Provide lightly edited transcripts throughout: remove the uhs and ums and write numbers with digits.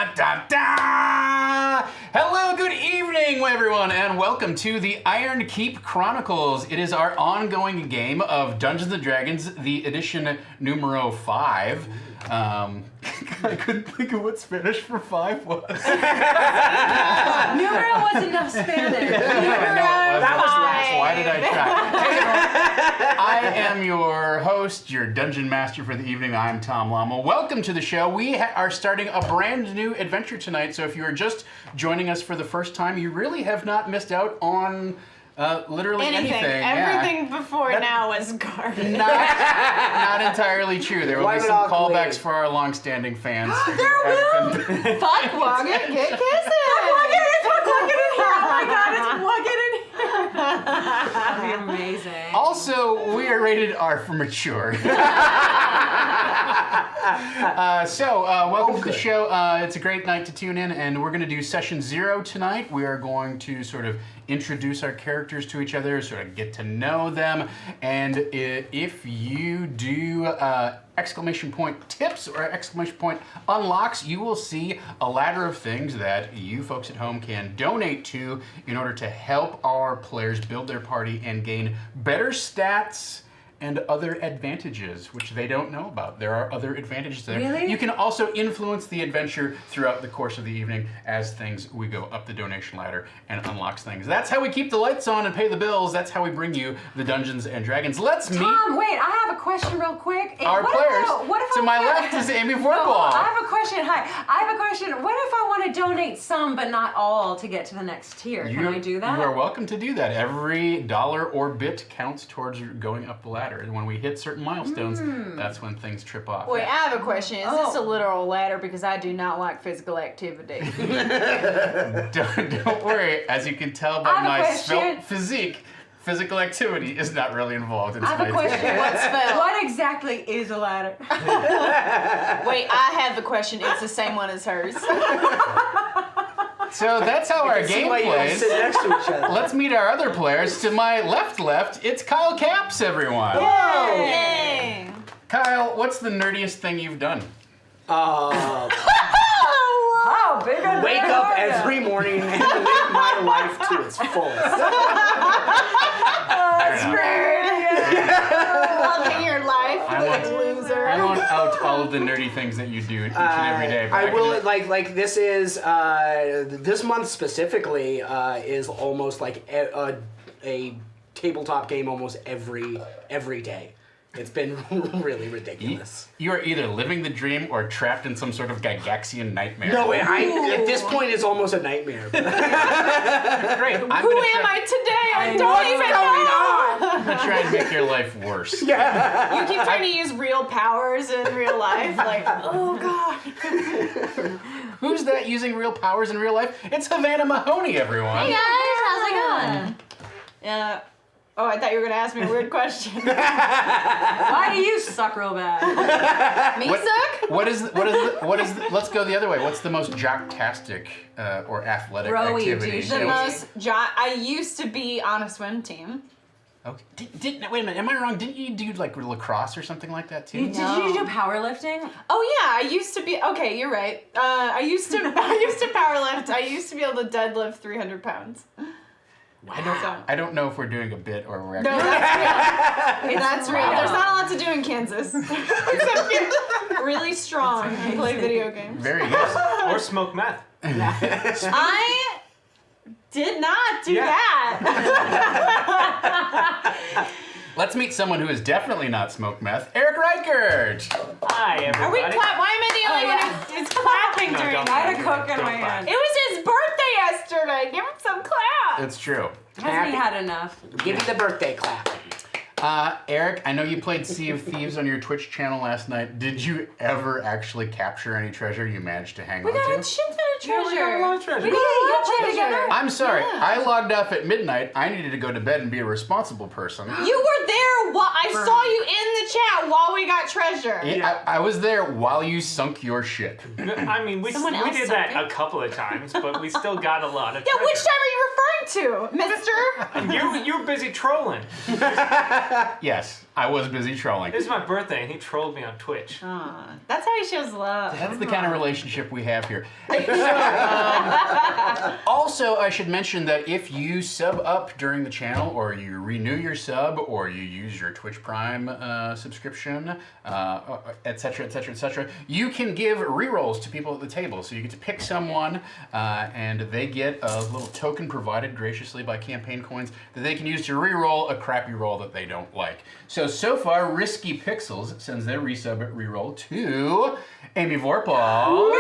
da da da! Hello, good evening, everyone, and welcome to the Ironkeep Chronicles. It is our ongoing game of Dungeons & Dragons, the edition numero 5. I couldn't think of what Spanish for 5 was. Numero was enough Spanish. Why did I try? I am your host, your dungeon master for the evening. I'm Tom Lommel. Welcome to the show. We are starting a brand new adventure tonight, so if you are just joining us for the first time, you really have not missed out on literally anything. Everything before now was garbage. Not entirely true. There will be some callbacks for our long-standing fans. There will. Fuck Wugget, get kissing. Fuck Wugget, it's Fuck Wugget in here. Oh my god, it's Wugget in here. That'd be amazing. Also, we are rated R for mature. Welcome to the show. It's a great night to tune in, and we're going to do session 0 tonight. We are going to sort of introduce our characters to each other, sort of get to know them, and if you do exclamation point tips or exclamation point unlocks, you will see a ladder of things that you folks at home can donate to in order to help our players build their party and gain better stats and other advantages, which they don't know about. There are other advantages there. Really? You can also influence the adventure throughout the course of the evening as we go up the donation ladder and unlocks things. That's how we keep the lights on and pay the bills. That's how we bring you the Dungeons and Dragons. Let's meet Tom, wait, I have a question real quick. our players. To my left is Amy Vorpahl. I have a question. Hi. I have a question. What if I want to donate some but not all to get to the next tier? Can I do that? You are welcome to do that. Every dollar or bit counts towards going up the ladder. And when we hit certain milestones, that's when things trip off. Wait, I have a question. Is this a literal ladder? Because I do not like physical activity. Don't worry. As you can tell by my svelte physique, physical activity is not really involved in tonight's I have a question. game. What's spelled? What exactly is a ladder? Wait, I have the question. It's the same one as hers. So that's how our game plays. Sit next to each other. Let's meet our other players. To my left, it's Kyle Capps, everyone. Yay! Kyle, what's the nerdiest thing you've done? How big a Wake nerd up are ya? every morning and live my life to its fullest. That's Loving your life, loser. I won't out all of the nerdy things that you do each and every day. But I will like this is this month specifically is almost like a tabletop game almost every day. It's been really ridiculous. You are either living the dream or trapped in some sort of Gygaxian nightmare. No, at this point it's almost a nightmare. Great. Who am I today? I don't even know. I'm gonna try and make your life worse. Yeah. You keep trying to use real powers in real life, like, oh god. Who's that using real powers in real life? It's Havana Mahoney, everyone. Hey guys, how's it going? Yeah. Oh, I thought you were gonna ask me a weird question. Why do you suck real bad? Me suck? What is? Let's go the other way. What's the most jocktastic or athletic Rowy activity? douche. I used to be on a swim team. Okay. Wait a minute. Am I wrong? Didn't you do like lacrosse or something like that too? Did you do powerlifting? Oh yeah, I used to be. Okay, you're right. I used to powerlift. I used to be able to deadlift 300 pounds. I don't know if we're doing a bit or we're No, actually. that's real. That's real. There's not a lot to do in Kansas. Except get really strong and play video games. Very good. Or smoke meth. I did not do that. Let's meet someone who has definitely not smoked meth. Reichert. Hi, everybody. Are we clap? Why am I the only one who's clapping during don't that? I had a Coke in my hand. It was his birthday yesterday. Give him some clap. It's true. Hasn't he had enough? Give me the birthday clap. Eric, I know you played Sea of Thieves on your Twitch channel last night. Did you ever actually capture any treasure you managed to hang We on got a to? shit ton of treasure. We got a lot of treasure. We got a lot of treasure. I'm sorry. Yeah. I logged off at midnight. I needed to go to bed and be a responsible person. You were there while I saw you in the chat while we got treasure. Yeah, I was there while you sunk your ship. I mean, we Someone else did that something? a couple of times, but we still got a lot of Yeah, treasure. which time are you referring to, mister? You were busy trolling. Yes. I was busy trolling. It was my birthday, and he trolled me on Twitch. That's how he shows love. That's the kind of relationship we have here. Also, I should mention that if you sub up during the channel, or you renew your sub, or you use your Twitch Prime subscription, etc., etc., etc., you can give rerolls to people at the table. So you get to pick someone, and they get a little token provided graciously by Campaign Coins that they can use to reroll a crappy roll that they don't like. So far, Risky Pixels sends their resub reroll to Amy Vorpahl.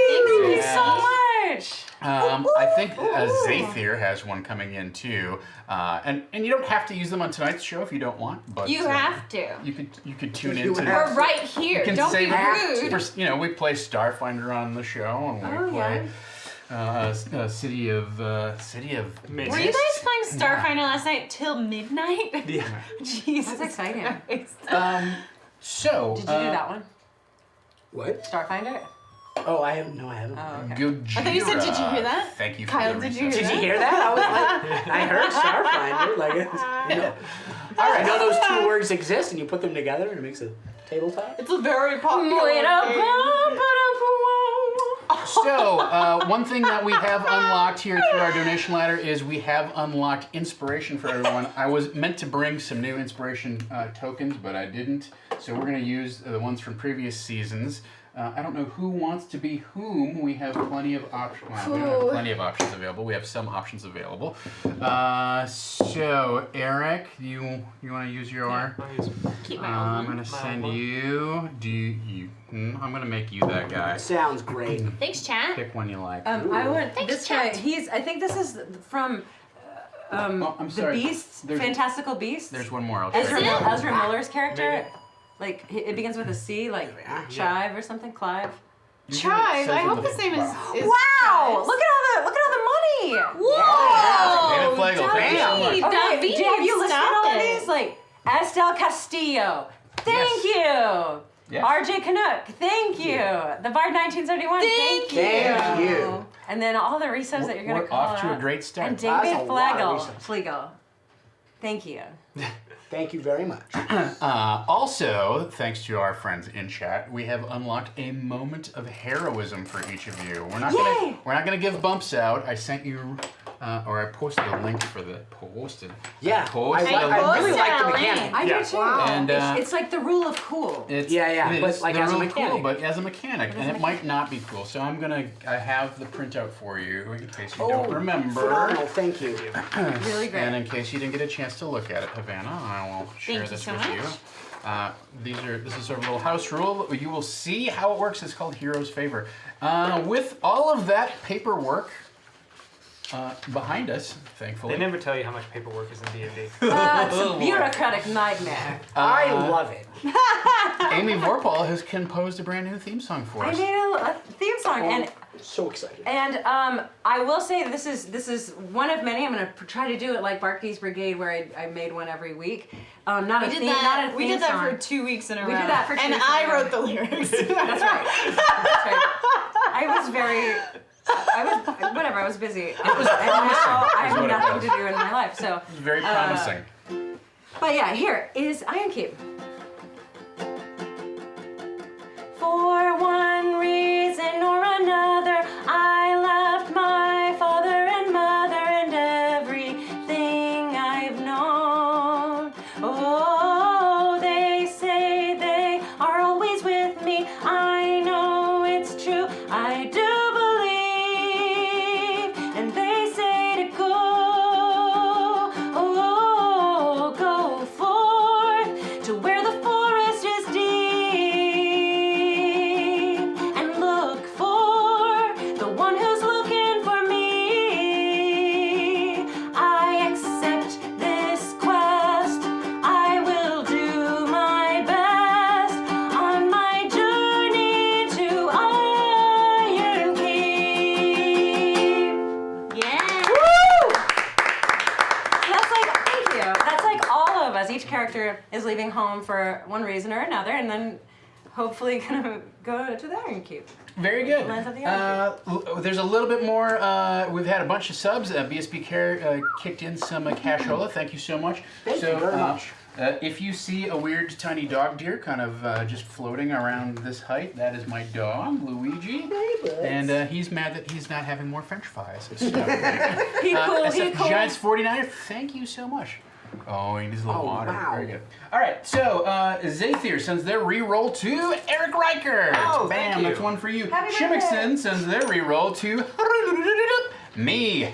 Thank you so much. I think Zathir has one coming in too, and you don't have to use them on tonight's show if you don't want. But You have to. You could tune You into. have We're right here. You can Don't be save it rude. for, we play Starfinder on the show, and we play City of Mist. Were you guys playing Starfinder last night till midnight? Yeah. Jesus. That's exciting. Christ. So Did you do that one? What? Starfinder? Oh, I haven't. No, I haven't. Oh, okay. Gojira. I thought you said, did you hear that? Thank you for Kyle, the did you resub. hear Did you hear that? I was like, I heard Starfinder. Like, all right. You know those two words exist, and you put them together, and it makes a tabletop. It's a very popular game. So, one thing that we have unlocked here through our donation ladder is we have unlocked inspiration for everyone. I was meant to bring some new inspiration tokens, but I didn't. So we're going to use the ones from previous seasons. I don't know who wants to be whom. We have plenty of options. Well, we don't have plenty of options available. We have some options available. So, Eric, you want to use your? I'll use Keep my I'm own. gonna send you. I'm gonna make you that guy. Sounds great. Thanks, chat. Pick one you like. I went Thanks, this guy. chat. I think this is from I'm the sorry. Beasts, There's- Fantastical Beasts. There's one more. I'll Ezra, check. Ezra Miller's character. Maybe. Like it begins with a C, like Yeah. Chive or something. Clive. Chive. I hope his name is. Wow! Look at all the money. Whoa! David Flagel, thank you so much. David, Okay, David, have you listed stop all of it. these? Like Estelle Castillo. Thank you. Yes. RJ Canuck. Thank you. The Bard 1971. Thank you. Thank you. And then all the resubs that you're gonna We're call off to a out. great start. And That's David a lot of Flegel. Thank you. Thank you very much. Also, thanks to our friends in chat, we have unlocked a moment of heroism for each of you. We're not gonna give bumps out. I sent you, or I posted a link for the posted. Yeah, Posted a I link. really posted like the a link. mechanic. I Yeah. do too. And, it's like the rule of cool. It's, Yeah, it but is like the as a real mechanic. cool, but as a mechanic, and it might not be cool. So I have the printout for you in case you don't remember. Phenomenal. Thank you. Really great. And in case you didn't get a chance to look at it, Havana, I will share Thank you this so with much. you. This is sort of a little house rule. You will see how it works. It's called Hero's Favor. With all of that paperwork behind us, thankfully. They never tell you how much paperwork is in D&D. It's a bureaucratic nightmare. I love it. Amy Vorpahl has composed a brand new theme song for I us. made a theme song, and So excited. I will say this is one of many. I'm gonna try to do it like Barky's Brigade, where I made one every week. Not a We did theme, that. not a theme We did that song. for 2 weeks in a row. We did that for 2 and weeks in I a row. wrote the lyrics. That's right. That's right. I was busy. It was promising, now I is have what it nothing was. to do in my life. So, It's very promising. but yeah, here is Ironkeep. For one reason or another, I left my father and mother and everything I've known. Oh, they say they are always with me. I know it's true. I do believe. And they say to go. Oh, go forth to where the forest is deep and look for the one who's looking for me. I accept this quest. I will do my best on my journey to Ironkeep. Yeah. That's like, thank you. That's like all of us. Each character is leaving home for one reason or another, and then hopefully gonna go to the Ironkeep. Very good. Lands at the There's a little bit more. We've had a bunch of subs. BSB Care kicked in some cashola. Thank you so much. Thank you very much. If you see a weird tiny dog deer kind of just floating around this height, that is my dog, Luigi. And he's mad that he's not having more French fries. So, He cool. Giants 49er, thank you so much. Oh, he needs a little water. Wow. Very good. All right, so Zathier sends their reroll to Eric Reichert. Oh, Bam, thank you. that's one for you. Happy Shimmickson sends their reroll to me.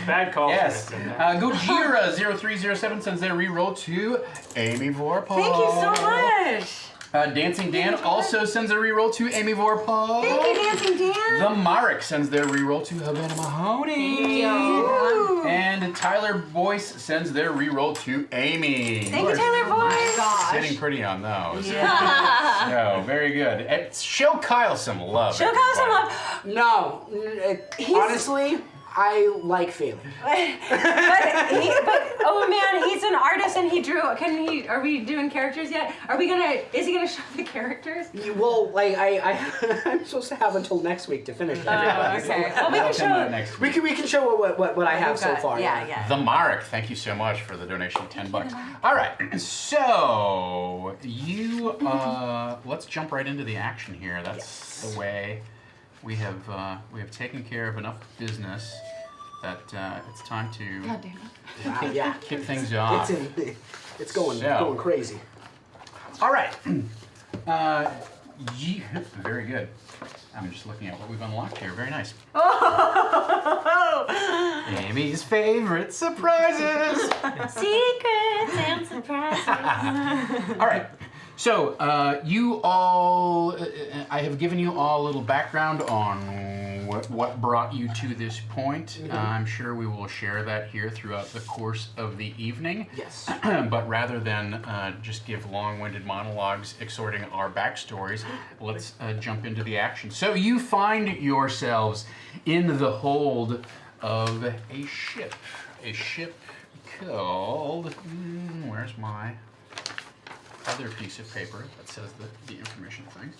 Bad call. Yes. Gojira0307 sends their reroll to Amy Vorpahl. Thank you so much. Dancing Dan also sends a reroll to Amy Vorpahl. Thank you, Dancing Dan. The Marek sends their reroll to Havana Mahoney. Ooh. And Tyler Boyce sends their reroll to Amy. Thank you, Tyler Boyce. Sitting pretty on those. Yeah. So, very good. Show Kyle some love. Show Kyle some love. No, honestly, I like failing. But oh man, he's an artist and he drew. Are we doing characters yet? Is he gonna show the characters? Well, like I'm supposed to have until next week to finish it. Okay. Well, we That'll can come out show. next We week. can show what I have so far. Yeah. The Marek, thank you so much for the donation of $10. All right, so you let's jump right into the action here. That's the way we have taken care of enough business that it's time to God damn it. Wow, yeah. kick things off. It's going So. going crazy. All right. Very good. I'm just looking at what we've unlocked here. Very nice. Amy's favorite surprises. Secrets and surprises. All right. So you all, I have given you all a little background on what brought you to this point. I'm sure we will share that here throughout the course of the evening. Yes. But rather than just give long-winded monologues exhorting our backstories, let's jump into the action. So you find yourselves in the hold of a ship called, where's my other piece of paper that says the information thing?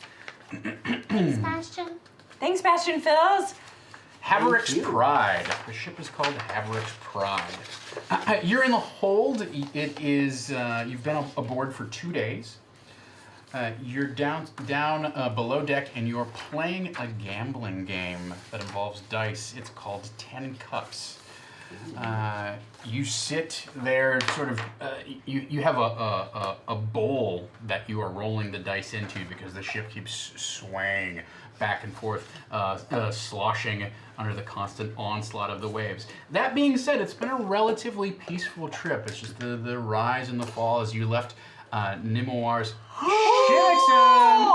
Sebastian. Thanks, Bastion Phils. Haverick's Thank you. Pride. The ship is called Haverick's Pride. You're in the hold. It is. You've been aboard for 2 days. You're down below deck, and you're playing a gambling game that involves dice. It's called 10 Cups. You sit there, sort of. You have a bowl that you are rolling the dice into because the ship keeps swaying back and forth, sloshing under the constant onslaught of the waves. That being said, it's been a relatively peaceful trip. It's just the rise and the fall as you left Nimoir's Shimmickson.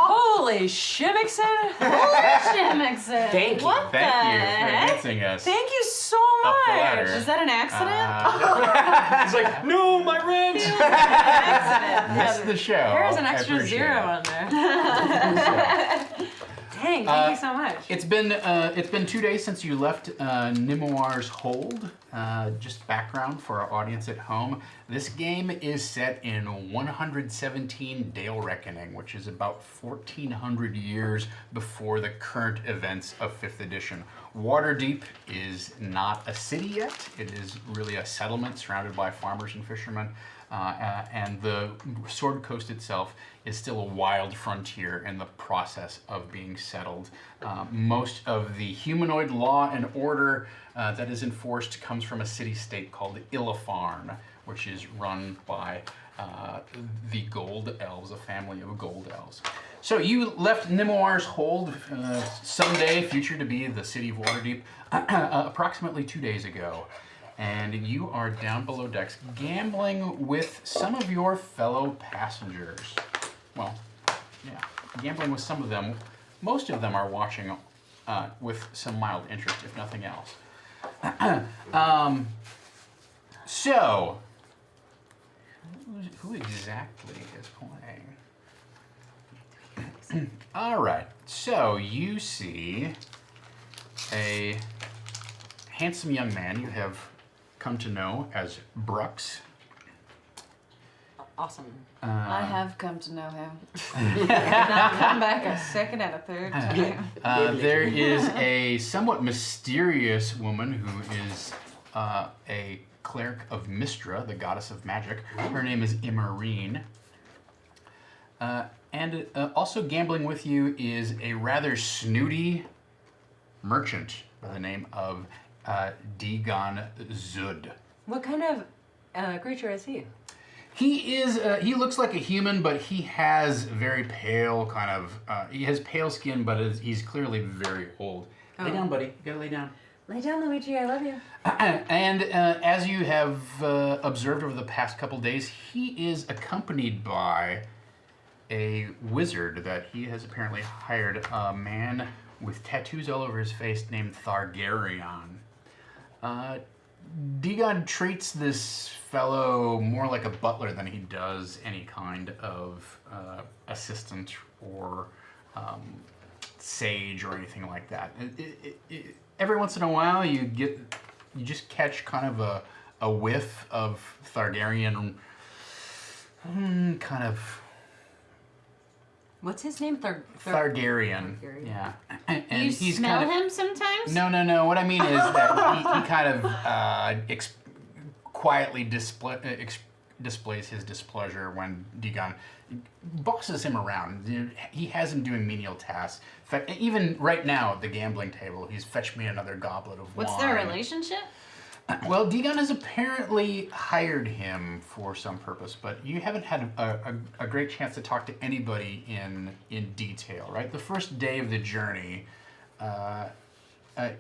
Holy Shimmickson! Shimmickson. Thank you. What Thank you the for heck? dancing us Thank you so up the much. ladder. Is that an accident? He's like, no, my rent. Missed the show. There's an I extra appreciate zero it. on there. Dang, thank you so much. It's been 2 days since you left Nimoir's hold. Just background for our audience at home. This game is set in 117 Dale Reckoning, which is about 1,400 years before the current events of 5th edition. Waterdeep is not a city yet. It is really a settlement surrounded by farmers and fishermen. And the Sword Coast itself is still a wild frontier in the process of being settled. Most of the humanoid law and order that is enforced comes from a city-state called Illafarn, which is run by the Gold Elves, a family of Gold Elves. So you left Nimoir's hold, someday future to be the city of Waterdeep, approximately 2 days ago. And you are down below decks gambling with some of your fellow passengers. Well, yeah, gambling with some of them. Most of them are watching with some mild interest, if nothing else. So, who exactly is playing? All right, so you see a handsome young man you have come to know as Brooks. Awesome. I have come to know him. Not come back a second and a third time. There is a somewhat mysterious woman who is a cleric of Mystra, the goddess of magic. Her name is Imarine. And also gambling with you is a rather snooty merchant by the name of Digon Zud. What kind of creature is he? He is. He looks like a human, but he has very pale kind of. He has pale skin, but he's clearly very old. Lay down, buddy. You gotta lay down. Lay down, Luigi. I love you. And as you have observed over the past couple days, he is accompanied by a wizard that he has apparently hired, a man with tattoos all over his face named Thargarion. Digon treats this fellow more like a butler than he does any kind of assistant or sage or anything like that. Every once in a while, you just catch kind of a whiff of Thargarion, kind of. What's his name? Thargarion. Yeah. And You he's smell kind of, him sometimes? No. What I mean is that he kind of quietly displays his displeasure when Digon bosses him around. He has him doing menial tasks. In fact, even right now at the gambling table, he's fetched me another goblet of wine. What's their relationship? Well, Digon has apparently hired him for some purpose, but you haven't had a great chance to talk to anybody in detail, right? The first day of the journey,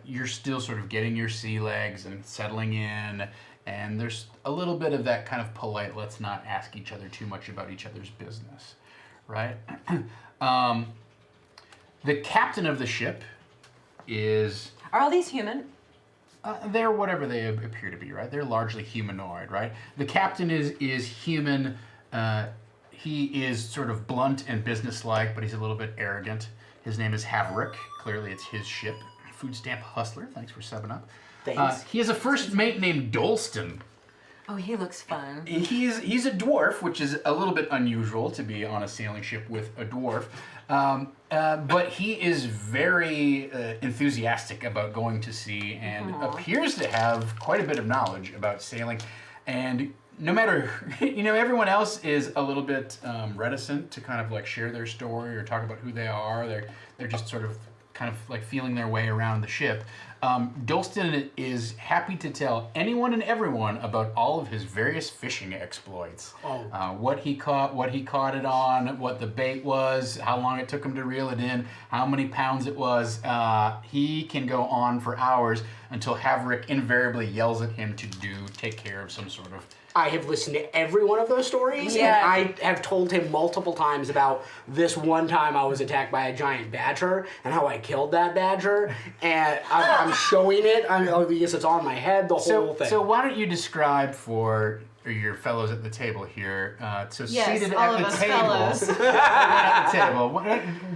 you're still sort of getting your sea legs and settling in, and there's a little bit of that kind of polite, let's not ask each other too much about each other's business, right? The captain of the ship is... Are all these human? They're whatever they appear to be, right? They're largely humanoid, right? The captain is human. He is sort of blunt and businesslike, but he's a little bit arrogant. His name is Haverick. Clearly, it's his ship. Food stamp hustler. Thanks for 7-Up. Thanks. He has a first mate named Dolston. Oh, he looks fun. He's a dwarf, which is a little bit unusual to be on a sailing ship with a dwarf. But he is very enthusiastic about going to sea and appears to have quite a bit of knowledge about sailing. And no matter, everyone else is a little bit reticent to kind of like share their story or talk about who they are. They're just sort of kind of like feeling their way around the ship. Dolston is happy to tell anyone and everyone about all of his various fishing exploits. What he caught it on, what the bait was, how long it took him to reel it in, how many pounds it was. He can go on for hours until Haverick invariably yells at him to take care of some sort of... I have listened to every one of those stories, Yeah. and I have told him multiple times about this one time I was attacked by a giant badger and how I killed that badger, and I'm showing it. Because it's on my head, the whole thing. So why don't you describe for your fellows at the table here, Yes, seated all at of the us table, fellows. at the table,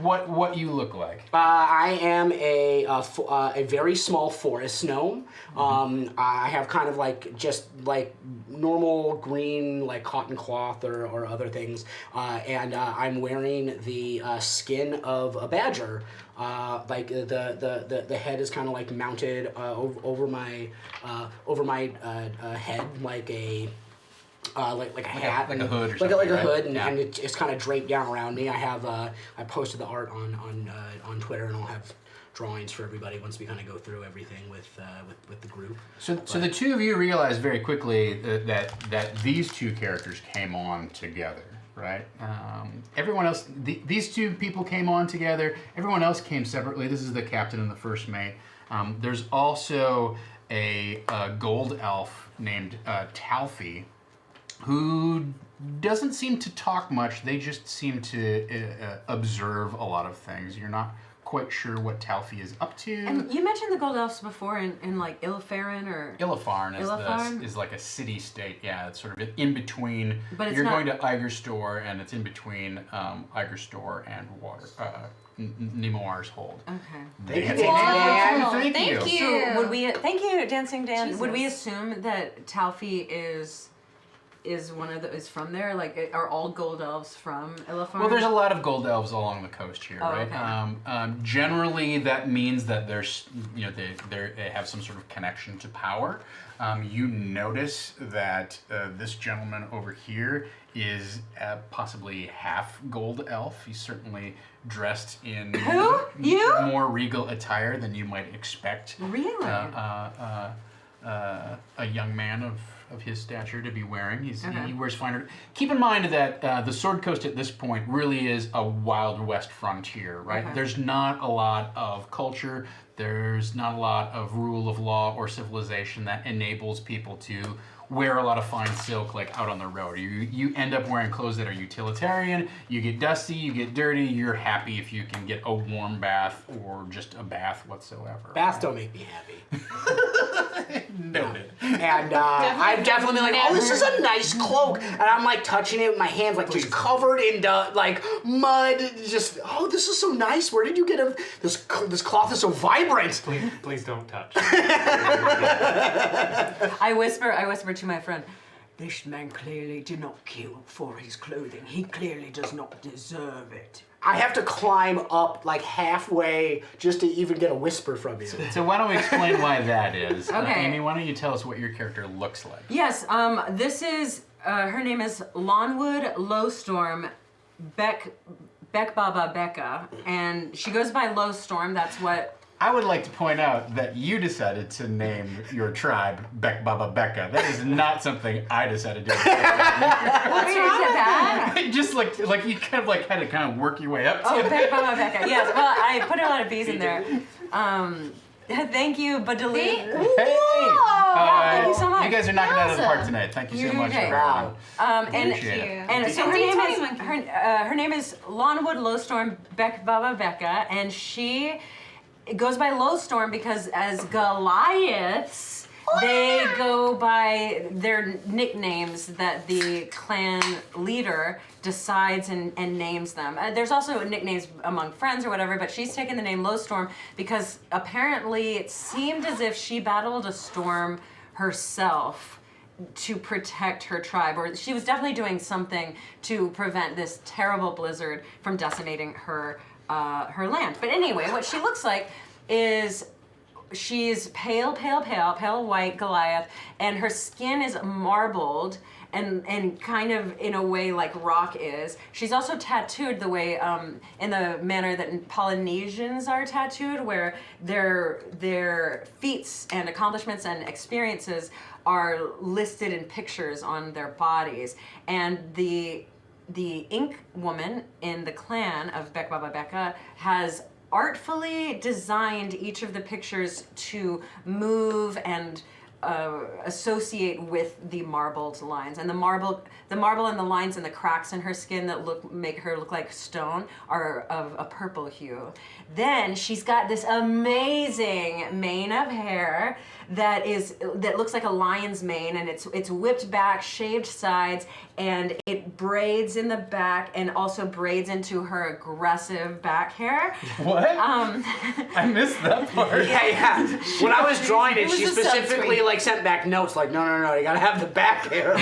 what you look like? I am a very small forest gnome. I have kind of like just like normal green like cotton cloth or other things, and I'm wearing the skin of a badger. Like the head is kind of like mounted over my head like a hat, like a hood or like something, a right? hood, and, Yeah. and it's kind of draped down around me. I have I posted the art on Twitter, and I'll have drawings for everybody once we kind of go through everything with the group. So the two of you realize very quickly that these two characters came on together, right? Everyone else, these two people came on together. Everyone else came separately. This is the captain and the first mate. There's also a gold elf named Talfi, who doesn't seem to talk much. They just seem to observe a lot of things. You're not quite sure what Talfi is up to. And you mentioned the gold elves before in like Ilfarin or... Illafarn is like a city-state. Yeah, it's sort of in between. But it's you're not- going to Igerstore, and it's in between Igerstore and Nemoir's Hold. Okay. They had- Wow. Thank you. Thank you. So would we... Thank you, Dancing Dan. Would we Jesus. assume that Talfi is is from there? Like, are all gold elves from Illafar? Well, there's a lot of gold elves along the coast here, Oh, right? okay. Generally, that means that there's, they have some sort of connection to power. You notice that this gentleman over here is possibly half gold elf. He's certainly dressed in Who? You? more regal attire than you might expect. Really? A young man of his stature to be wearing. Okay. He wears finer. Keep in mind that the Sword Coast at this point really is a Wild West frontier, right? Okay. There's not a lot of culture. There's not a lot of rule of law or civilization that enables people to wear a lot of fine silk like out on the road. You end up wearing clothes that are utilitarian. You get dusty, you get dirty. You're happy if you can get a warm bath or just a bath whatsoever. Baths don't make me happy. Noted. And I'm definitely like, oh, this is a nice cloak. And I'm like touching it with my hands, like just covered in like mud. Just, oh, this is so nice. Where did you get this cloth is so vibrant. Please don't touch. I whisper to my friend, this man clearly did not kill for his clothing. He clearly does not deserve it. I have to climb up like halfway just to even get a whisper from you. So why don't we explain why that is? Okay. Amy, why don't you tell us what your character looks like? Yes, this is, her name is Lonwood Lowstorm Beck Baba Becca, and she goes by Lowstorm. That's what. I would like to point out that you decided to name your tribe Beck Baba Becca. That is not something I decided to do. What's wrong with that? Just like you kind of had to kind of work your way up to Oh, it. Beck Baba Becca. Yes, well, I put a lot of B's in there. Thank you, Badali. Hey! Thank you so much. You guys are knocking it out of the park tonight. Thank you so much, Okay. everyone. And Appreciate it. and so her Thank name is her name is Lonwood Lowstorm Beck Baba Becca, and she goes by Lowstorm because as Goliaths, they go by their nicknames that the clan leader decides and names them. There's also nicknames among friends or whatever, but she's taken the name Lowstorm because apparently it seemed as if she battled a storm herself to protect her tribe, or she was definitely doing something to prevent this terrible blizzard from decimating her land. But anyway, what she looks like is she's pale white Goliath, and her skin is marbled and kind of in a way like rock is. She's also tattooed the way in the manner that Polynesians are tattooed, where their feats and accomplishments and experiences are listed in pictures on their bodies. And the ink woman in the clan of Beck Baba Becca has artfully designed each of the pictures to move and associate with the marbled lines. And the marble and the lines and the cracks in her skin that make her look like stone are of a purple hue. Then she's got this amazing mane of hair that looks like a lion's mane, and it's whipped back, shaved sides, and it braids in the back and also braids into her aggressive back hair. What? I missed that part. Yeah. When I was drawing it, she was a specifically subtweet. sent back notes like, no, you gotta have the back hair.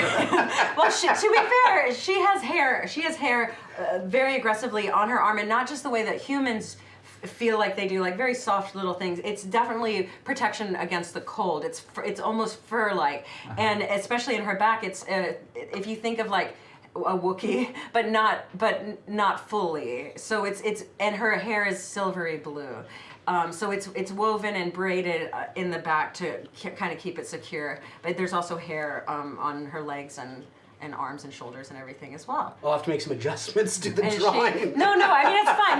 Well, to be fair, she has hair. She has hair very aggressively on her arm, and not just the way that humans feel like they do, like very soft little things. It's definitely protection against the cold. It's almost fur-like, and especially in her back, it's if you think of like a Wookiee, but not fully. So and her hair is silvery blue. So it's woven and braided in the back to kind of keep it secure. But there's also hair on her legs and arms and shoulders and everything as well. I'll have to make some adjustments to the And drawing. no, I mean it's fine.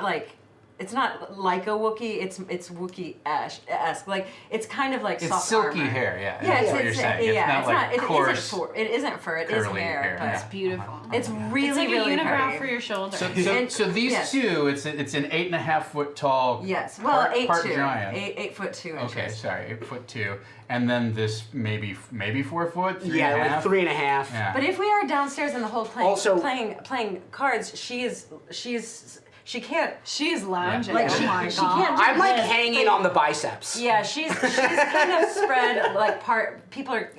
Like it's not like a Wookiee. It's Wookiee-esque. Like it's kind of like It's soft silky armor. hair, yeah. Yeah, That's what you're saying. It's not like coarse, it isn't fur. It is curly hair. hair, But yeah. It's beautiful. it's really It's like really a unibrow pretty. for your shoulder. So these yes. two, it's an 8.5 foot tall. Yes. Well, part 8'2". giant. 8'2" Okay, inches. sorry, 8'2", and then this maybe 4 foot, 3 Yeah, and a like half? 3.5. Yeah. But if we are downstairs in the hole Also- playing cards, she is she can't. She's lounging. Like oh she, my she god. can't. Do I'm like this. hanging on the biceps. Yeah, she's kind of spread like part. People are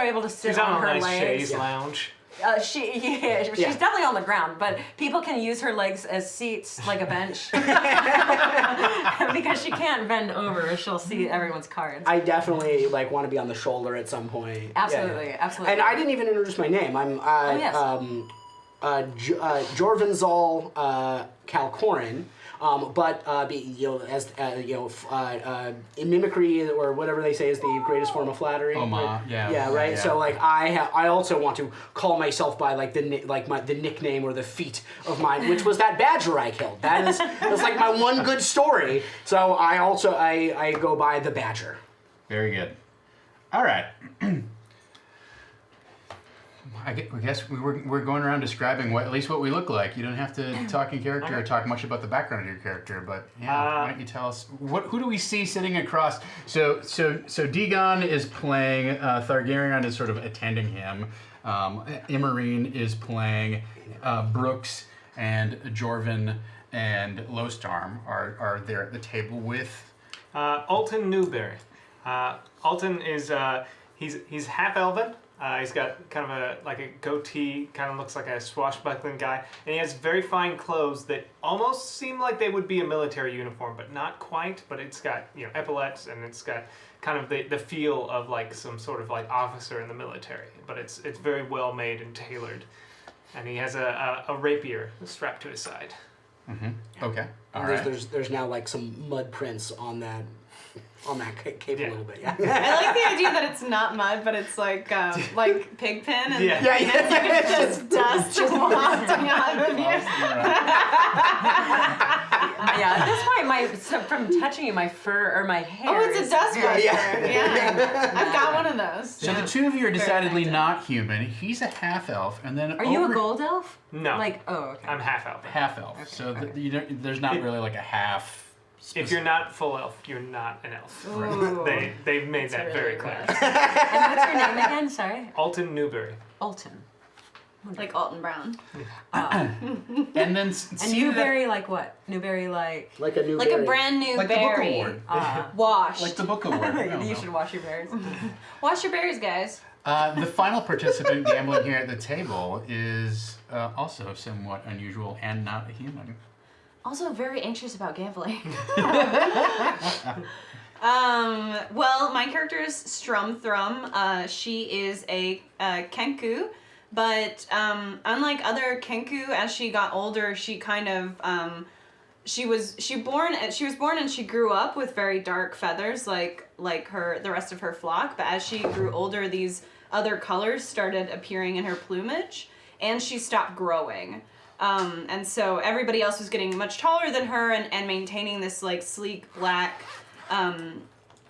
able to sit She's on on a her nice legs. chaise lounge. She's Yeah. definitely on the ground, but people can use her legs as seats, like a bench, because she can't bend over. Or she'll see everyone's cards. I definitely like want to be on the shoulder at some point. Absolutely, Yeah. absolutely. And I didn't even introduce my name. I'm yes. Jorvanzal Calcorin. But in mimicry or whatever they say is the greatest form of flattery. Right? Yeah, right. Yeah. So like I also want to call myself by like the nickname or the feat of mine, which was that badger I killed. That's like my one good story. So I go by the badger. Very good. All right. I guess we're going around describing at least what we look like. You don't have to talk in character or talk much about the background of your character, but why don't you tell us who do we see sitting across? So Dagon is playing Thargarion is sort of attending him. Immarine is playing Brooks, and Jorvin and Lowstorm are there at the table with Alton Newberry. Alton is he's half elven. He's got kind of a goatee, kind of looks like a swashbuckling guy, and he has very fine clothes that almost seem like they would be a military uniform, but not quite. But it's got epaulets, and it's got kind of the feel of like some sort of like officer in the military. But it's very well made and tailored, and he has a rapier strapped to his side. Mm-hmm. Okay. All There's, right. there's now like some mud prints on that cape a little bit. Yeah. I like the idea that it's not mud, but it's like pig pen and Yeah. it's just dust wafting out of you. Yeah, at this point, from touching you, my fur or my hair. Oh, it's a is dust very- buster. Yeah. I've got one of those. So the two of you are decidedly effective. not human. He's a half elf, and then Are you a gold elf? No, Okay. I'm half elf. half elf. Okay, So there's not really like a half. If you're not full elf, you're not an elf. Ooh. They've made that Really very clear. bad. And what's your name again? Sorry. Alton Newberry. Alton. Like Alton Brown. And then And Newberry like what? Newberry like. Like a new Like a brand new like the book berry. award. Washed. Like the book award. I don't You know. should wash your berries. Wash your berries, guys. The final participant gambling here at the table is also somewhat unusual and not a human. Also very anxious about gambling. Well, my character is Strum. She is a Kenku, but unlike other Kenku, as she got older, she kind of she was born and she grew up with very dark feathers, like the rest of her flock. But as she grew older, these other colors started appearing in her plumage, and she stopped growing. And so everybody else was getting much taller than her and maintaining this like sleek black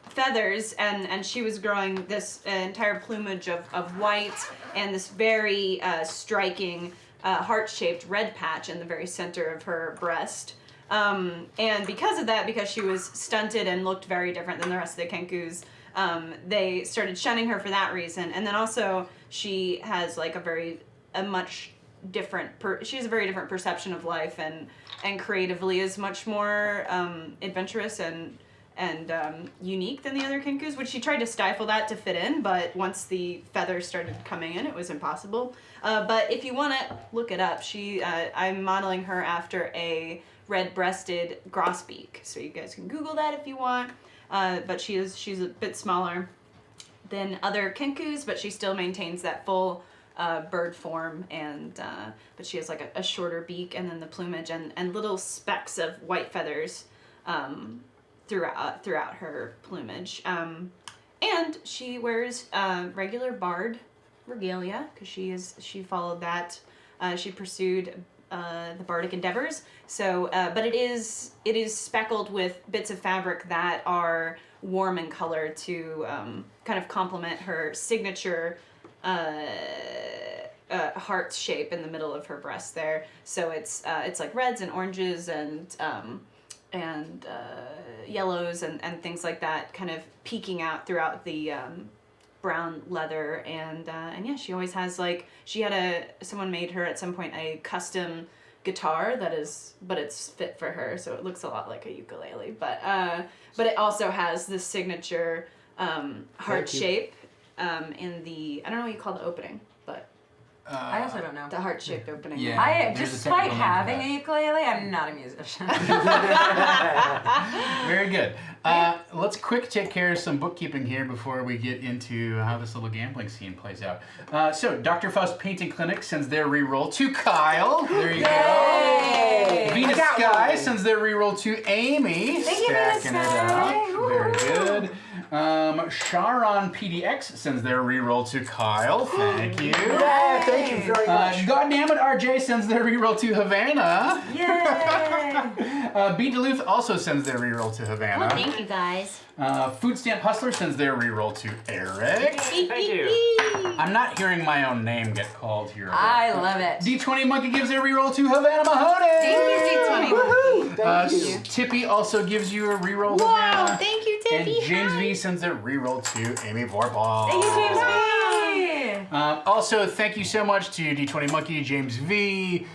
feathers, and she was growing this entire plumage of white and this very striking heart-shaped red patch in the very center of her breast. And because of that, because she was stunted and looked very different than the rest of the Kenkus, they started shunning her for that reason. And then also she has like a very different perception of life, and creatively is much more adventurous and unique than the other Kenkus, which she tried to stifle that to fit in, but once the feathers started coming in, it was impossible. But if you want to look it up, I'm modeling her after a red-breasted grosbeak, so you guys can Google that if you want. But she's a bit smaller than other Kenkus, but she still maintains that full bird form, and but she has like a shorter beak, and then the plumage and little specks of white feathers throughout her plumage. And she wears regular bard regalia because she followed that. She pursued the bardic endeavors. So, but it is speckled with bits of fabric that are warm in color to kind of complement her signature heart shape in the middle of her breast there. So it's like reds and oranges and yellows and things like that, kind of peeking out throughout the brown leather. And yeah, she always has someone made her at some point a custom guitar but it's fit for her, so it looks a lot like a ukulele. But it also has this signature heart shape in the, I don't know what you call the opening, but I also don't know. the heart-shaped opening. Yeah. There's a Despite technical name for having that. a ukulele, I'm not a musician. Very good. Let's quick take care of some bookkeeping here before we get into how this little gambling scene plays out. So, Dr. Faust Painting Clinic sends their reroll to Kyle. There you go. Venus Sky sends their reroll to Amy. Thank you, Venus Stacking it Sky. up. Very good. Sharon PDX sends their reroll to Kyle. Thank you. Yeah, thank you very much. Goddammit RJ sends their reroll to Havana. Yay! B. Duluth also sends their reroll to Havana. Thank you guys. Food Stamp Hustler sends their reroll to Eric. Thank you. I'm not hearing my own name get called here. I love it. D20 Monkey gives their reroll to Havana Mahoney. Thank you, D20. Woohoo! Thank you. Tippy also gives you a reroll, Whoa, Havana. thank you, And Tippy. James V sends their reroll to Amy Vorpahl. Thank you, James B. Also, thank you so much to D20 Monkey, James V,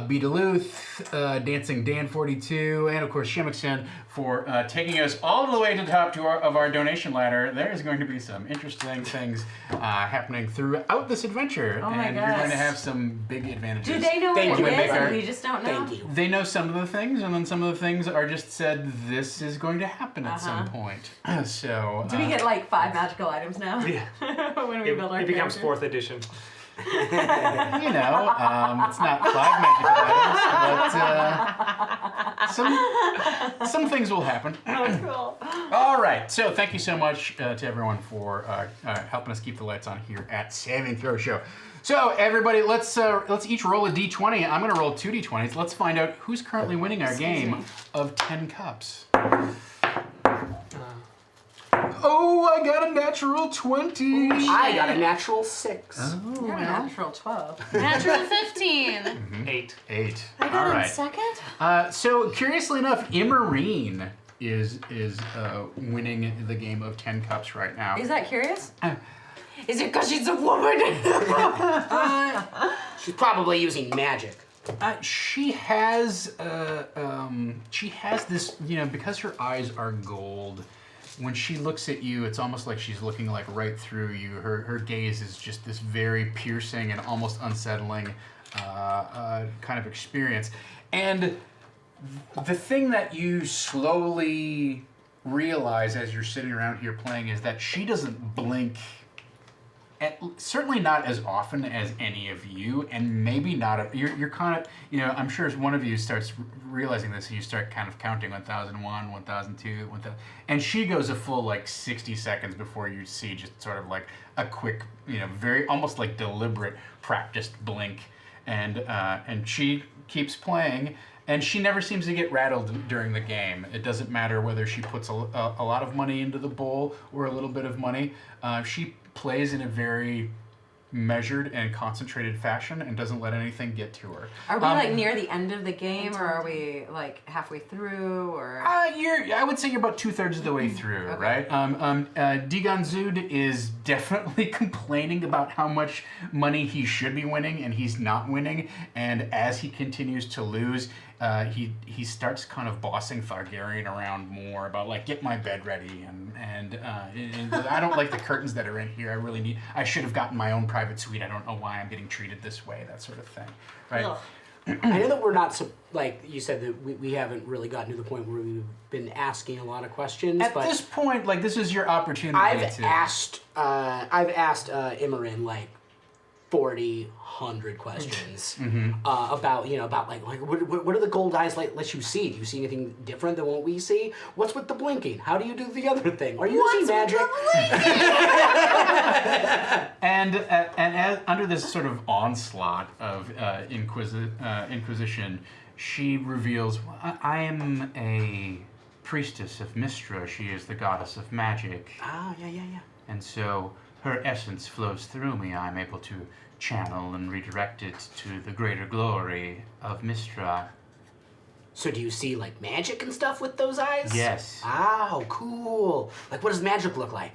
B. Duluth, Dancing Dan 42, and of course Shimmickson for taking us all the way to the top of our donation ladder. There is going to be some interesting things happening throughout this adventure, Oh my and you're going to gosh. have some big advantages. Do they know what Thank it you. is Thank and you. we just don't know? Thank you. They know some of the things, and then some of the things are just said, this is going to happen at some point. So, Do we get like 5 magical items now? Yeah. when we build our It becomes character? 4th edition. you know, it's not 5 magical items, but some things will happen. Oh, cool. All right, so thank you so much to everyone for helping us keep the lights on here at Saving Throw Show. So everybody, let's each roll a d20. I'm going to roll 2 d20s. Let's find out who's currently winning our game of 10 cups. Oh, I got a natural 20. I got a natural 6. Oh, You're a natural 12. Natural 15. 8. 8. I All got right. in second. So curiously enough, Immarine is winning the game of 10 cups right now. Is that curious? Is it because she's a woman? She's probably using magic. She has this, because her eyes are gold. When she looks at you, it's almost like she's looking like right through you. Her gaze is just this very piercing and almost unsettling kind of experience. And the thing that you slowly realize as you're sitting around here playing is that she doesn't blink. Certainly not as often as any of you, and maybe not. You're kind of, I'm sure as one of you starts realizing this, you start kind of counting 1001, 1002, 1000, and she goes a full like 60 seconds before you see just sort of like a quick, very almost like deliberate practiced blink, and she keeps playing. And she never seems to get rattled during the game. It doesn't matter whether she puts a lot of money into the bowl or a little bit of money. She plays in a very measured and concentrated fashion and doesn't let anything get to her. Are we like near the end of the game, or are we like halfway through, or? I would say you're about 2/3 of the way through, right? Digan Zud is definitely complaining about how much money he should be winning and he's not winning, and as he continues to lose, he starts kind of bossing Thargaryen around more about like, get my bed ready, and I don't like the curtains that are in here. I should have gotten my own private suite. I don't know why I'm getting treated this way, that sort of thing, right? Ugh. I know that we're not, like you said, that we haven't really gotten to the point where we've been asking a lot of questions. At but this point, like, this is your opportunity I've to... asked Immarine like 100 questions about like what do the gold eyes let you see? Do you see anything different than what we see? What's with the blinking? How do you do the other thing? Are you using magic? And as, under this sort of onslaught of Inquisition, she reveals, I am a priestess of Mystra. She is the goddess of magic. Ah, yeah. And so her essence flows through me. I'm able to channel and redirect it to the greater glory of Mystra. So do you see like magic and stuff with those eyes? Yes. Oh, cool. Like what does magic look like?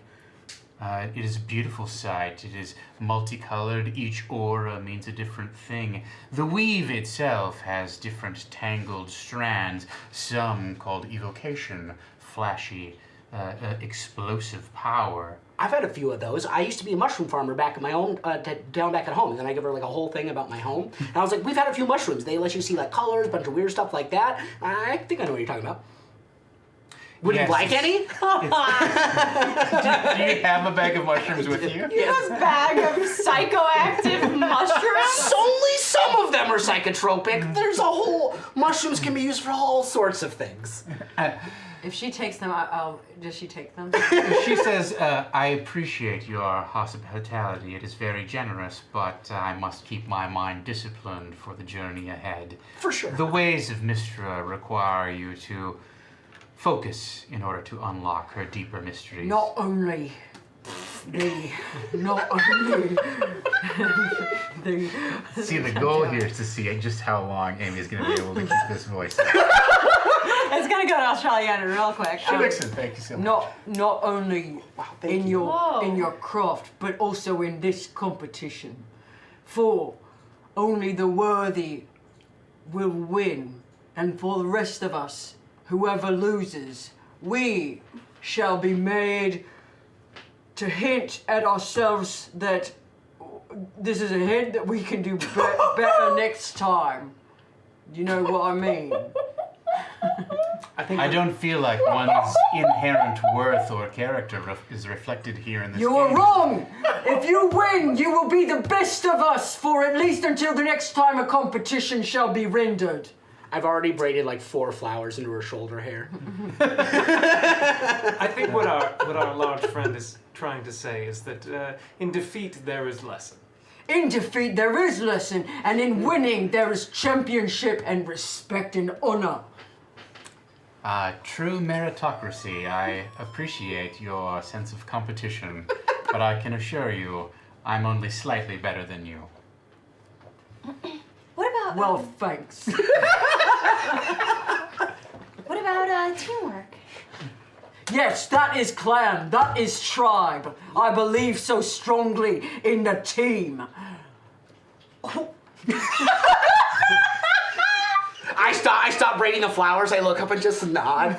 It is a beautiful sight. It is multicolored. Each aura means a different thing. The weave itself has different tangled strands, some called evocation, flashy, explosive power. I've had a few of those. I used to be a mushroom farmer back at my own, down back at home. And then I give her like a whole thing about my home. And I was like, we've had a few mushrooms. They let you see like colors, a bunch of weird stuff like that. I think I know what you're talking about. Would Yes, you like any? Do you have a bag of mushrooms with you? You have a bag of psychoactive mushrooms? Only some of them are psychotropic. There's a whole... Mushrooms can be used for all sorts of things. If she takes them, does she take them? She says, I appreciate your hospitality. It is very generous, but I must keep my mind disciplined for the journey ahead. For sure. The ways of Mystra require you to focus in order to unlock her deeper mysteries. Not only the... See, the goal here is to see just how long Amy is going to be able to keep this voice. It's gonna go to Australian real quick. Nixon, thank you so much. Not only thank in you. your craft, but also in this competition. For only the worthy will win, and for the rest of us, whoever loses, we shall be made to hint at ourselves that this is a hint that we can do better next time. You know what I mean? I don't feel like one's inherent worth or character is reflected here in this You game. are wrong! If you win, you will be the best of us for at least until the next time a competition shall be rendered. I've already braided like 4 flowers into her shoulder hair. I think what our large friend is trying to say is that in defeat there is lesson. In defeat there is lesson, and in winning there is championship and respect and honor. True meritocracy. I appreciate your sense of competition, but I can assure you, I'm only slightly better than you. What about Well, thanks. what about teamwork? Yes, that is clan, that is tribe. I believe so strongly in the team. I stop braiding the flowers. I look up and just nod.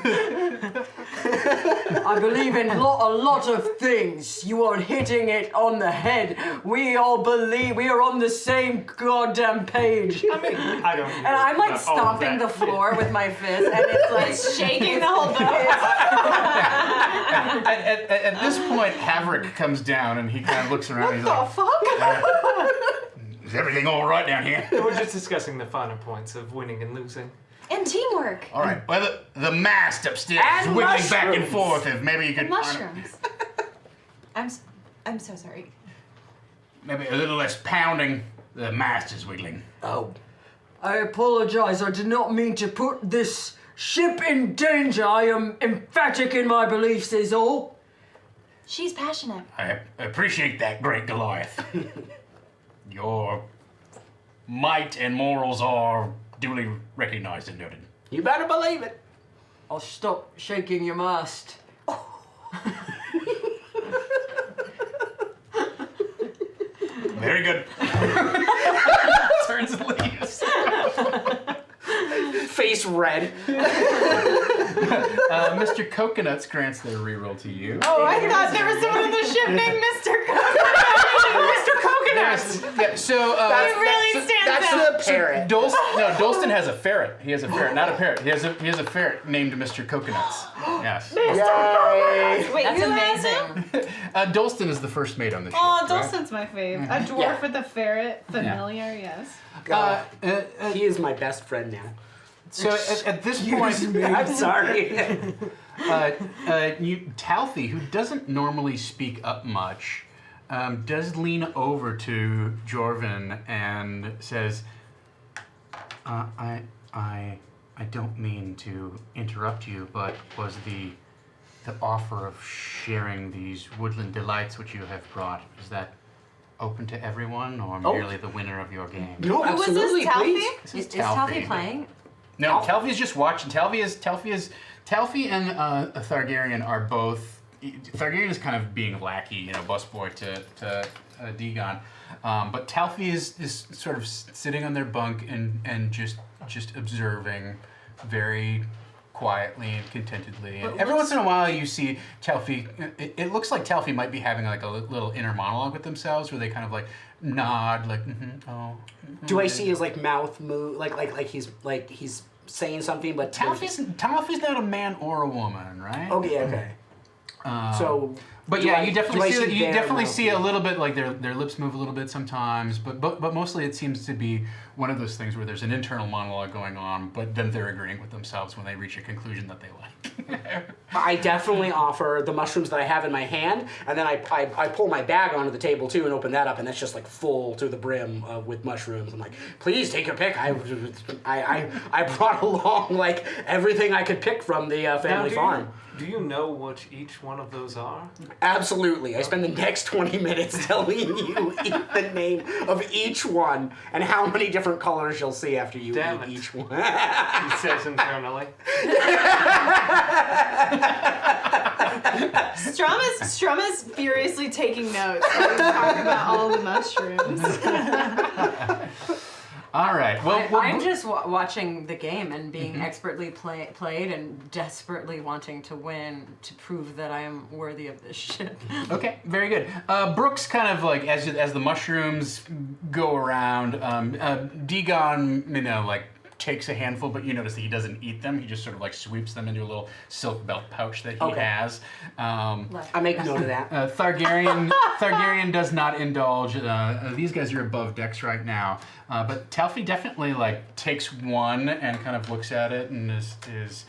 I believe in a lot of things. You are hitting it on the head. We all believe we are on the same goddamn page. I mean, I don't. And I'm like stomping the floor with my fist, and it's like Shaking the whole boat. At this point, Haverick comes down and he kind of looks around. He's like, Fuck. "Is everything all right down here?" We're just discussing the finer points of winning and losing. And teamwork. All right. Well, the mast upstairs is And wiggling back and mushrooms. forth. If maybe you could Mushrooms. I'm so sorry. maybe a little less pounding. The mast is wiggling. Oh. I apologize. I did not mean to put this ship in danger. I am emphatic in my beliefs, is all. She's passionate. I appreciate that, Great Goliath. Your might and morals are duly recognized and noted. You better believe it. I'll stop shaking your mast. Very good. Turns and leaves. Face red. Mr. Coconuts grants their reroll to you. Oh, I thought there was someone on the ship named Mr. Coconut. Mr. Coconuts. Yeah, so He really stands That's out. the parrot. Dolston has a ferret. He has a ferret, not a parrot. He has a ferret named Mr. Coconuts. Yes. Yay. Wait, that's who has him? amazing. Dolston is the first mate on the ship. Oh, right? Dolston's my fave. A dwarf Yeah. with a ferret, familiar, yes. He is my best friend now. So at this point, I'm sorry. Talfi, who doesn't normally speak up much, does lean over to Jorvin and says, I don't mean to interrupt you, but was the offer of sharing these woodland delights which you have brought, is that open to everyone or merely the winner of your game? No, Who was absolutely, this, Talfi? please. This Is Talfi but- playing? No, Talfi's just watching. Talfi and a Thargaryen are both Thargaryen is kind of being lackey, busboy to Dagon, but Talfi is sort of sitting on their bunk and just observing very quietly and contentedly. And every once in a while, you see Talfi. It looks like Talfi might be having like a little inner monologue with themselves, where they kind of like nod, like, oh. Do I see his like mouth move, like he's saying something, but Talfi's not a man or a woman, right? Okay. But do yeah, I- you do definitely I see see you their definitely mouth see a move? little bit like their lips move a little bit sometimes, but mostly it seems to be one of those things where there's an internal monologue going on, but then they're agreeing with themselves when they reach a conclusion that they like. I definitely offer the mushrooms that I have in my hand, and then I pull my bag onto the table too and open that up, and that's just like full to the brim with mushrooms. I'm like, please take your pick. I brought along like everything I could pick from the family farm. Do you know what each one of those are? Absolutely. I spend the next 20 minutes telling you the name of each one and how many different colors you'll see after you Damn eat it. each one. He says internally. Strum is furiously taking notes while we talk about all the mushrooms. All right. Well, I'm just watching the game and being expertly played and desperately wanting to win to prove that I am worthy of this shit. okay, very good. Brooks kind of like as the mushrooms go around, Dagon, like takes a handful, but you notice that he doesn't eat them. He just sort of like sweeps them into a little silk belt pouch that he has. I make note of that. Thargaryen does not indulge. These guys are above decks right now, but Talfi definitely like takes one and kind of looks at it and is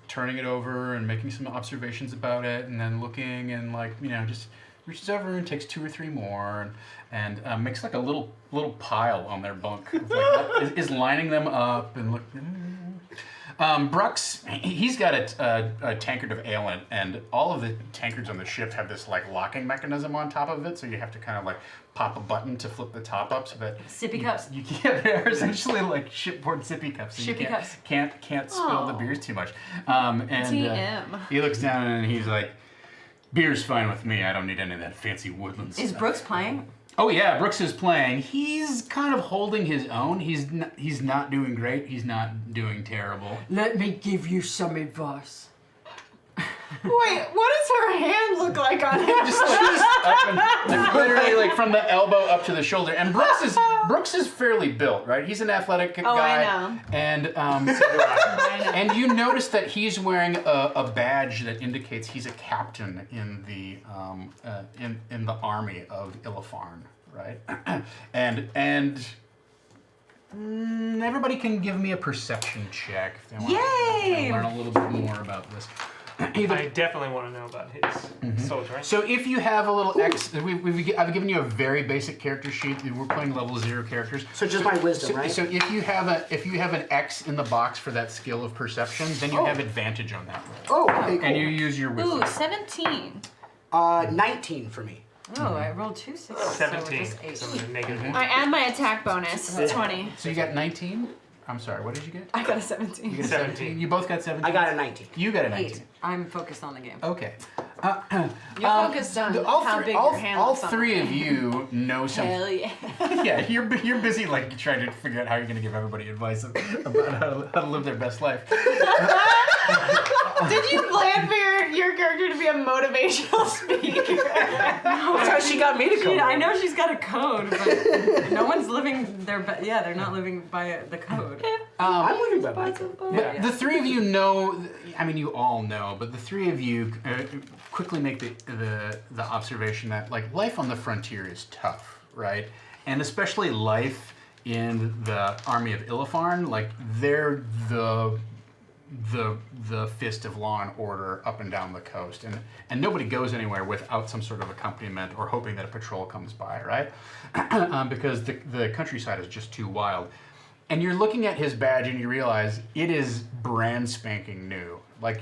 turning it over and making some observations about it, and then looking and like just reaches over and takes 2 or 3 more and makes like a little pile on their bunk. Is lining them up and look. Brooks, he's got a tankard of ale, and all of the tankards on the ship have this like locking mechanism on top of it, so you have to kind of like pop a button to flip the top up so that Sippy cups. they're essentially like shipboard sippy cups. So Shippy cups. Can't spill the beers too much. And TM. he looks down and he's like, "Beer's fine with me. I don't need any of that fancy woodland stuff." Is Brooks playing? Oh yeah, Brooks is playing. He's kind of holding his own. He's not doing great. He's not doing terrible. Let me give you some advice. Wait, what does her hand look like on him? Just like up and like, literally like from the elbow up to the shoulder. And Brooks is fairly built, right? He's an athletic guy. I know. And and you notice that he's wearing a badge that indicates he's a captain in the in the army of Illifarn, right? and everybody can give me a perception check if they want to learn a little bit more about this. I definitely want to know about his soldiering. So if you have a little X, I've given you a very basic character sheet. We're playing level 0 characters. So just my wisdom, right? So if you have an X in the box for that skill of perception, then you have advantage on that roll. Oh, okay, cool. And you use your wisdom. Ooh, 17. 19 for me. Oh, I rolled 2 6s. 17. So just 8. So I'm negative one. I add my attack bonus. 20. So you got 19? I'm sorry, what did you get? I got a 17. You got a 17. You both got 17? I got a 19. You got a 19. 8. I'm focused on the game. Okay. You're focused on how big your hand all looks on three the of you know something. Hell yeah. Yeah, you're busy like trying to figure out how you're going to give everybody advice about how to live their best life. Did you plan for your character to be a motivational speaker? That's how she got me to come. I know she's got a code, but no one's living their they're not living by the code. I'm living by my code. Yeah. The three of you know, I mean, you all know, but the three of you quickly make the observation that like life on the frontier is tough, right? And especially life in the army of Illifarn, like they're the fist of law and order up and down the coast, and nobody goes anywhere without some sort of accompaniment or hoping that a patrol comes by, right? Because the countryside is just too wild. And you're looking at his badge and you realize it is brand spanking new. Like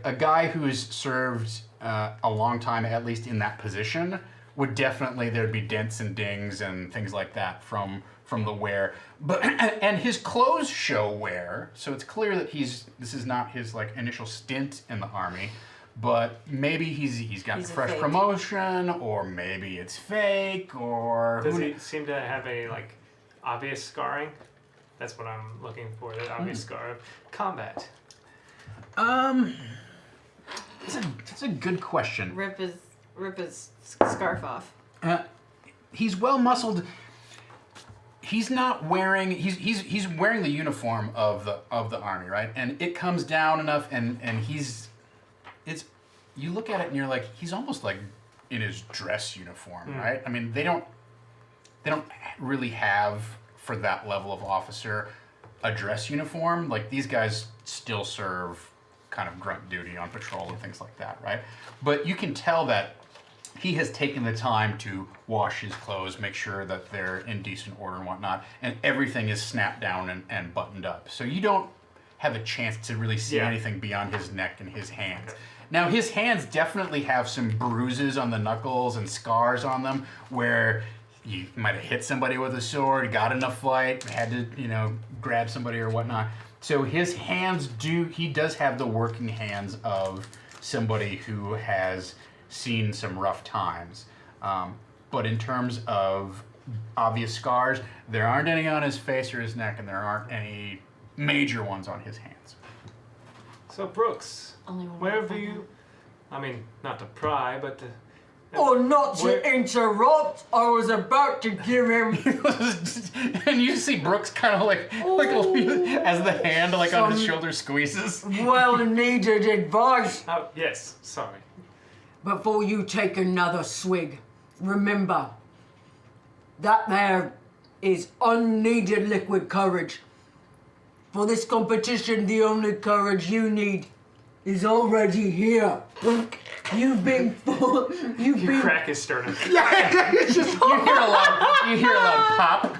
a guy who's served a long time, at least in that position, would definitely, there'd be dents and dings and things like that from the wear. But and his clothes show wear, so it's clear that this is not his like initial stint in the army. but maybe he's gotten He's a a fresh fake. promotion, or maybe it's fake, or Does who he seem to have any like obvious scarring? That's what I'm looking for. The obvious scar of combat. That's a good question. Rip his scarf off. He's well muscled. He's not wearing. He's wearing the uniform of the army, right? And it comes down enough, and it's. You look at it and you're like, he's almost like in his dress uniform, right? I mean, they don't really have for that level of officer a dress uniform. Like these guys still serve kind of grunt duty on patrol and things like that, right? But you can tell that he has taken the time to wash his clothes, make sure that they're in decent order and whatnot, and everything is snapped down and buttoned up. So you don't have a chance to really see anything beyond his neck and his hands. Now his hands definitely have some bruises on the knuckles and scars on them where you might have hit somebody with a sword, got in a fight, had to, grab somebody or whatnot. So his hands he does have the working hands of somebody who has seen some rough times. But in terms of obvious scars, there aren't any on his face or his neck, and there aren't any major ones on his hands. So Brooks, Only one where more have phone you? I mean, not to pry, but. Oh, not to Where- interrupt, I was about to give him And you see Brooks kind of like as the hand on his shoulder squeezes. well-needed advice. Oh yes, sorry. Before you take another swig, remember that there is unneeded liquid courage. For this competition, the only courage you need is already here. You've been Crack his sternum. You hear a loud pop.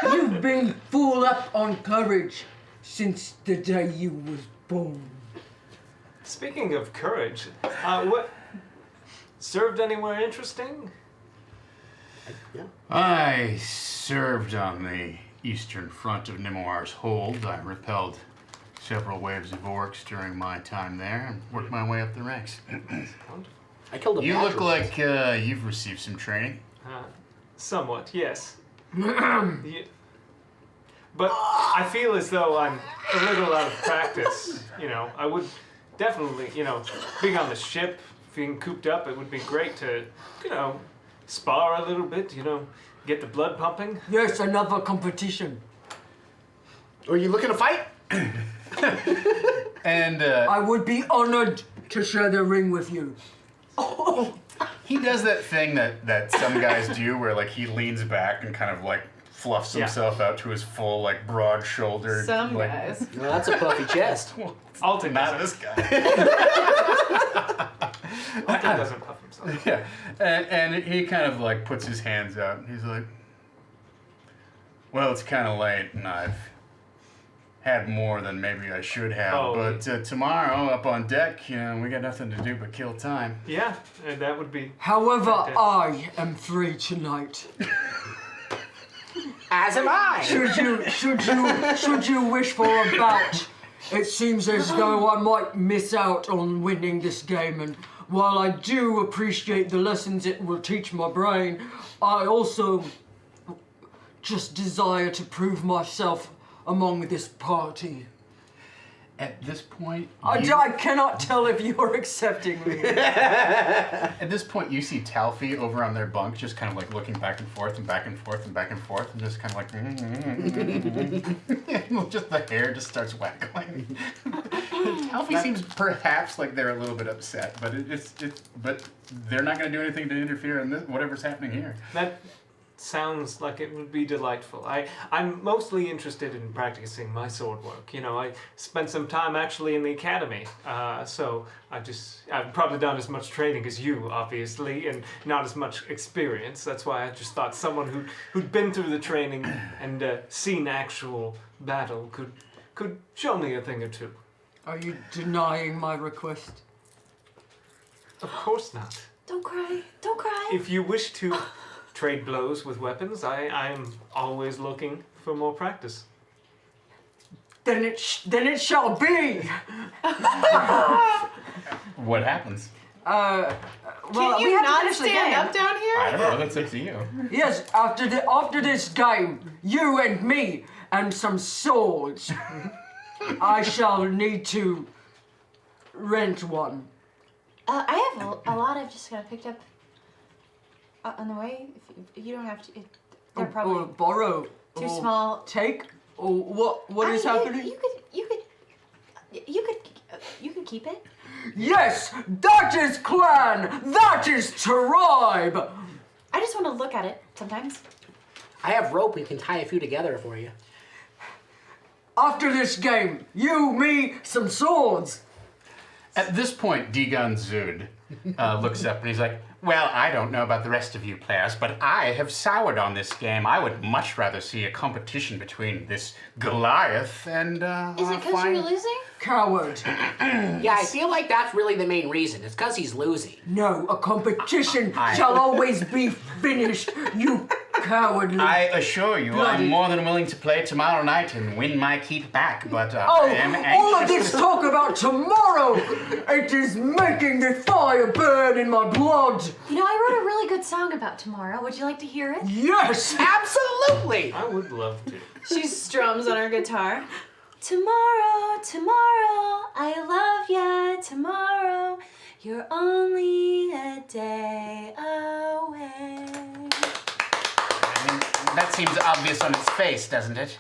You've been full up on courage since the day you was born. Speaking of courage, what served anywhere interesting? Yeah. I served on the eastern front of Nimoir's hold. I repelled several waves of orcs during my time there and worked my way up the ranks. Wonderful. I killed a You badger look once. like you've received some training. Somewhat, yes. But I feel as though I'm a little out of practice. I would definitely, being on the ship, being cooped up, it would be great to, spar a little bit, get the blood pumping. Yes, another competition. Are you looking to fight? And I would be honored to share the ring with you. he does that thing that some guys do where he leans back and kind of fluffs himself out to his full broad shouldered. Some guys. Well, that's a puffy chest. Alton Not doesn't. this guy. Alton doesn't puff himself. Yeah, and he kind of puts his hands out. And he's like, "Well, it's kind of late, and I've had more than maybe I should have. Oh. But tomorrow, up on deck, we got nothing to do but kill time." Yeah, and that would be. However, Okay. I am free tonight. As am I. Should you wish for a bout, it seems as though I might miss out on winning this game, and while I do appreciate the lessons it will teach my brain, I also just desire to prove myself among this party. At this point, I cannot tell if you're accepting me. At this point, you see Talfi over on their bunk, just kind of looking back and forth and back and forth and back and forth, and just kind of just the hair just starts waggling. Talfi seems perhaps like they're a little bit upset, but but they're not going to do anything to interfere in whatever's happening here. That sounds like it would be delightful. I'm mostly interested in practicing my sword work. I spent some time actually in the academy, so I've probably done as much training as you, obviously, and not as much experience. That's why I just thought someone who'd been through the training and seen actual battle could show me a thing or two. Are you denying my request? Of course not. Don't cry. Don't cry. If you wish to trade blows with weapons, I'm always looking for more practice. Then it shall be. What happens? Well, Can we you have to not finish the stand game. up down here? I don't know. That's up to you. Yes, after this game, you and me and some swords, I shall need to rent one. I have a lot I've just got picked up on the way. If you don't have to. They're Or probably borrow. too or small. Take? Or what is happening? You could keep it. Yes, that is clan. That is tribe. I just want to look at it sometimes. I have rope. We can tie a few together for you. After this game, you, me, some swords. At this point, Digon Zud looks up and he's like, well, I don't know about the rest of you players, but I have soured on this game. I would much rather see a competition between this Goliath and Is it because you're losing? Coward. Yeah, I feel like that's really the main reason. It's because he's losing. No, a competition shall always be finished, you cowardly. I assure you, Bloody- I'm more than willing to play tomorrow night and win my keep back, but I am anxious. all of this talk about tomorrow, it is making the fire burn in my blood. You know, I wrote a really good song about tomorrow. Would you like to hear it? Yes. Absolutely. I would love to. She strums on her guitar. Tomorrow, tomorrow, I love ya. Tomorrow, you're only a day away. I mean, that seems obvious on its face, doesn't it?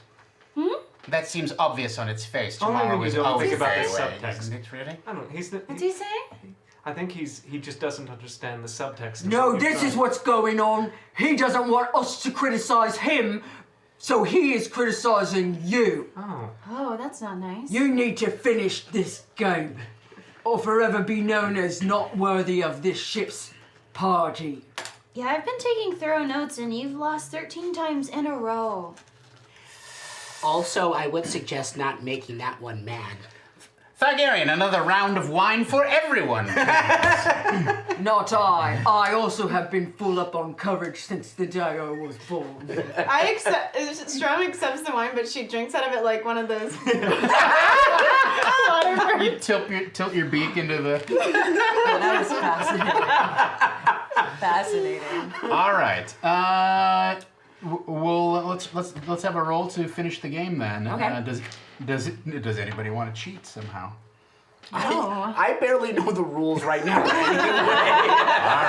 That seems obvious on its face. Only when Tomorrow you is don't always think about a the day away, subtext. isn't it, really? I don't know. What's he saying? I think he just doesn't understand the subtext. of No, what this you've is done. what's going on. He doesn't want us to criticize him, so he is criticizing you. Oh. Oh, that's not nice. You need to finish this game, or forever be known as not worthy of this ship's party. Yeah, I've been taking thorough notes, and you've lost 13 times in a row. Also, I would suggest not making that one mad. Targaryen, another round of wine for everyone. Not I. I also have been full up on courage since the day I was born. Strum accepts the wine, but she drinks out of it like one of those. You tilt your beak into the... That was fascinating. Fascinating. All right. Well, let's have a roll to finish the game then. Okay. Does anybody want to cheat somehow? I barely know the rules right now.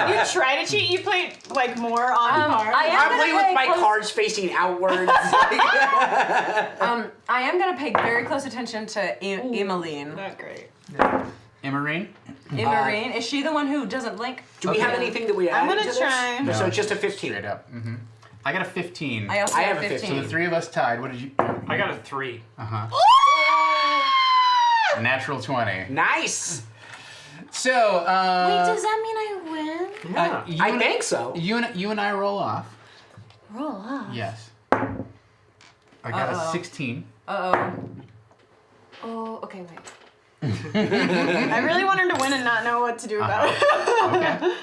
You try to cheat. You play like more on cards. I'm playing with my cards facing outwards. I am gonna pay very close attention to Emmeline. Not great. Emerine? Emmeline, is she the one who doesn't blink? Do we have anything that we add I'm gonna to this? try. No, so it's just a 15. Straight up. I got a 15. I also I have have a 15. So the three of us tied. What did you... I got a 3. Natural 20. Nice. So, Wait, does that mean I win? Yeah. I think so. You and I roll off. Roll up. Yes. I got a 16. Uh-oh. Oh, okay, wait. I really want her to win and not know what to do about it. Okay.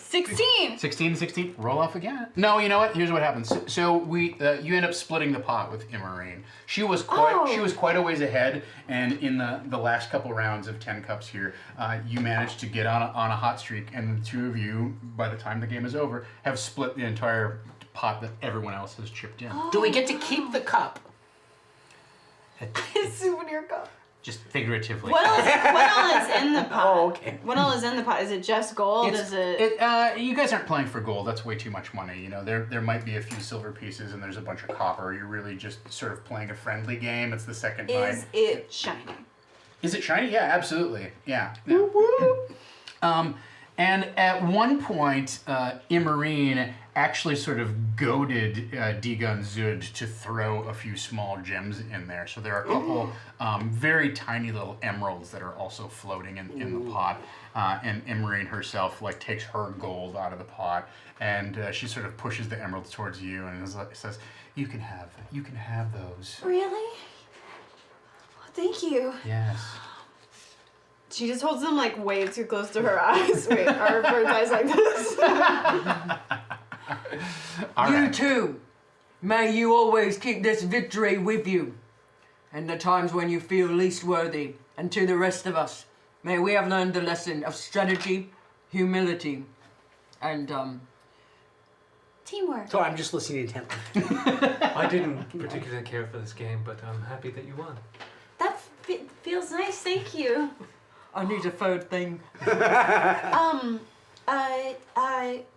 16. 16. Roll off again. No, you know what? Here's what happens. So you end up splitting the pot with Emerine. She was quite a ways ahead, and in the last couple rounds of 10 cups here, you managed to get on a hot streak, and the two of you, by the time the game is over, have split the entire pot that everyone else has chipped in. Do we get to keep the cup? Souvenir cup. Just figuratively. What all is in the pot? Oh, okay. What all is in the pot? Is it just gold? It's- Is it? you guys aren't playing for gold. That's way too much money. You know, there might be a few silver pieces and there's a bunch of copper. You're really just sort of playing a friendly game. It's the second night. Is it shiny? Is it shiny? Yeah, absolutely. Yeah. And at one point, Emerine actually sort of goaded Digon Zud to throw a few small gems in there. So there are a couple very tiny little emeralds that are also floating in the pot. And Emerine herself takes her gold out of the pot, and she sort of pushes the emeralds towards you and says, "You can have those." Really? Oh, thank you. Yes. She just holds them way too close to her eyes. Wait, are bird's eyes like this? All You right. too. May you always keep this victory with you. And the times when you feel least worthy. And to the rest of us, May we have learned the lesson of strategy, humility, and Teamwork. So I'm just listening intently. I didn't particularly care for this game, but I'm happy that you won. That feels nice. Thank you. I need a third thing.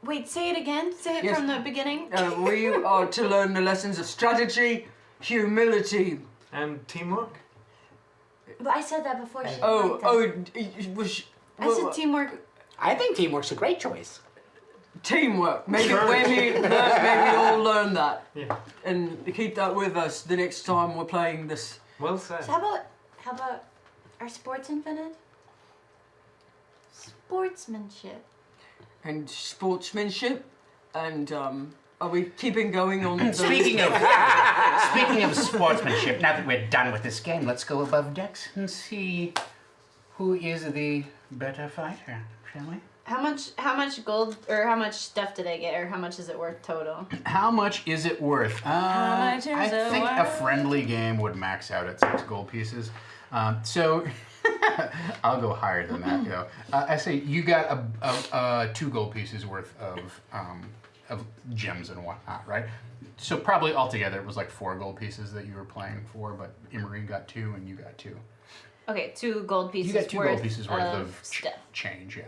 Wait, say it again. Say it Yes. from the beginning. We are to learn the lessons of strategy, humility. And teamwork? But I said that before she Oh, liked it. it was. I said teamwork. I think teamwork's a great choice. Teamwork. Maybe all learn that Yeah. and keep that with us the next time we're playing this. Well said. So how about our sports infinite? Sportsmanship. And sportsmanship, and are we keeping going on the... Speaking of sportsmanship, now that we're done with this game, let's go above decks and see who is the better fighter, shall we? How much gold or how much stuff did I get or how much is it worth total? How much is it worth? How much is I it think a worth? friendly game would max out at 6 gold pieces. So I'll go higher than that. You know, I say you got a 2 gold pieces worth of gems and whatnot, right? So probably altogether it was like 4 gold pieces that you were playing for, but Emery got 2 and you got 2. Okay, 2 gold pieces You got 2 worth gold pieces worth of stuff. change, yeah.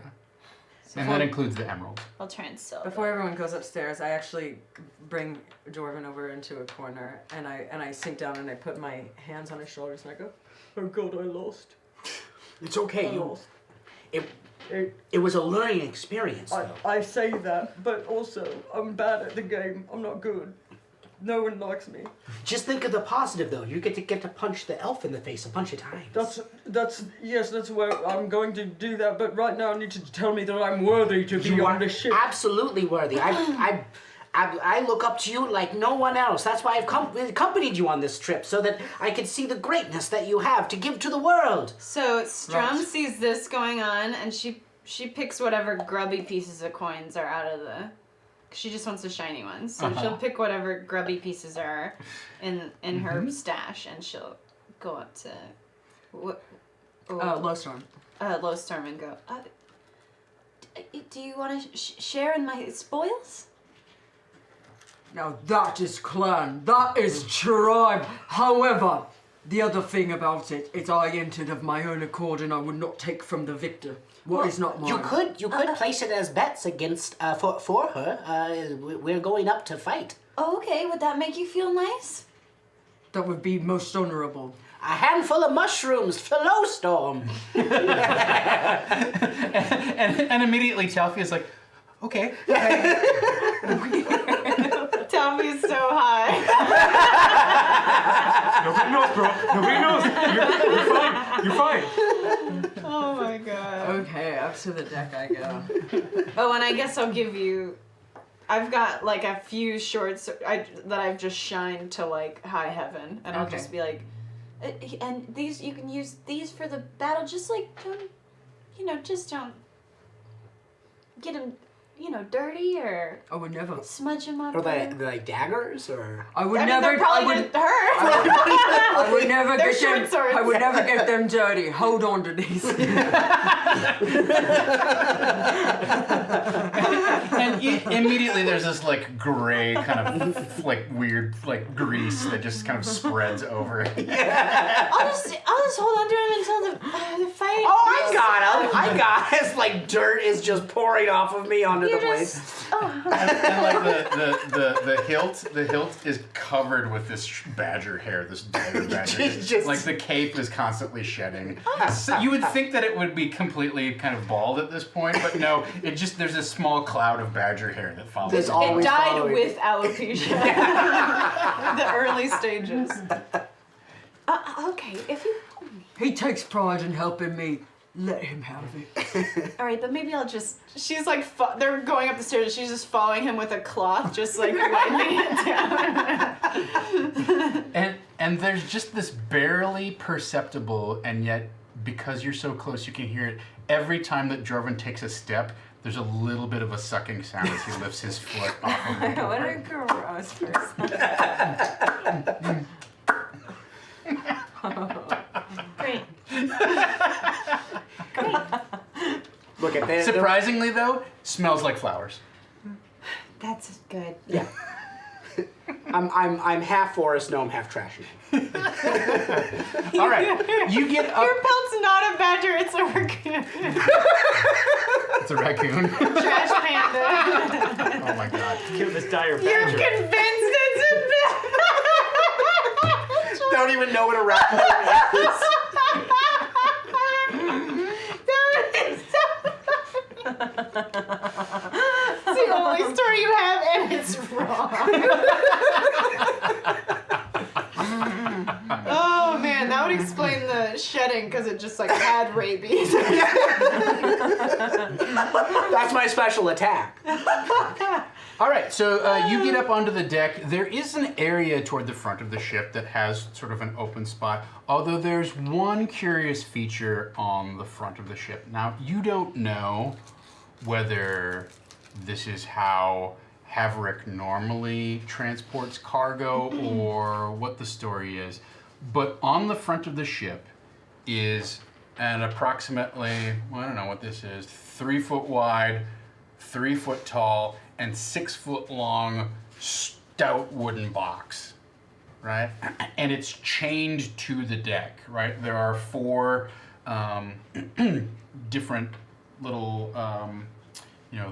And that includes the emerald. I'll try and sell. Before everyone goes upstairs, I actually bring Jorvin over into a corner, and I sink down and I put my hands on his shoulders and I go, "Oh God, I lost. It's okay. I lost." It was a learning experience, though. I say that, but also I'm bad at the game. I'm not good. No one likes me. Just think of the positive, though. You get to punch the elf in the face a bunch of times. That's where I'm going to do that. But right now, I need to tell me that I'm worthy to be You on are the ship. absolutely worthy. I look up to you like no one else. That's why I've accompanied you on this trip, so that I could see the greatness that you have to give to the world. So Strum Right. sees this going on, and she picks whatever grubby pieces of coins are out of the. She just wants the shiny ones, so she'll pick whatever grubby pieces are in her stash, and she'll go up to Lowstorm. Lowstorm and go. Do you want to share in my spoils? Now that is clan. That is tribe. However, the other thing about it is I entered of my own accord, and I would not take from the victor what is not mine. You could place it as bets against for her. We're going up to fight. Oh, okay, would that make you feel nice? That would be most honorable. A handful of mushrooms for Lowstorm. and immediately Talfia's like, okay. Talfia's so high. Nobody knows, bro. Nobody knows. You're fine. You're fine. Oh my god. Okay, up to the deck I go. Oh, and I guess I'll give you. I've got like a few shorts that I've just shined to like high heaven, and I'll Okay. just be like, And these, you can use these for the battle, just like, just don't get them, dirty or I would never. smudge them up. Are they like daggers or? I would I mean, never. they're probably I would. gonna hurt. I would never They're get short them. swords. I would never get them dirty. Hold on to these. And immediately there's this like gray kind of like weird like grease that just kind of spreads over it. I'll just hold on to them until the fight. Oh, I got him! I got it. It's like dirt is just pouring off of me onto the blade. And like the hilt is covered with this badger hair, this dagger badger hair. Just- Like the cape is constantly shedding. So you would think that it would be completely kind of bald at this point, but no, there's a small cloud of badger hair that follows. There's it. all- It Always died following. with alopecia. The early stages. Okay, if you. He takes pride in helping me. Let him have it. All right, but maybe I'll just. She's like, they're going up the stairs, and she's just following him with a cloth, just like wiping it down. And there's just this barely perceptible, and yet because you're so close, you can hear it. Every time that Jorvin takes a step, there's a little bit of a sucking sound as he lifts his foot off of the What a board. gross person. Great. Surprisingly, though, smells like flowers. That's good. Yeah. I'm half forest gnome, half trash gnome. All right, you get up. Your pelt's not a badger, it's a raccoon. It's a raccoon. Trash panda. Oh my god. Kill this dire You're badger. convinced it's a badger. Don't even know what a raccoon is. It's the only story you have, and it's wrong. Oh man, that would explain the shedding because it just like had rabies. That's my special attack. All right, so you get up onto the deck. There is an area toward the front of the ship that has sort of an open spot, although there's one curious feature on the front of the ship. Now, you don't know whether this is how Haverick normally transports cargo or what the story is, but on the front of the ship is an approximately, well, I don't know what this is, 3 foot wide, 3 foot tall, and 6 foot long stout wooden box, right? And it's chained to the deck, right? There are 4 different little,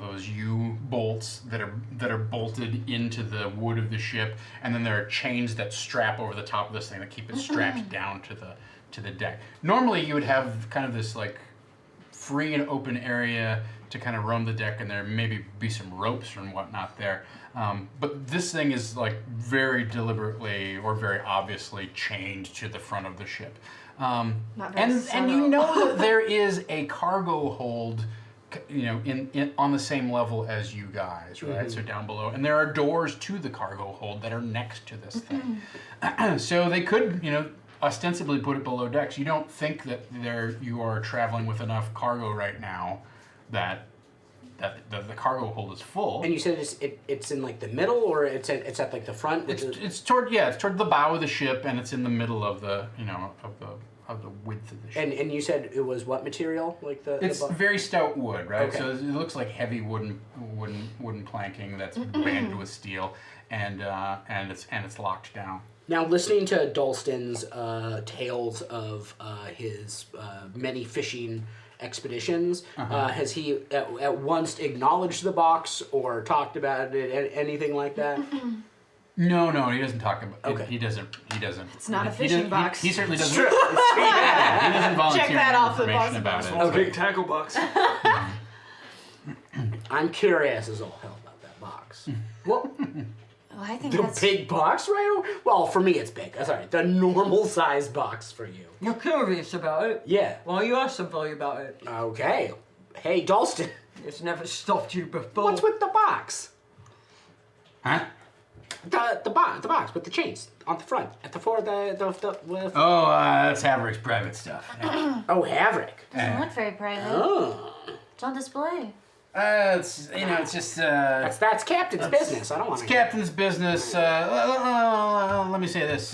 those U-bolts that are bolted into the wood of the ship, and then there are chains that strap over the top of this thing that keep it strapped down to the deck. Normally, you would have kind of this like free and open area to kind of roam the deck, and there maybe be some ropes and whatnot there. But this thing is like very deliberately or very obviously chained to the front of the ship. Not very And you subtle. know that there is a cargo hold, in on the same level as you guys, right? So down below, and there are doors to the cargo hold that are next to this thing. So they could, ostensibly put it below decks. You don't think that you are traveling with enough cargo right now that the cargo hold is full. And you said it's in like the middle, or it's at like the front. It's toward the bow of the ship, and it's in the middle of the of the width of the ship. And you said it was what material? Like It's very stout wood, right? Okay. So it looks like heavy wooden planking that's banded with steel, and it's locked down. Now, listening to Dalston's tales of his many fishing expeditions, has he at once acknowledged the box or talked about it, anything like that? No, he doesn't talk about. Okay. He doesn't. It's not a He fishing doesn't- box. He certainly doesn't. True. He doesn't volunteer Check that any off the information box. about it. Big tackle box. I'm curious as all hell about that box. Well, Oh, I think the that's big box, right? Well, for me it's big. Sorry, the normal size box for you. You're curious about it? Yeah. Well, you asked somebody about it. Okay. Hey, Dalston, It's never stopped you before. what's with the box? Huh? The box with the chains on the front at the floor. With... Oh, that's Haverick's private stuff. Yeah. Oh, Haverick. doesn't look very private. Oh. It's on display. It's just That's Captain's business. I don't want it's to. captain's business. Let me say this.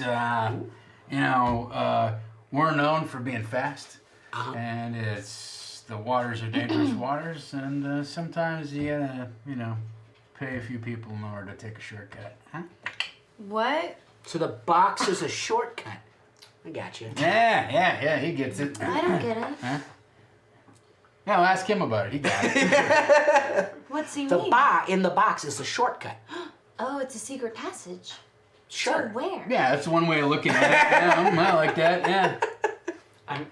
We're known for being fast, and the waters are dangerous waters, and sometimes you gotta, pay a few people in order to take a shortcut. Huh? What? So the box is a shortcut. I got you. Yeah, he gets it. I don't get it. Huh? Yeah, well, ask him about it. He got it. What's he The mean? in the box is the shortcut. Oh, it's a secret passage. Sure. So where? Yeah, that's one way of looking at it. Yeah, I like that. Yeah.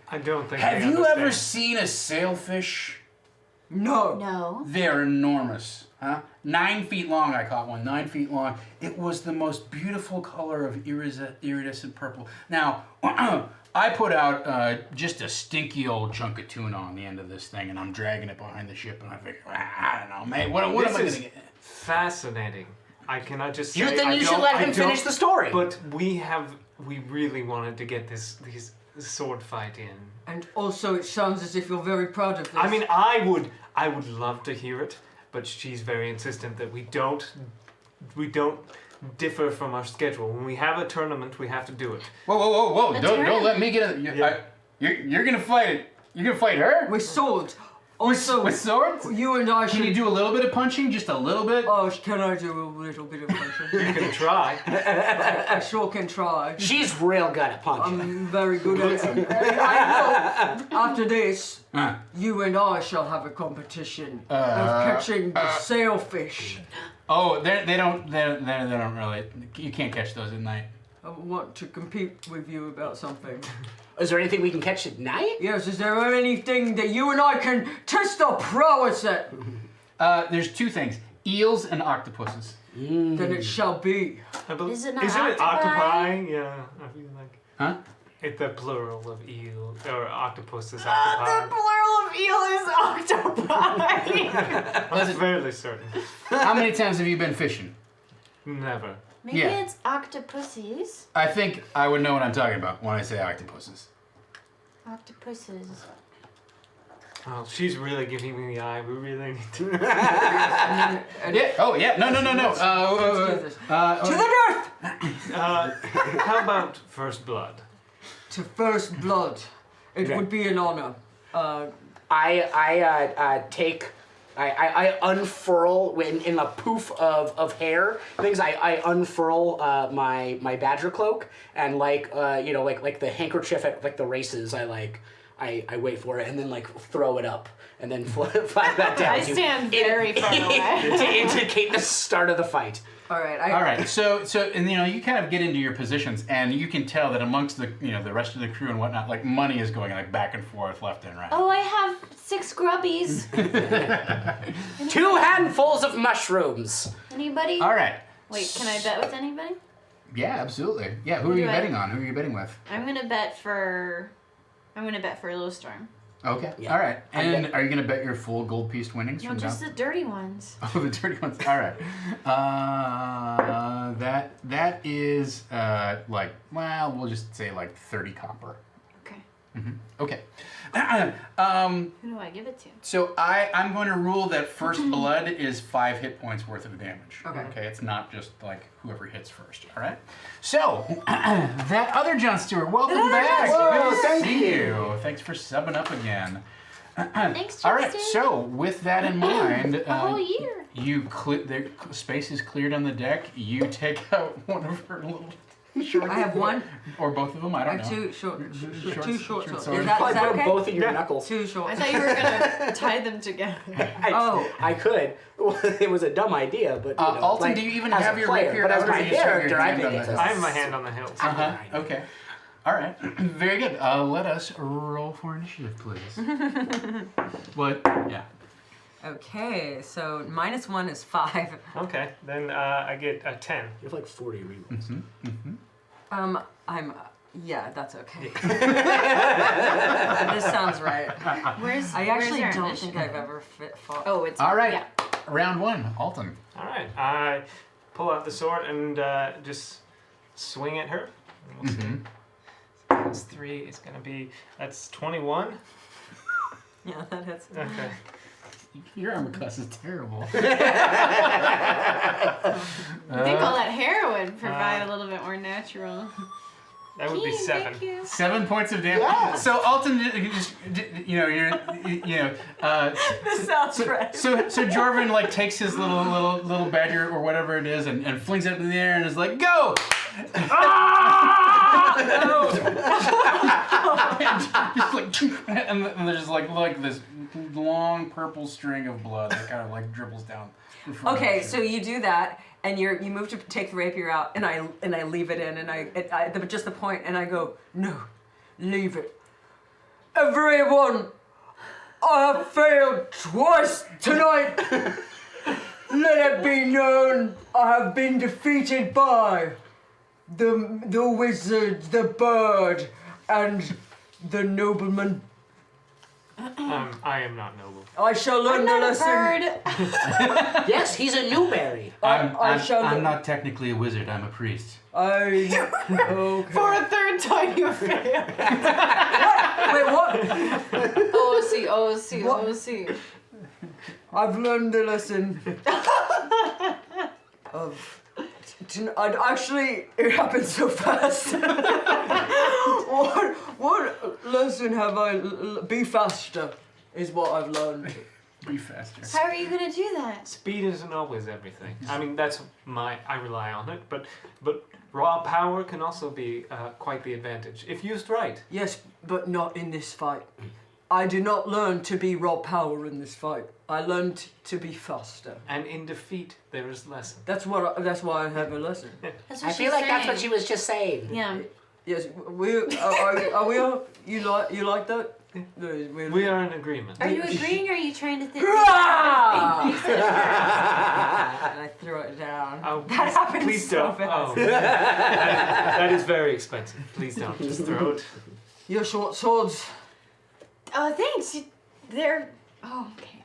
I don't think. Have they you ever understand. seen a sailfish? No. No. They're enormous, huh? 9 feet long, I caught one, 9 feet long. It was the most beautiful color of iridescent purple. Now, I put out just a stinky old chunk of tuna on the end of this thing, and I'm dragging it behind the ship, and I figure, I don't know, mate, what am I going to get? Fascinating. I cannot just say. You I should don't- let I him don't- finish the story. But we really wanted to get this sword fight in. And also, it sounds as if you're very proud of this. I mean, I would love to hear it, but she's very insistent that we don't differ from our schedule. When we have a tournament, we have to do it. Whoa! Don't tournament? let me get it. Yeah. You're gonna fight it. You're gonna fight her? with swords. Also, With swords? you and I should. Can you do a little bit of punching? Just a little bit? Oh, can I do a little bit of punching? You can try. I sure can try. She's real good at punching. I'm very good at it. I know. After this, you and I shall have a competition of catching the sailfish. Oh, they don't really. You can't catch those at night. I want to compete with you about something. Is there anything we can catch at night? Yes, is there anything that you and I can test our prowess at? There's two things: eels and octopuses. Then it shall be. Is it not Isn't it octopi? octopi? Yeah, I feel like. Huh? It's the plural of eel or octopus is The octopi. plural of eel is octopi. I'm fairly certain. How many times have you been fishing? Never. Maybe Yeah. it's octopuses. I think I would know what I'm talking about when I say octopuses. Octopuses. Oh, she's really giving me the eye. We really need to. Yeah. Oh, yeah. No. Let's do this. To the north! How about first blood? To first blood. It Okay. would be an honor. I unfurl in a poof of hair things. I unfurl my badger cloak and like the handkerchief at like the races. I wait for it and then like throw it up and then fly that down. I stand very far away. To indicate the start of the fight. All right. All right. So and you kind of get into your positions, and you can tell that amongst the the rest of the crew and whatnot, like money is going like back and forth, left and right. Oh, I have 6 grubbies. 2 handfuls of mushrooms. Anybody? All right. Wait, can I bet with anybody? Yeah, absolutely. Yeah. Who are you do I- betting on? Who are you betting with? I'm gonna bet for Lowstorm. Okay. Yeah. All right. I'm And are you gonna bet your full gold piece winnings No, from just down? the dirty ones. Oh, the dirty ones. All right. That is we'll just say like 30 copper. Okay. Okay. Who do I give it to? So I'm going to rule that first blood is 5 hit points worth of damage. Okay. It's not just like whoever hits first. All right. So that other John Stewart, welcome back. Whoa, Good to thank see you. you. Thanks for subbing up again. Thanks, John All right. Stewart. So with that in mind, A whole year. the space is cleared on the deck. You take out one of her little short. I have one. Or both of them. I I don't have know. two short Short swords. swords. Is Sorry. that Probably put okay? both of your knuckles. Two short. I thought you were gonna tie them together. I could. It was a dumb idea, but Alton, like, do you even as have a your player, rapier But as out, or my you just have your character, I hand think on it's the- I have my hand on the hilt. Okay. All right. Very good. Let us roll for initiative, please. What? Yeah. Okay, so -1 is 5. Okay, then I get a 10. You have like 40 rerolls. Yeah, that's okay. This sounds right. I actually where's our don't initiative? think I've ever fought. Oh, it's All right. Yeah. Round 1, Alton. All right, I pull out the sword and just swing at her. And we'll see. Plus 3 is going to be, that's 21. Yeah, that hits. Okay. Your armor class is terrible. I think all that hair would provide a little bit more natural. That would be Keen, 7. thank you. 7 points of damage. Yeah. So Alton, This sounds right. So Jorvin like takes his little badger or whatever it is and flings it in the air and is like, go! and there's just like this long purple string of blood that kind of like dribbles down. in front of Okay, you. so you do that, and you move to take the rapier out, and I leave it in, and just the point, and I go, No, leave it. Everyone, I have failed twice tonight. Let it be known I have been defeated by the wizard, the bird, and the nobleman. I am not noble. I shall learn I'm the not a lesson. bird. Yes, he's a Newberry. I shall I'm learn. not technically a wizard, I'm a priest. Okay. For a third time you failed. Wait, what? OC. I've learned the lesson of. Actually, it happened so fast. what lesson have I? Be faster. is what I've learned. Be faster. How are you gonna do that? Speed isn't always everything. I mean, I rely on it, but raw power can also be quite the advantage if used right. Yes, but not in this fight. I did not learn to be raw power in this fight. I learned to be faster. And in defeat, there is lesson. That's why I have a lesson. That's what I feel like that's what she was just saying. Yeah. Yes, are we all? You like that? We are in agreement. Are you agreeing, or are you trying to think? Ah! And I throw it down. Oh, That happens please so don't. fast. Oh. That is very expensive. Please don't. Just throw it. Your short swords. Oh, thanks. They're. Oh, okay.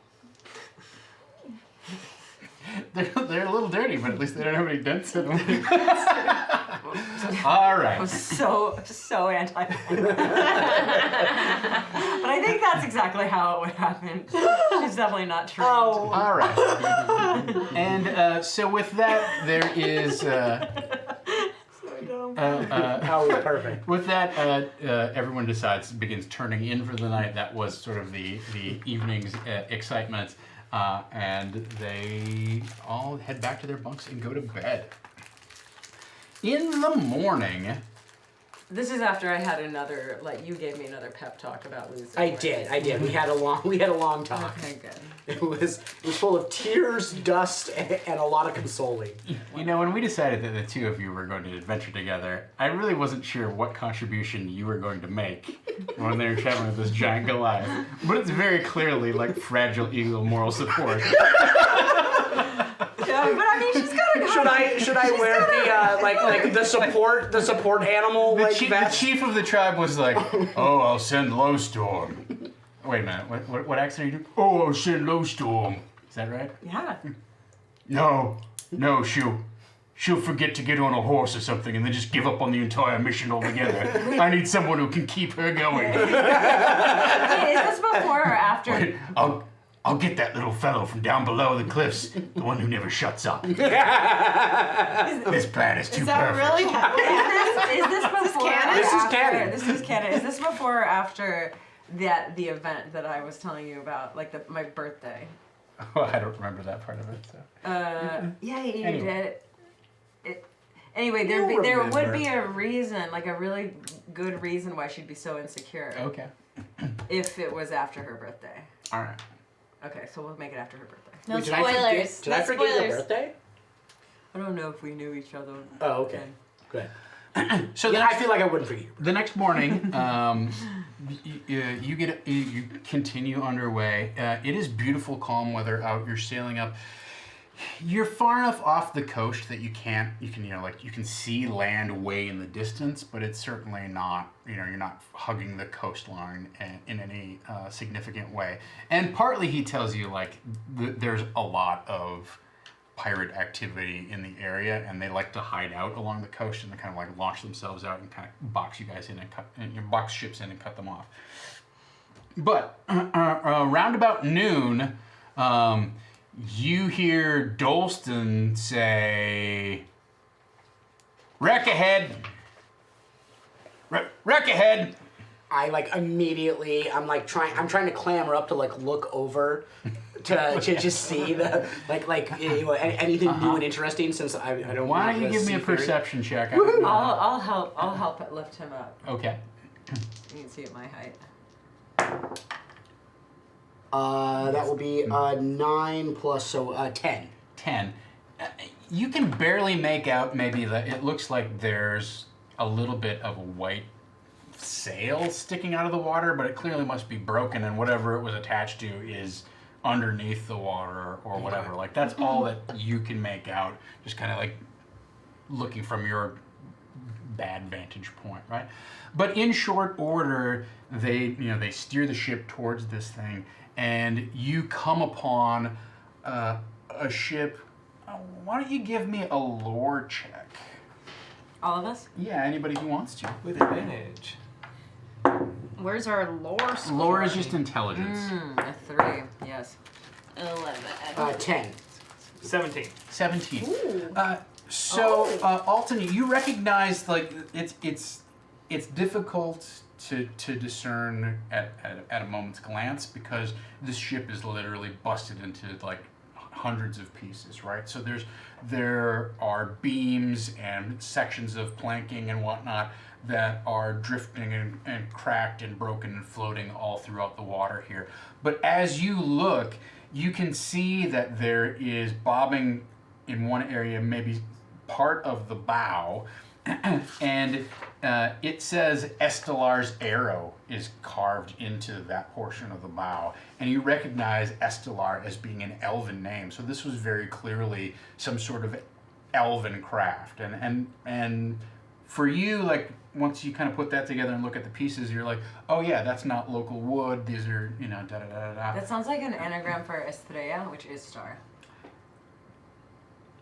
They're a little dirty, but at least they don't have any dents in them. All I right. was so anti. But I think that's exactly how it would happen. She's definitely not trained. Oh. All right. And so with that, there is. That was perfect. With that, everyone begins turning in for the night. That was sort of the evening's excitement. And they all head back to their bunks and go to bed. In the morning, This is after I had another, you gave me another pep talk about losing. I did. We had a long talk. Okay, good. It was full of tears, dust, and a lot of consoling. you know, when we decided that the two of you were going to adventure together, I really wasn't sure what contribution you were going to make when they were traveling with this giant Goliath. But it's very clearly fragile eagle moral support. Yeah, but I mean, she's gotta. Should I wear the the support animal The chief vest? of the tribe was like, "Oh, I'll send Lowstorm." Wait a minute, what accent are you doing? "Oh, I'll send Lowstorm." Is that right? Yeah. No, she'll forget to get on a horse or something and then just give up on the entire mission altogether. I need someone who can keep her going. Wait, is this before or after? Wait, I'll get that little fellow from down below the cliffs, the one who never shuts up. This plan is too Is that perfect. really happening? Is this before? canon? or This is after- canon. This is canon. Is this before or after the event that I was telling you about, my birthday? Oh, I don't remember that part of it. So. Yeah, you Anyway. did. Anyway, You'll there would remember. be a reason, a really good reason why she'd be so insecure Okay. if it was after her birthday. All right. Okay, so we'll make it after her birthday. No Wait, spoilers. Did I No forget your spoilers. birthday? I don't know if we knew each other. Oh, okay. Good. So Yeah, I feel like I wouldn't forget. the next morning, you continue underway. It is beautiful, calm weather out. You're sailing up. You're far enough off the coast that you can see land way in the distance, but it's certainly not, you're not hugging the coastline in any significant way. And partly he tells you there's a lot of pirate activity in the area, and they like to hide out along the coast, and they kind of launch themselves out and kind of box you guys in and box ships in and cut them off. But around about noon, you hear Dolston say, "Wreck ahead! Wreck ahead!" I immediately. I'm trying to clamber up to look over to just see the anything new and interesting, since I don't. Why don't you give me a perception check? I don't know. I'll help lift him up. Okay. You can see at my height. That will be 9 plus 10. 10. You can barely make out maybe it looks like there's a little bit of a white sail sticking out of the water, but it clearly must be broken, and whatever it was attached to is underneath the water or whatever. That's all that you can make out, just kind of looking from your bad vantage point, right? But in short order, they steer the ship towards this thing, and you come upon a ship. Why don't you give me a lore check? All of us? Yeah, anybody who wants to. With advantage. Where's our lore score? Lore is just intelligence. A 3. Yes. 11. 10. 17. 17. Alton, you recognize it's difficult to discern at a moment's glance, because this ship is literally busted into like hundreds of pieces, right? So there are beams and sections of planking and whatnot that are drifting and cracked and broken and floating all throughout the water here. But as you look, you can see that there is bobbing in one area, maybe part of the bow, and it says Estelar's arrow is carved into that portion of the bow, and you recognize Estelar as being an elven name. So this was very clearly some sort of elven craft, and for you, like, once you kind of put that together and look at the pieces, you're like, oh yeah, that's not local wood. These are, da da da da da. That sounds like an anagram for Estrella, which is star.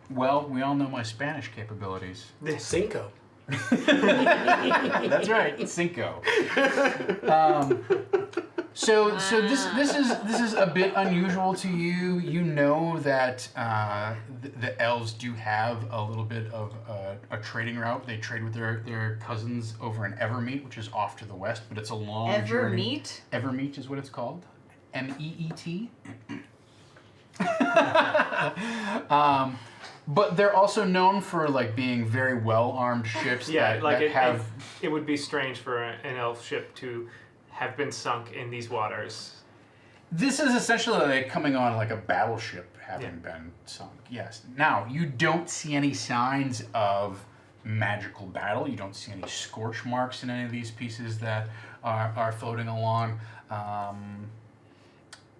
Well, we all know my Spanish capabilities. Cinco. That's right, Cinco. So this is a bit unusual to you. You know that the elves do have a little bit of a trading route. They trade with their cousins over in Evermeet, which is off to the west, but it's a long journey. Evermeet? Evermeet is what it's called. MEET. But they're also known for like being very well-armed ships it would be strange for an elf ship to have been sunk in these waters. This is essentially like coming on like a battleship having been sunk, yes. Now, you don't see any signs of magical battle. You don't see any scorch marks in any of these pieces that are floating along.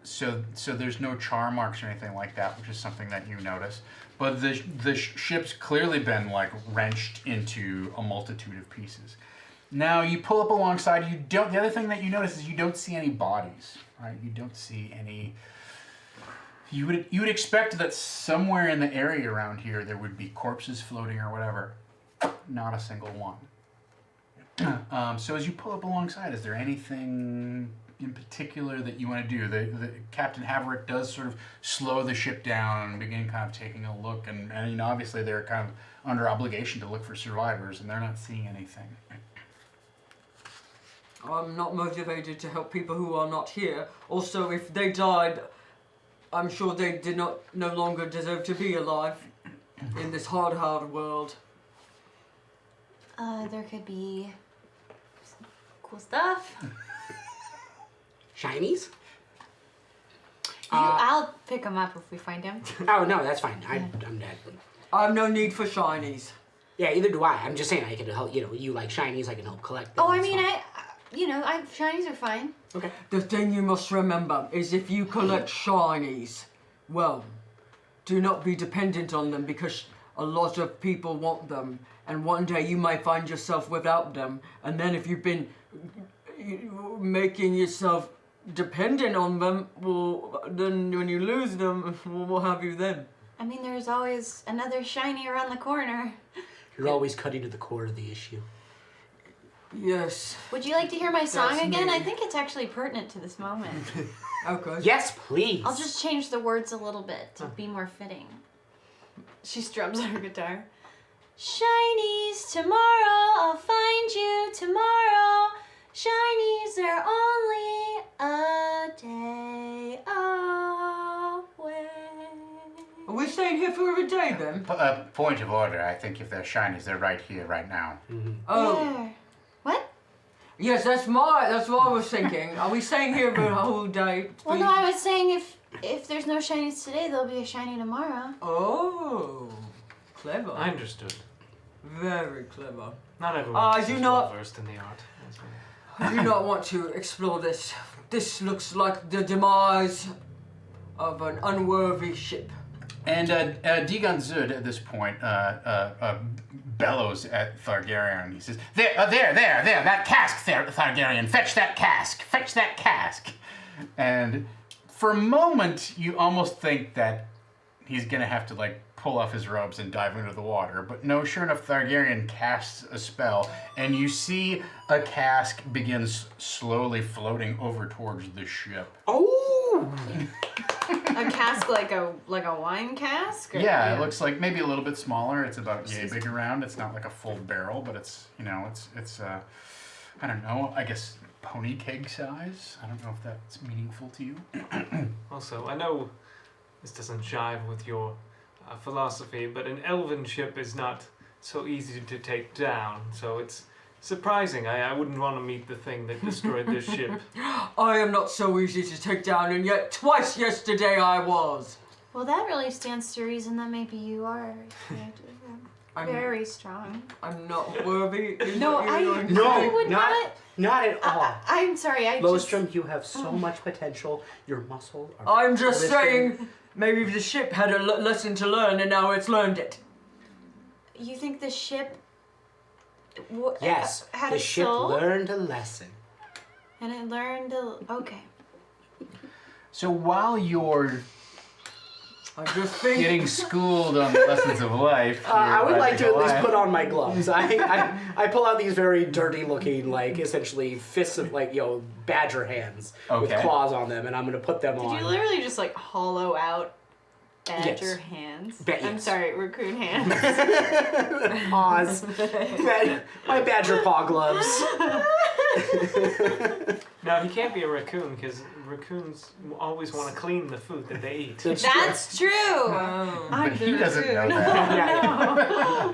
So there's no char marks or anything like that, which is something that you notice. But the ship's clearly been like wrenched into a multitude of pieces. Now you pull up alongside. The other thing that you notice is you don't see any bodies, right? You don't see any. You would expect that somewhere in the area around here there would be corpses floating or whatever. Not a single one. So as you pull up alongside, is there anything in particular that you want to do? The Captain Haverick does sort of slow the ship down and begin kind of taking a look, and obviously they're kind of under obligation to look for survivors, and they're not seeing anything. I'm not motivated to help people who are not here. Also, if they died, I'm sure they did no longer deserve to be alive in this hard world. There could be some cool stuff. Shinies? I'll pick him up if we find him. Oh, no, that's fine. I'm dead. I have no need for shinies. Yeah, either do I. I'm just saying I can help, you like shinies, I can help collect them. Oh, I That's mean, fine. shinies are fine. Okay. The thing you must remember is if you collect shinies, well, do not be dependent on them, because a lot of people want them, and one day you might find yourself without them, and then if you've been making yourself dependent on them, well, then when you lose them, what have you then? I mean, there's always another shiny around the corner. You're always cutting to the core of the issue. Yes. Would you like to hear my song That's again? me. I think it's actually pertinent to this moment. Okay. Yes, please. I'll just change the words a little bit to be more fitting. She strums on her guitar. Shinies, tomorrow I'll find you tomorrow. Shinies are only a day away. Are we staying here for a day then? Point of order. I think if they're shinies, they're right here, right now. Mm-hmm. Oh. There. What? Yes, that's what I was thinking. Are we staying here for a whole day? Well, no, I was saying if there's no shinies today, there'll be a shiny tomorrow. Oh, clever. I understood. Very clever. Not everyone I is do as not- well versed in the art. That's right. I do not want to explore this. This looks like the demise of an unworthy ship. And Degon Zud at this point bellows at Thargaryon. He says, there, that cask, Thargaryon. Fetch that cask. And for a moment, you almost think that he's going to have to, like, pull off his robes and dive into the water. But no, sure enough, Thargaryon casts a spell, and you see a cask begins slowly floating over towards the ship. Oh! A cask like a wine cask? Or, Yeah, it looks like maybe a little bit smaller. It's about yay big around. It's not like a full barrel, but it's I don't know, I guess pony keg size. I don't know if that's meaningful to you. Also, I know this doesn't jive with your philosophy, but an elven ship is not so easy to take down, so it's surprising. I wouldn't want to meet the thing that destroyed this ship. I am not so easy to take down, and yet twice yesterday I was. Well, that really stands to reason that maybe you are I'm- very strong. I'm not worthy. is No, what you're I- going to No, say? would not at all. I'm sorry, I just... Lowstorm, you have so much potential. Your muscles are. I'm just glistening. saying, maybe the ship had a lesson to learn, and now it's learned it. You think the ship... Yes, had the a ship soul? learned a lesson. And it learned to... Okay. So while you're I just think. getting schooled on the lessons of life, I would here like by to at least Goliath- put on my gloves. I pull out these very dirty looking, like, essentially fists of, like, badger hands with Okay. claws on them, and I'm going to put them Did on. you literally just like hollow out badger Yes. hands? Yes. I'm sorry, raccoon hands. Paws. My badger paw gloves. Now, he can't be a raccoon because raccoons always want to clean the food that they eat. That's true. Oh. I'm But the he doesn't know raccoon.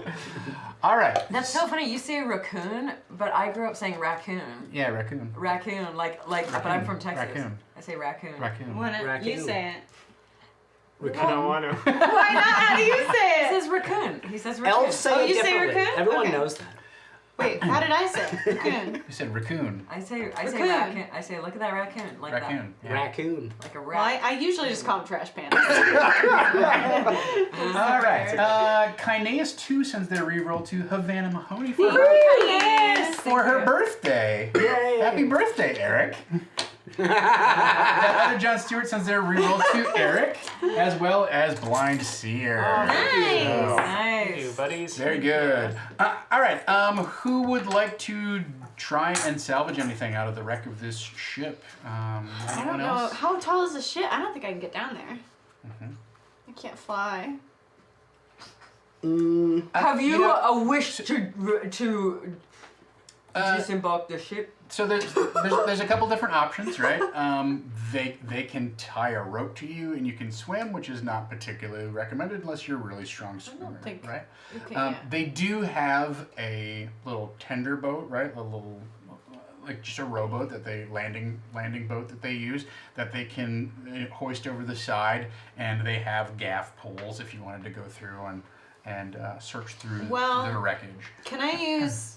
that. All right. That's so funny. You say raccoon, but I grew up saying raccoon. Yeah, raccoon. Raccoon, but I'm Raccoon. from Texas. Raccoon. I say raccoon. Raccoon. Why not? You Raccoon. say it. I don't want to. Why not? How do you He say it? says raccoon. He says raccoon. Elves say Oh, it you say differently. raccoon? Everyone Okay. knows that. Wait, how did I say it? Raccoon. You said raccoon. I say Raccoon. raccoon. I say look at that raccoon. Like Raccoon. that. Yeah. Raccoon. Like a Well, rat. I usually just call them trash pans. All right. Kineas 2 sends their reroll to Havana Mahoney for Yes. for her birthday. Yay. Happy birthday, Eric. That other John Stewart sends their reroll to Eric, as well as Blind Seer. Nice. So, Thank you, Nice. buddies. very good. All right. Who would like to try and salvage anything out of the wreck of this ship? I Anyone don't know. else? How tall is the ship? I don't think I can get down there. Mhm. I can't fly. Have you, know- a wish to Uh, disembark the ship? So there's a couple different options, right? They can tie a rope to you and you can swim, which is not particularly recommended unless you're a really strong swimmer, think- right? Okay, yeah. They do have a little tender boat, right? A little like just a rowboat that they landing boat that they use that they can hoist over the side, and they have gaff poles if you wanted to go through and search through Well, the wreckage. Can I use?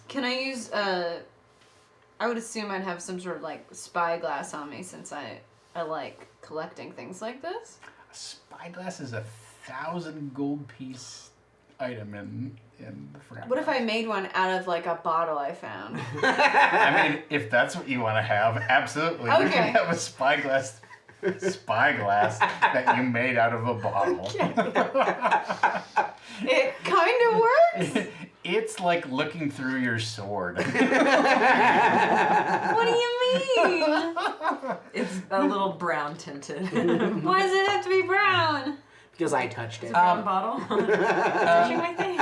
I would assume I'd have some sort of like spyglass on me since I like collecting things like this. A spyglass is 1,000 gold piece item in the front. What if I made one out of like a bottle I found? I mean, if that's what you want to have, absolutely. You Okay. can have a spyglass that you made out of a bottle. It kind of works. It's like looking through your sword. What do you mean? It's a little brown tinted. Why does it have to be brown? Because I touched it. Brown bottle. Touching my face.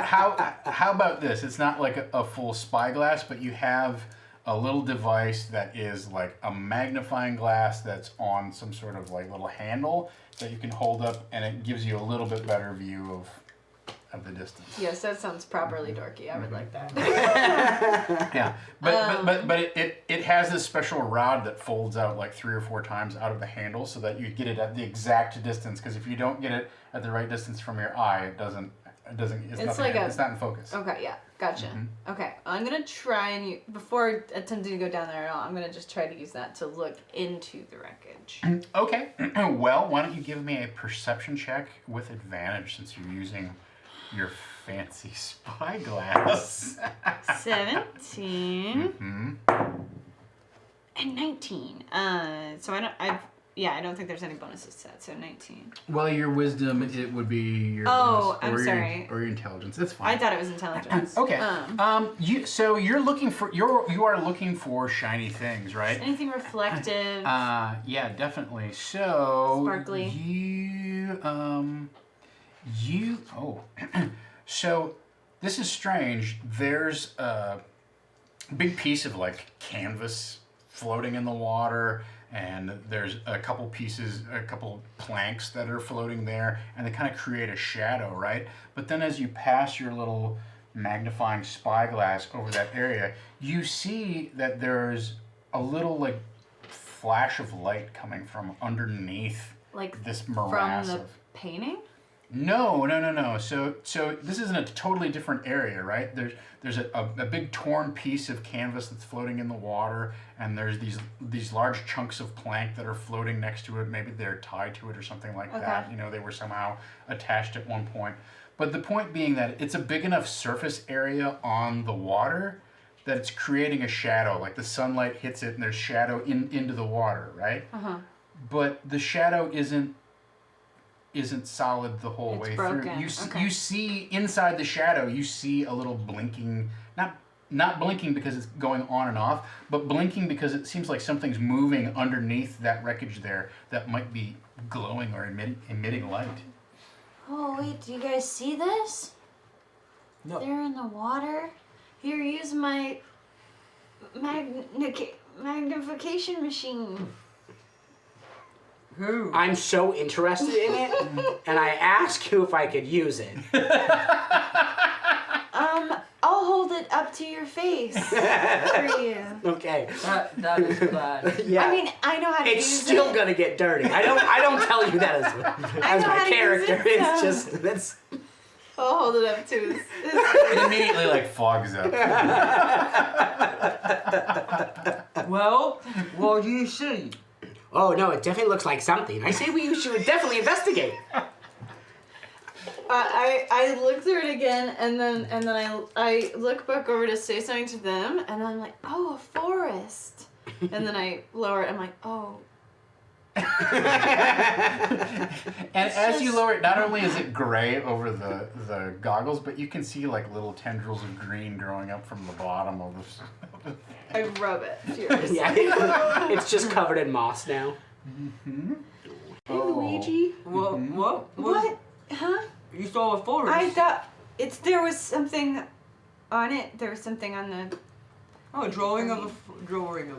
How about this? It's not like a full spyglass, but you have a little device that is like a magnifying glass that's on some sort of like little handle that you can hold up, and it gives you a little bit better view of the distance. Yes, that sounds properly dorky. I would like that. Yeah, but it has this special rod that folds out like 3 or 4 times out of the handle so that you get it at the exact distance. Because if you don't get it at the right distance from your eye, it's not in focus. Okay, yeah, gotcha. Okay, I'm gonna try and before attempting to go down there at all, I'm gonna just try to use that to look into the wreckage. Okay, well, why don't you give me a perception check with advantage since you're using your fancy spyglass. 17 Hmm. and 19. So I don't think there's any bonuses to that. So 19. Well, your wisdom, it would be your Oh, bonus, I'm sorry. or your intelligence. That's fine. I thought it was intelligence. Okay. You are looking for shiny things, right? Anything reflective? Yeah, definitely. So Sparkly. So this is strange. There's big piece of like canvas floating in the water, and there's a couple planks that are floating there, and they kind of create a shadow, right? But then as you pass your little magnifying spyglass over that area, you see that there's a little like flash of light coming from underneath Like this from morass the of... painting? No. So this isn't a totally different area, right? There's a big torn piece of canvas that's floating in the water, and there's these large chunks of plank that are floating next to it. Maybe they're tied to it or something like that. You know, they were somehow attached at one point. But the point being that it's a big enough surface area on the water that it's creating a shadow. Like the sunlight hits it, and there's shadow into the water, right? But the shadow isn't solid the whole way broken. through. You see inside the shadow, you see a little blinking, not blinking because it's going on and off, but blinking because it seems like something's moving underneath that wreckage there that might be glowing or emitting light. Oh, wait, do you guys see this? No. They're in the water. Here, use my magnification machine. Who? I'm so interested in it, and I asked you if I could use it. I'll hold it up to your face for you. Okay. That is bad. Yeah. I mean, I know how to It's use still it. gonna get dirty. I don't tell you that as know my how to use character. it, It's so- just that's. I'll hold it up to his It immediately like fogs up. Well, what do you see? Oh no, it definitely looks like something. I say we should definitely investigate. I look through it again, and then I look back over to say something to them, and I'm like, oh, a forest. And then I lower it. I'm like, oh. And as you lower it, not only is it gray over the goggles, but you can see like little tendrils of green growing up from the bottom of this. I rub it furiously. Yeah, it's just covered in moss now. Hey, Luigi. What? What? Huh? You saw a forest. I thought there was something on it. There was something on the. Oh, a drawing of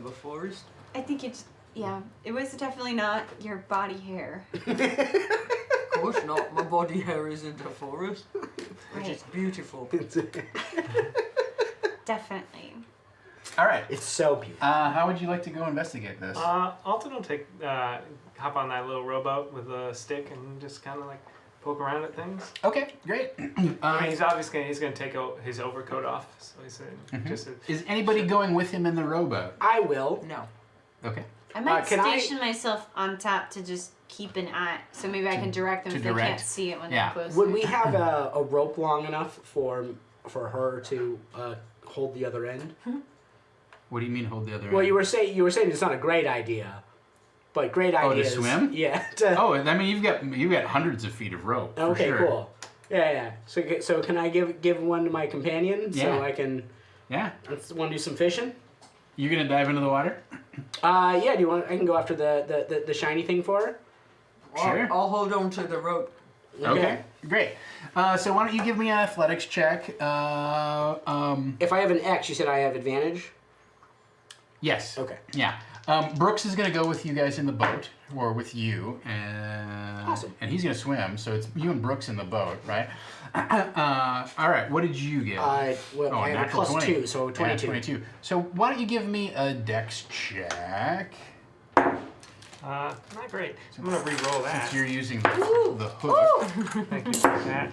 a forest. I think it's. Yeah, it was definitely not your body hair. Of course not. My body hair isn't a forest, which is beautiful. Definitely. All right. It's so beautiful. How would you like to go investigate this? Alton will hop on that little rowboat with a stick and just kind of like poke around at things. Okay, great. I mean, he's gonna take his overcoat off, so he's just. Is anybody going with him in the rowboat? I will. No. Okay. I might can I- station myself on top to just keep an eye, so maybe I can direct them to if they can't direct. see it when Yeah. they're close. Would we have a rope long enough for her to hold the other end? What do you mean hold the other Well, end? you were saying it's not a great idea, but great Oh, idea. to swim? Yeah. Oh, I mean, you've got hundreds of feet of rope. For Okay, sure. cool. Yeah. So can I give one to my companion Yeah. so I can Yeah. want to do some fishing? You gonna dive into the water? Yeah. Do you want? I can go after the shiny thing for her. Sure. I'll hold on to the rope. Okay. Great. So why don't you give me an athletics check? If I have an X, you said I have advantage. Yes. Okay. Yeah. Brooks is gonna go with you guys in the boat, or with you, and Awesome. and he's gonna swim. So it's you and Brooks in the boat, right? All right. What did you get? Well, Oh, I have a natural plus 20. 2, so Yeah, 22. 22. So why don't you give me a dex check? Not great. I'm gonna re-roll that. Since you're using the hook. Thank you for that.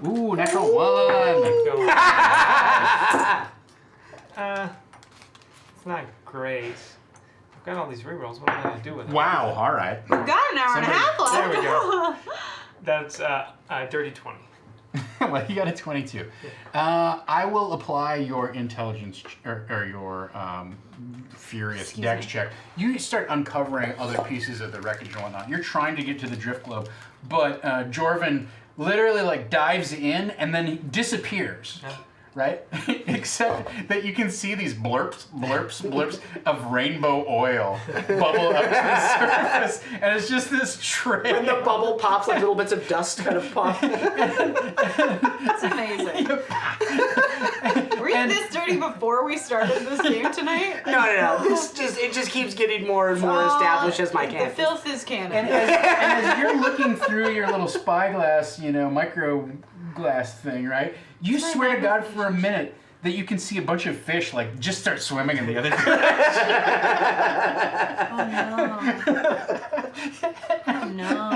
Ooh, natural 1. It's not great. I've got all these re-rolls. What am I gonna do with them? Wow. All right. We've got an hour and a half left. There we go. That's dirty 20. Well, you got a 22. I will apply your intelligence or your furious dex check. You start uncovering other pieces of the wreckage and whatnot. You're trying to get to the drift globe, but Jorvin literally like dives in and then he disappears. Yeah. Right? Except that you can see these blurps of rainbow oil bubble up to the surface, and it's just this trail. When the bubble pops, like little bits of dust kind of pop. It's amazing. Read this dirty starting before we started this game tonight? No. It just keeps getting more and more established as my The canon. filth is canon. And as you're looking through your little spyglass, micro glass thing, right? You swear to God for a minute that you can see a bunch of fish like just start swimming in the other direction. Oh no.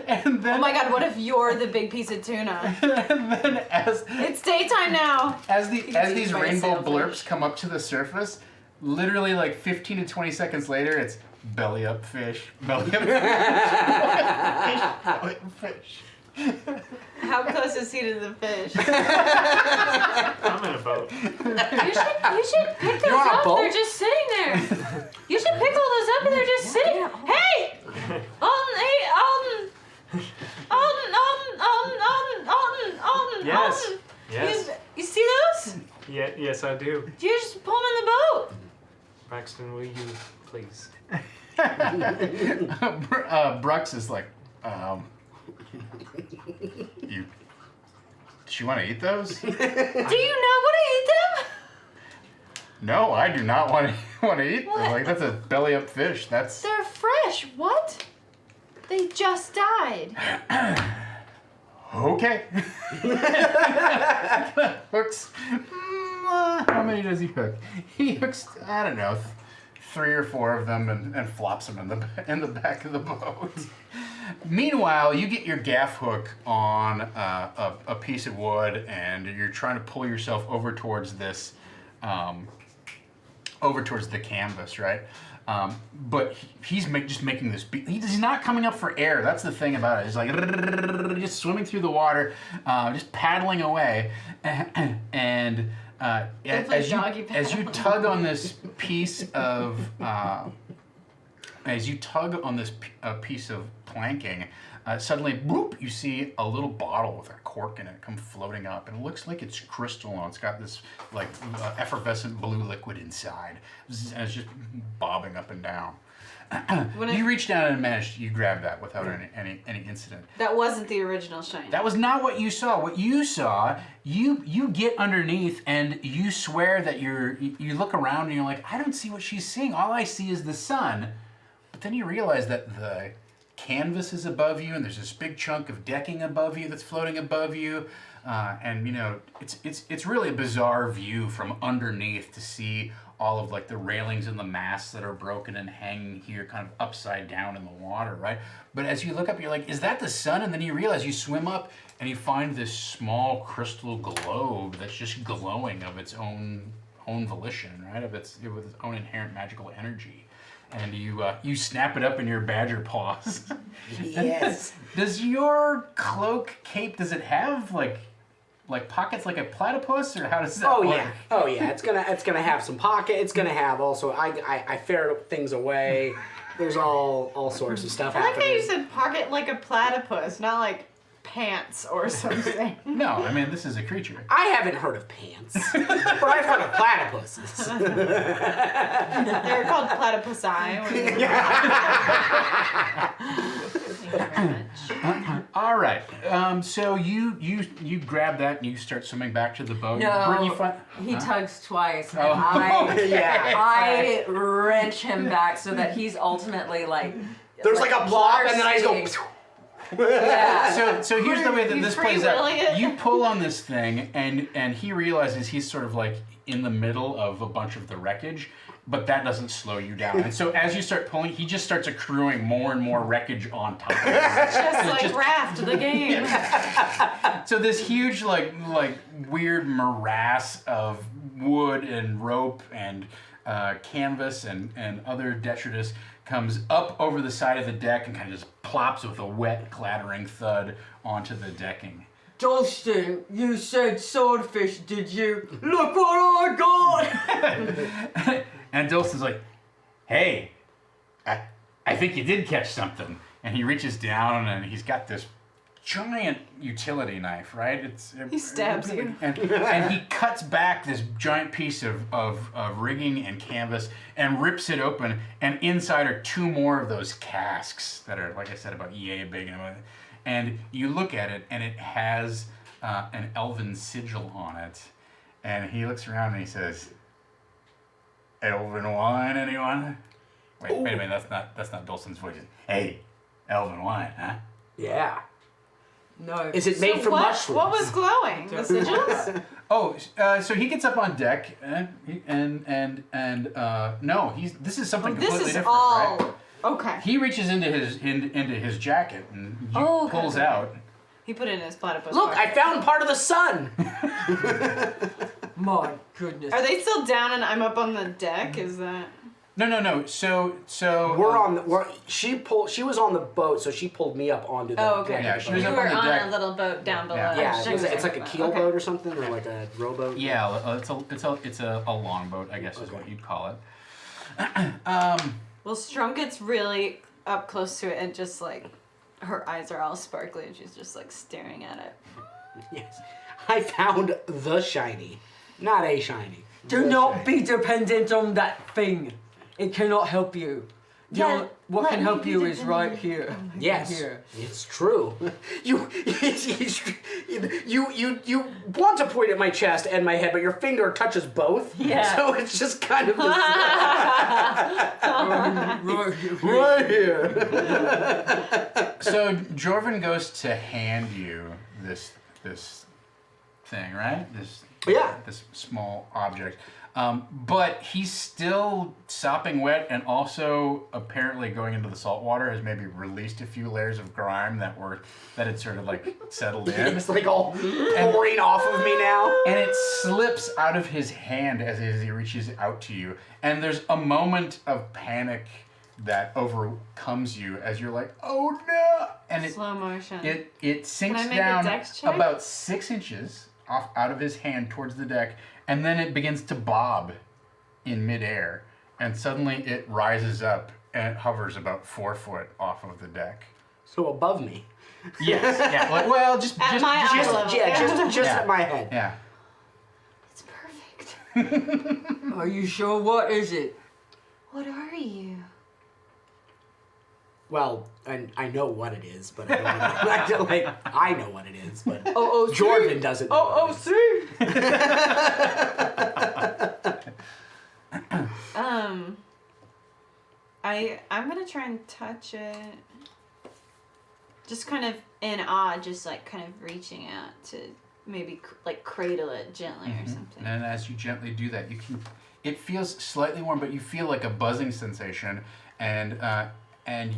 And then Oh my god, what if you're the big piece of tuna? and then as It's daytime now. these eaten by a rainbow sailfish. blurps come up to the surface, literally like 15 to 20 seconds later, it's belly up fish, belly up fish, belly up fish. How close is he to the fish? I'm in a boat. You should pick those on a up. boat? They're just sitting there. You should pick all those up and they're just sitting. Hey! Alton! Yes. Yes. You see those? Yes, I do. You just pull them in the boat. Braxton, will you please? Brux is like, does she want to eat those? Do you not want to eat them? No, I do not want to eat them. What? Like, that's a belly up fish. That's They're fresh. What? They just died. okay. Hooks. How many does he hook? He hooks, I don't know, 3 or 4 of them and flops them in the back of the boat. Meanwhile, you get your gaff hook on a piece of wood, and you're trying to pull yourself over towards this, over towards the canvas, right? But he's just making this. He's not coming up for air. That's the thing about it. He's like just swimming through the water, just paddling away, and as you tug on this piece of piece of planking, suddenly, boop! You see a little bottle with a cork in it come floating up, and it looks like it's crystal, and it's got this like effervescent blue liquid inside, and it's just bobbing up and down. You reach down and you grab that without any incident. That wasn't the original shine. That was not what you saw. What you saw, you get underneath and you swear that you look around and you're like, I don't see what she's seeing. All I see is the sun. But then you realize that the canvas is above you and there's this big chunk of decking above you that's floating above you. And it's really a bizarre view from underneath to see all of like the railings and the masts that are broken and hanging here kind of upside down in the water, right? But as you look up, you're like, is that the sun? And then you realize you swim up and you find this small crystal globe that's just glowing of its own volition, right? With its own inherent magical energy. And you snap it up in your badger paws. Yes. Does your cloak cape, does it have like pockets like a platypus, or how does that work? Oh yeah. It's gonna have some pocket. It's gonna have also I ferret things away. There's all sorts of stuff I like how happening. you said pocket like a platypus, not like pants or something. No, I mean this is a creature. I haven't heard of pants, but I've heard of platypuses. They're called platypusi. All right. So you grab that and you start swimming back to the boat. Brittany, No, he tugs twice. And Oh. I wrench him back so that he's ultimately like. There's like a blob, and then I just go. water-skiing. Yeah. So here's the way that You this plays out. free-wheeling it? You pull on this thing, and he realizes he's sort of like in the middle of a bunch of the wreckage, but that doesn't slow you down. And so as you start pulling, he just starts accruing more and more wreckage on top of it. Just like Raft, the game. So this huge like weird morass of wood and rope and canvas and other detritus comes up over the side of the deck and kind of just plops with a wet clattering thud onto the decking. Dustin, you said swordfish, did you? Look what I got! And Dulcin's like, hey, I think you did catch something. And he reaches down and he's got this giant utility knife, right? He stabs you. And he cuts back this giant piece of rigging and canvas and rips it open, and inside are 2 more of those casks that are, like I said, about yay big. And you look at it, and it has an elven sigil on it. and he looks around and he says, "Elven wine, anyone?" Wait a minute, that's not Dulcin's voice. Hey, elven wine, huh? Yeah. No. Is it made from mushrooms? What was glowing? The sigils? Oh, so he gets up on deck and no, this is something completely This is different, all right? okay. He reaches into his jacket and Okay. pulls out. He put it in his platypus. Look, I pocket. found part of the sun. My goodness. Are they still down and I'm up on the deck? Is that? No. So We're on. She was on the boat, so she pulled me up onto the. Oh, okay. deck Yeah, of she the was You up were on the on deck. a little boat down below. Yeah. Yeah, it's like a keel Okay. boat or something, or like a rowboat. Yeah, it's a longboat, I guess is what you'd call it. Well, Strum gets really up close to it and just like her eyes are all sparkly and she's just like staring at it. Yes, I found the shiny, not a shiny. Do The not shiny. be dependent on that thing. It cannot help you. Yeah, What let can me help be you is dependent. right here. Yes, Here. it's true. You want to point at my chest and my head, but your finger touches both. Yeah. So it's just kind of this Right here. right here. So Jorvin goes to hand you this thing, right? This small object. But he's still sopping wet and also apparently going into the salt water has maybe released a few layers of grime that had sort of like settled in. It's like all pouring off of me now. And it slips out of his hand as he reaches out to you. And there's a moment of panic that overcomes you as you're like, "Oh no!" And Slow motion. it sinks I make a down dex check? about 6 inches out of his hand towards the deck, and then it begins to bob in midair, and suddenly it rises up and hovers about 4 foot off of the deck. So above me. Yes, yeah. Well, just At my eye level. Just Yeah. at my head. yeah. It's perfect. Are you sure? What is it? What are you? Well, I know what it is, but I don't know. I know what it is, but Oh, Jordan doesn't know. what it is. I'm gonna try and touch it. Just kind of in awe, just like kind of reaching out to maybe like cradle it gently or something. And as you gently do that, it feels slightly warm, but you feel like a buzzing sensation, and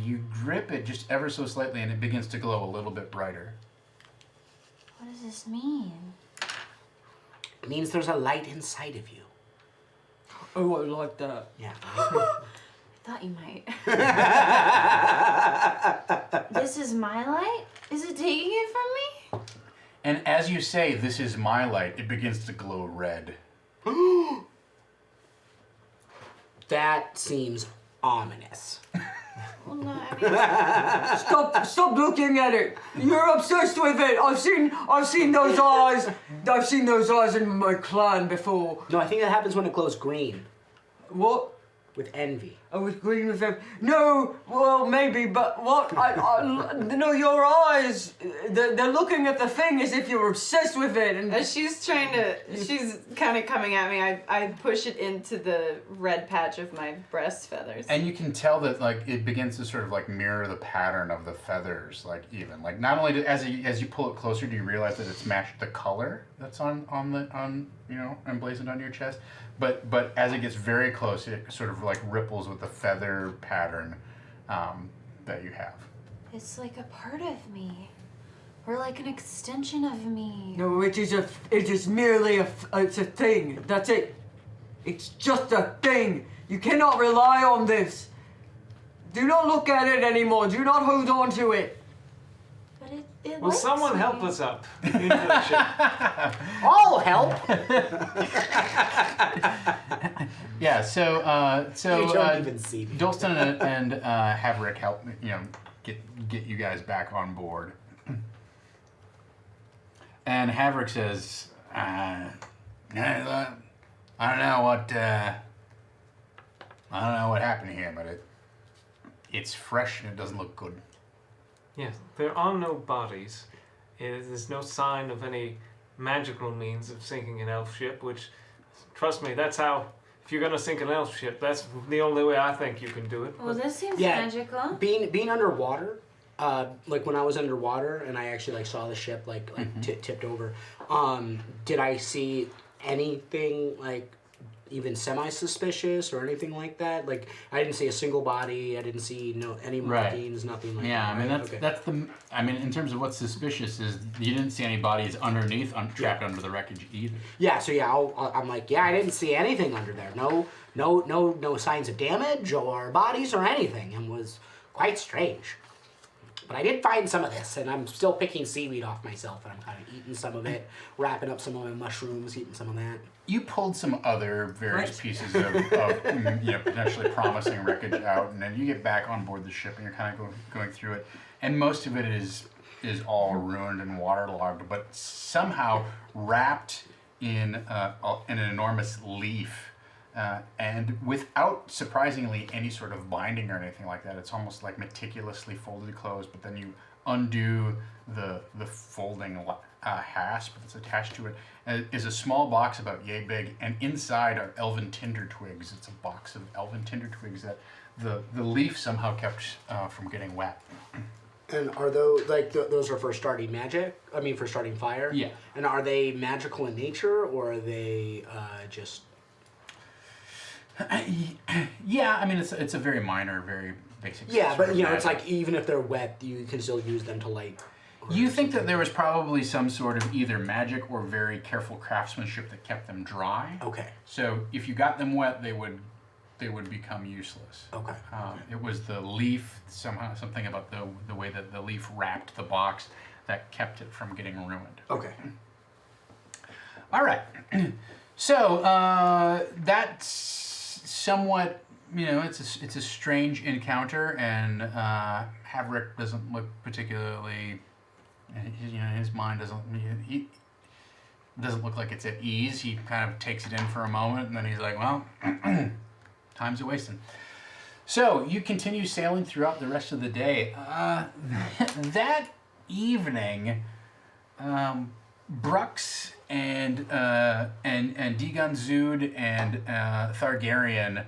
you grip it just ever so slightly, and it begins to glow a little bit brighter. What does this mean? It means there's a light inside of you. Oh, I like that. Yeah. I thought you might. This is my light? Is it taking it from me? And as you say, "This is my light," it begins to glow red. That seems ominous. Well, no, I mean, Stop looking at it. You're obsessed with it. I've seen those eyes. I've seen those eyes in my clan before. No, I think that happens when it glows green What? with envy. I was green with them. No, well, maybe, but what? No, your eyes, they're looking at the thing as if you're obsessed with it. And as she's kind of coming at me, I push it into the red patch of my breast feathers. And you can tell that like it begins to sort of like mirror the pattern of the feathers, like not only as you pull it closer, do you realize that it's matched the color that's on emblazoned on your chest, but as it gets very close, it sort of like ripples with the feather pattern that you have. It's like a part of me. Or like an extension of me. no, it is merely it's a thing. That's it. It's just a thing. You cannot rely on this. Do not look at it anymore. Do not hold on to it. But it Will likes someone me. help us up into the ship? I'll help. Yeah. So You don't even see me. Dolston and Haverick help get you guys back on board. And Haverick says, I don't know what happened here, but it's fresh and it doesn't look good. Yes, there are no bodies. There's no sign of any magical means of sinking an elf ship, which, trust me, that's how. If you're gonna sink an elf ship, that's the only way I think you can do it. Well, this seems Yeah. magical. Being underwater, like when I was underwater and I actually like saw the ship like tipped over, did I see anything like even semi-suspicious or anything like that? Like I didn't see a single body. I didn't see any Right. markings, nothing like Yeah, that. I mean right? that's the. I mean, in terms of what's suspicious is you didn't see any bodies underneath, trapped under the wreckage either. Yeah, so yeah, I'm like, yeah, I didn't see anything under there. No signs of damage or bodies or anything, and was quite strange. But I did find some of this, and I'm still picking seaweed off myself, and I'm kind of eating some of it, wrapping up some of my mushrooms, eating some of that. You pulled some other various Right. pieces of potentially promising wreckage out, and then you get back on board the ship, and you're kind of going through it, and most of it is all ruined and waterlogged, but somehow wrapped in an enormous leaf. And without, surprisingly, any sort of binding or anything like that. It's almost like meticulously folded closed, but then you undo the folding hasp that's attached to it. And it is a small box about yay big, and inside are elven tinder twigs. It's a box of elven tinder twigs that the leaf somehow kept from getting wet. And are those those are for starting magic? I mean, for starting fire. Yeah. And are they magical in nature, or are they just? Yeah, I mean it's a very minor, very basic. Yeah, sort but of you know, it's magic. like even if they're wet, you can still use them to light. You think that there was probably some sort of either magic or very careful craftsmanship that kept them dry. Okay. So if you got them wet, they would become useless. Okay. It was the leaf, somehow something about the way that the leaf wrapped the box that kept it from getting ruined. Okay. All right. So that's somewhat, it's a strange encounter, and Haverick doesn't look particularly, his mind he doesn't look like it's at ease. He kind of takes it in for a moment, and then he's like, well, time's a wasting. So you continue sailing throughout the rest of the day. That evening, Brux and Degon Zood and Thargaryen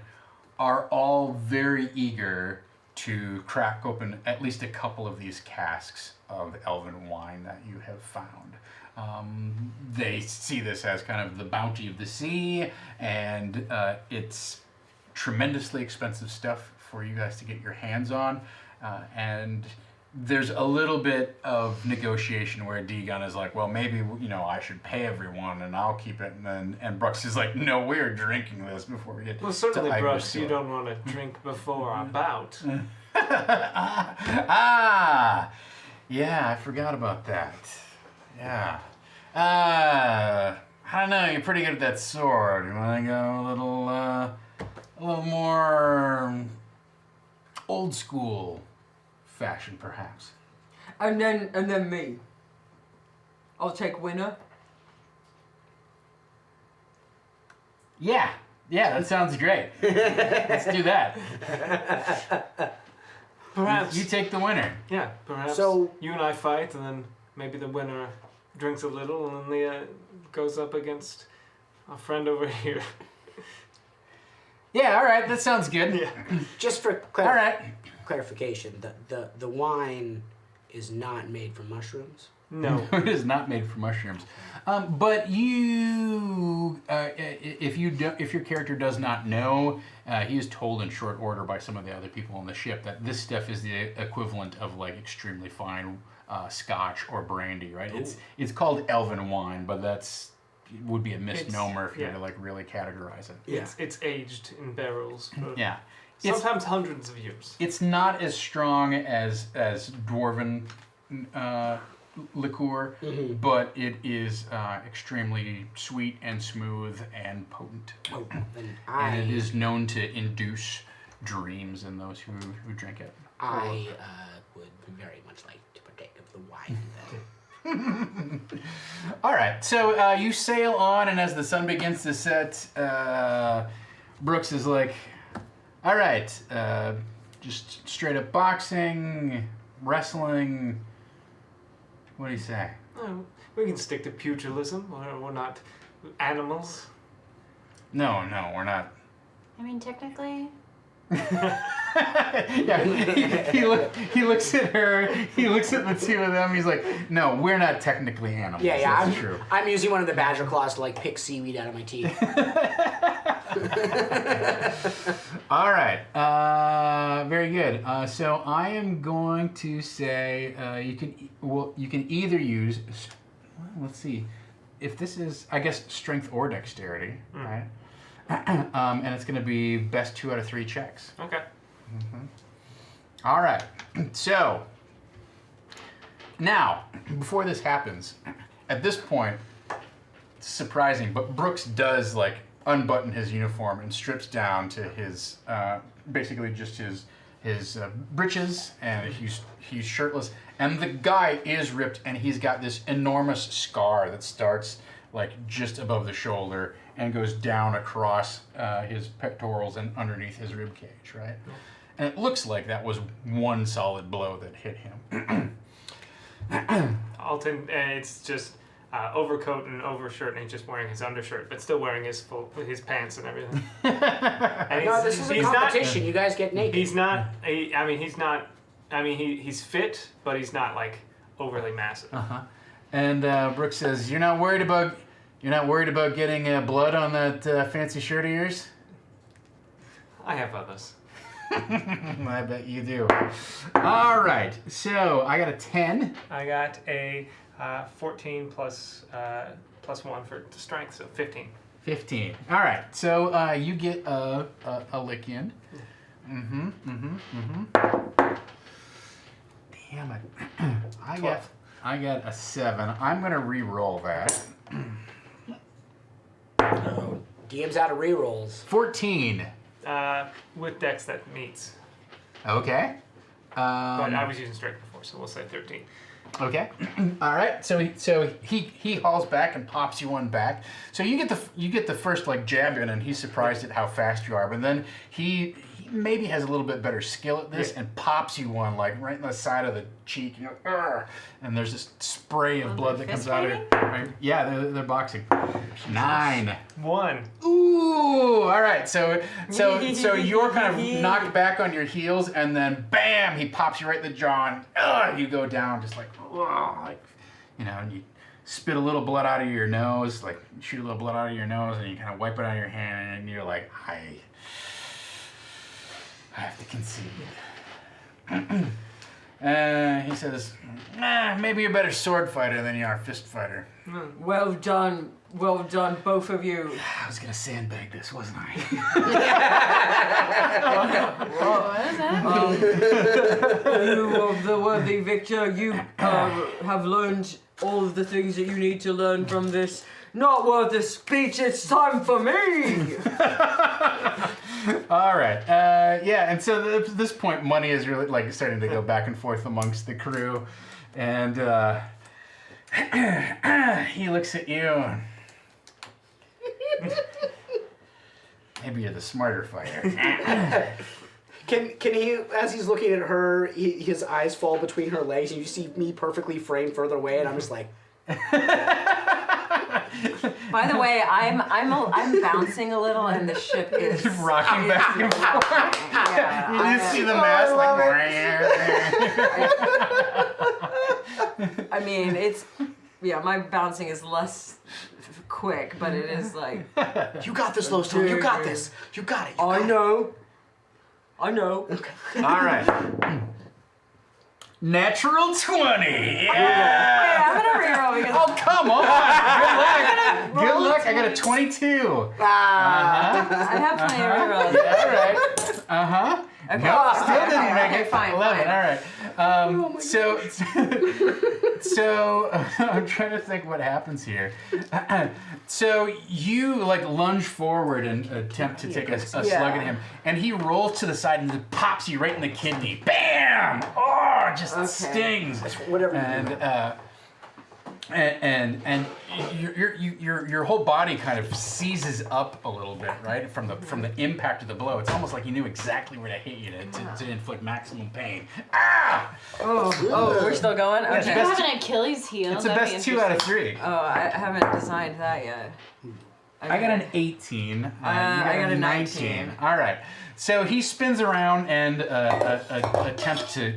are all very eager to crack open at least a couple of these casks of elven wine that you have found. They see this as kind of the bounty of the sea, and it's tremendously expensive stuff for you guys to get your hands on, and there's a little bit of negotiation where Degon is like, well, maybe, I should pay everyone and I'll keep it. And Brooks is like, no, we're drinking this before we get Well, certainly, to Bruce, Iger's you store." don't want to drink before our bout. Yeah, I forgot about that. Yeah. I don't know, you're pretty good at that sword. You want to go a little more old school fashion, perhaps. And then me. I'll take winner. Yeah, that sounds great. Let's do that. Perhaps. You take the winner. Yeah, perhaps So- you and I fight, and then maybe the winner drinks a little, and then goes up against our friend over here. Yeah, all right, that sounds good. Yeah. Just for All right. clarification, the wine is not made from mushrooms. No. It is not made from mushrooms. But you, if your character does not know, he is told in short order by some of the other people on the ship that this stuff is the equivalent of like extremely fine Scotch or brandy, right? It's called elven wine, but would be a misnomer if you were to like really categorize it. Yeah. It's aged in barrels for Yeah. sometimes hundreds of years. It's not as strong as dwarven liqueur, but it is extremely sweet and smooth and potent. Oh, then And it is known to induce dreams in those who drink it. I would very much like to partake of the wine then. All right, so you sail on, and as the sun begins to set, Brooks is like, all right, just straight up boxing, wrestling. What do you say? Oh, We can stick to pugilism. We're not animals. No, we're not. I mean, technically. Yeah, he looks at her. He looks at the two of them. He's like, "No, we're not technically animals." Yeah, That's I'm true. I'm using one of the badger claws to like pick seaweed out of my teeth. All right. Very good. So I am going to say you can either use. Let's see, if this is I guess strength or dexterity, right? And it's going to be best 2 out of 3 checks. Okay. All right. So now, before this happens, at this point, it's surprising, but Brooks does like unbutton his uniform and strips down to his basically just his breeches, and he's shirtless, and the guy is ripped, and he's got this enormous scar that starts like just above the shoulder and goes down across his pectorals and underneath his rib cage, right? And it looks like that was one solid blow that hit him. Alton, it's just overcoat and overshirt, and he's just wearing his undershirt, but still wearing his pants and everything. And No, this is a competition. You guys get naked. He's fit, but he's not like overly massive. And Brooks says, "You're not worried about getting blood on that fancy shirt of yours?" I have others. I bet you do. All right, so I got a 10. I got a 14 plus 1 for strength, so 15. 15. All right, so you get a lick in. Damn it. I got a 7. I'm gonna re-roll that. DM's out of rerolls. 14. With dex that meets. Okay. But I was using strength before, so we'll say 13. Okay. All right. So he hauls back and pops you one back. So you get the first like jab in, and he's surprised at how fast you are. But then he maybe has a little bit better skill at this and pops you one like right in the side of the cheek. You go, "Argh," and there's this spray of blood that comes out of it. Right? Yeah, they're boxing. 9. 1. Ooh! All right. So you're kind of knocked back on your heels, and then bam, he pops you right in the jaw, and you go down just like and you spit a little blood out of your nose, like shoot a little blood out of your nose, and you kind of wipe it out of your hand, and you're like, I have to concede. He says, maybe you're a better sword fighter than you are fist fighter. Well done, both of you. I was gonna sandbag this, wasn't I? What is that? You of the worthy victor, you have learned all of the things that you need to learn from this. Not worth a speech, it's time for me! All right. Yeah, and so at this point, money is really like starting to go back and forth amongst the crew, and he looks at you. Maybe you're the smarter fighter. Can he, as he's looking at her, his eyes fall between her legs, and you see me perfectly framed further away, and I'm just like. By the way, I'm bouncing a little, and the ship is rocking back and forth. Yeah, You just see the mask like. I mean, my bouncing is less quick, but it is like. You got this, Lowstorm. You got this. You got it. I know. Okay. All right. Natural 20. Yeah. Wait, I'm gonna reroll because. Oh, come on. Good luck. I got a 22. I have plenty of rerolls. All right. Uh-huh. Okay. No, still didn't make it. Fine. 11. All right. So I'm trying to think what happens here. So you like lunge forward and attempt to take a slug at him, and he rolls to the side and just pops you right in the kidney. Bam! Oh, it just stings. Whatever. And and your whole body kind of seizes up a little bit, right, from the impact of the blow. It's almost like he knew exactly where to hit you to inflict maximum pain. Ah! Oh, we're still going? Yeah, Okay. it's You have an Achilles heel. It's the That'd be best 2 out of 3. interesting. Oh, I haven't designed that yet. I got an 18. You I got a 19. All right. So he spins around and attempts to.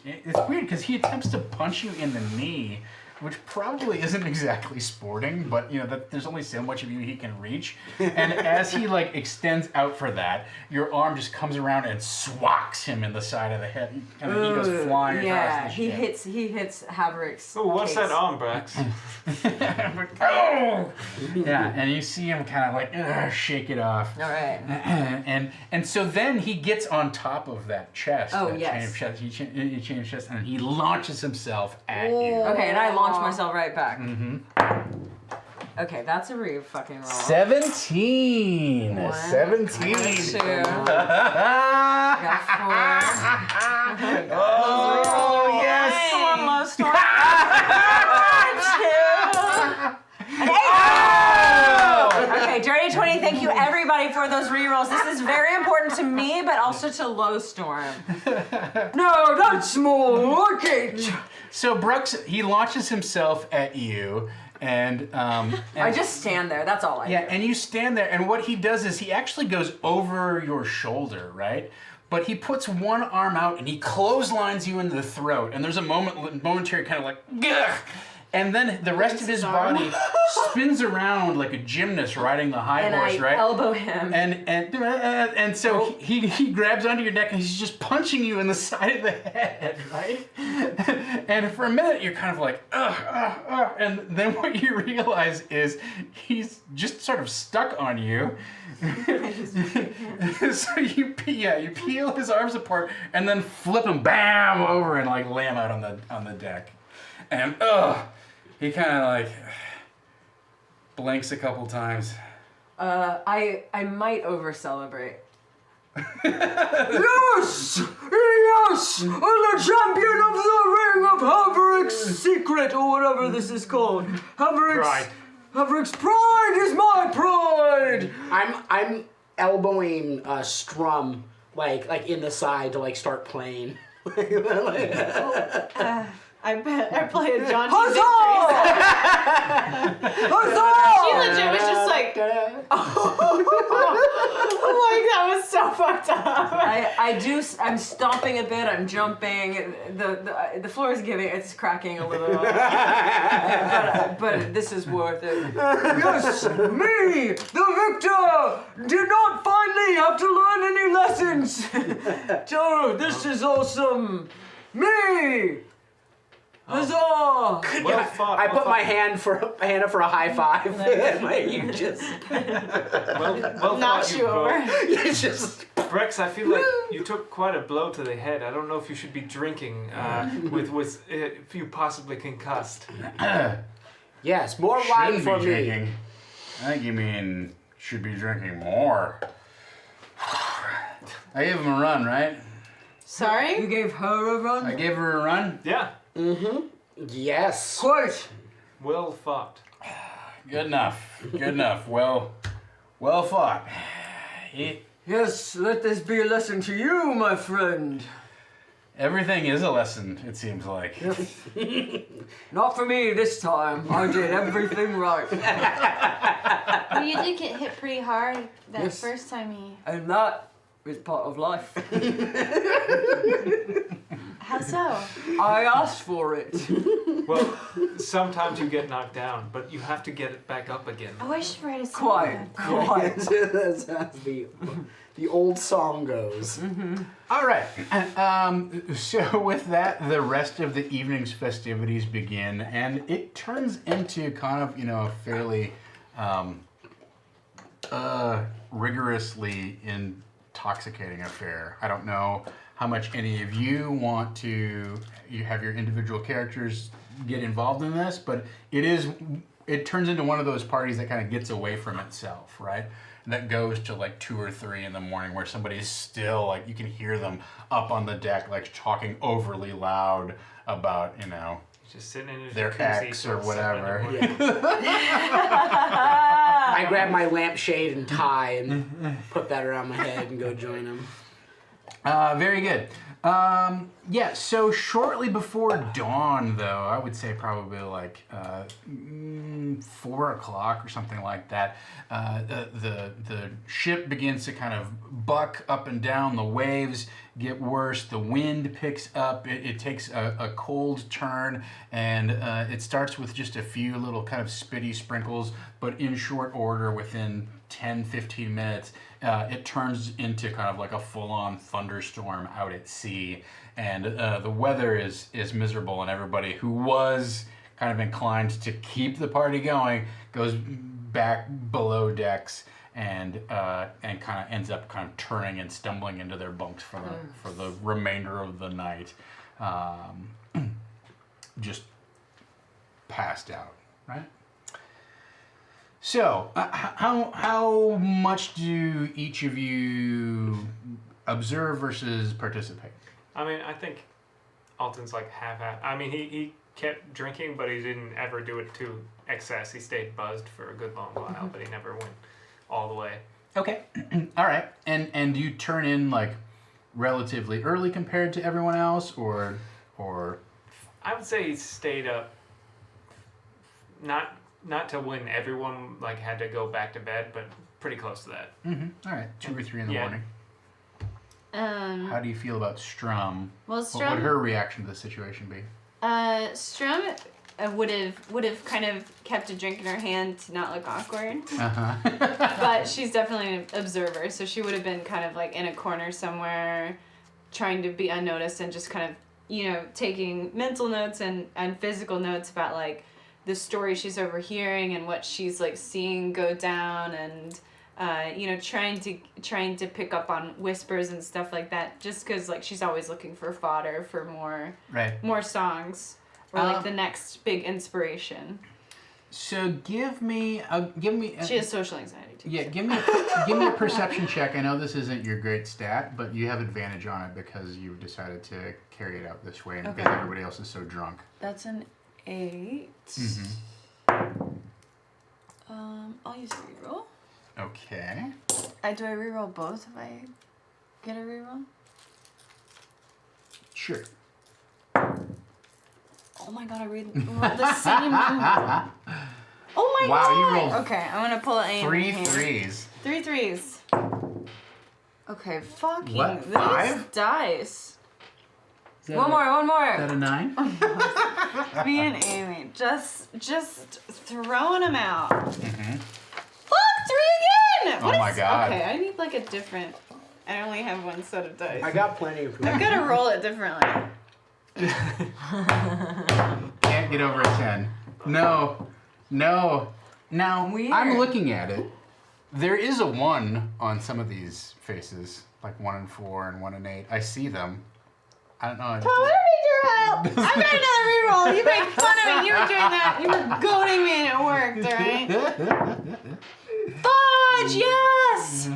It's weird because he attempts to punch you in the knee, which probably isn't exactly sporting, but there's only so much of you he can reach. And as he extends out for that, your arm just comes around and swats him in the side of the head. And he goes flying across the ship. He hits Haverick's. Oh, what's case. that arm, Brax? Oh! Yeah, and you see him kind of shake it off. All right. And so then he gets on top of that chest. Oh, that yes. chain of chest. He chain of chest, and he launches himself at you. Okay, and I launch myself right back. Mm-hmm. Okay, that's a real fucking roll. 17. One. 17. Two. I got 4. Oh, yes. Come on, Lowstorm. 2. An 8. Okay, dirty 20. Thank you everybody for those rerolls. This is very important to me, but also to Lowstorm. No, that's more like it. So Brooks, he launches himself at you, and I just stand there. That's all I do. and you stand there, and what he does is he actually goes over your shoulder, right? But he puts one arm out and he clotheslines you into the throat, and there's a momentary kind of gah! And then the rest of his body spins around like a gymnast riding the high And horse, I right? elbow him. And so he grabs onto your neck and he's just punching you in the side of the head, right? And for a minute you're kind of like, ugh. And then what you realize is he's just sort of stuck on you. So you peel his arms apart and then flip him bam over and lay him out on the deck. And he kind of blinks a couple times. I might over celebrate. Yes! Yes! I'm the champion of the ring of Haverick's secret, or whatever this is called. Haverick's pride is my pride! I'm elbowing Strum like in the side to start playing. I bet I play a John T. Huzzah! Huzzah! She legit was just like, that was so fucked up. I'm stomping a bit, I'm jumping, the floor is giving, it's cracking a little. but this is worth it. Yes, me, the victor, did not finally have to learn any lessons. Oh, this is awesome. Me! Huzzah! Well fought. I put my hand up for a high five. You just well Knocks fought, you over. you just Brex, I feel like you took quite a blow to the head. I don't know if you should be drinking if you possibly concussed. yes, more wine Shouldn't for be me. drinking. I think you mean should be drinking more. I gave him a run, right? Sorry? You gave her a run? I gave her a run. Yeah, Yes. Quite. well fought. Good enough. Good enough. Well fought. Yes, let this be a lesson to you, my friend. Everything is a lesson, it seems like. Not for me this time. I did everything right. Well, you did get hit pretty hard that Yes. first time he. And that is part of life. How so? I asked for it. Well, sometimes you get knocked down, but you have to get it back up again. Oh, I should write a song. Quiet. That's how the old song goes. All right. So with that, the rest of the evening's festivities begin, and it turns into kind of, a fairly rigorously intoxicating affair. I don't know how much any of you want to have your individual characters get involved in this, but it turns into one of those parties that kind of gets away from itself, right? And that goes to 2 or 3 in the morning where somebody's still you can hear them up on the deck talking overly loud about Just sitting in his their jacuzzi ex till or 7 in the whatever. morning. I grab my lampshade and tie and put that around my head and go join him. Very good. Yeah, so shortly before dawn, though, I would say probably like 4 o'clock or something like that, the ship begins to kind of buck up and down. The waves get worse. The wind picks up. It takes a cold turn, and it starts with just a few little kind of spitty sprinkles, but in short order, within 10-15 minutes, it turns into kind of like a full-on thunderstorm out at sea, and the weather is miserable, and everybody who was kind of inclined to keep the party going goes back below decks and kind of ends up kind of turning and stumbling into their bunks for the remainder of the night, just passed out, right? So, how much do each of you observe versus participate? I mean, I think Alton's like half-half. I mean, he kept drinking, but he didn't ever do it to excess. He stayed buzzed for a good long while, but he never went all the way. Okay, all right. And you turn in like relatively early compared to everyone else, or I would say he stayed up. Not to when everyone like had to go back to bed, but pretty close to that. all right, 2 or 3 in the Yeah. morning. How do you feel about Strum? Well, What would her reaction to the situation be? Strum would have kind of kept a drink in her hand to not look awkward. But she's definitely an observer, so she would have been kind of like in a corner somewhere, trying to be unnoticed and just kind of, taking mental notes and physical notes about like the story she's overhearing and what she's like seeing go down, and trying to pick up on whispers and stuff like that, just because like she's always looking for fodder for more songs or like the next big inspiration. So give me She has social anxiety too. yeah, so. give me a perception check. I know this isn't your great stat, but you have advantage on it because you've decided to carry it out this way, and because everybody else is so drunk. That's an 8. I'll use a reroll. Okay. Do I reroll both if I get a reroll? Sure. Oh my god, I rolled the same number. Oh my Wow, god! you rolled Okay, I'm gonna pull an 3 hand. 3s. 3 3s. Okay, fucking What, these 5? dice. One more. Is that a 9? Me and Amy just Throwing them out. fuck 3 again. Oh my god. Okay, I need like a different. I only have one set of dice. I got plenty of. I've got to roll it differently. Can't get over a 10. No. Now, Weird. I'm looking at it. There is a 1 on some of these faces, like 1 and 4 and 1 and 8. I see them. I don't know. I just I need your help. I've got another reroll. You made fun of me. You were doing that. You were goading me, and it worked. All right. Fudge, yes.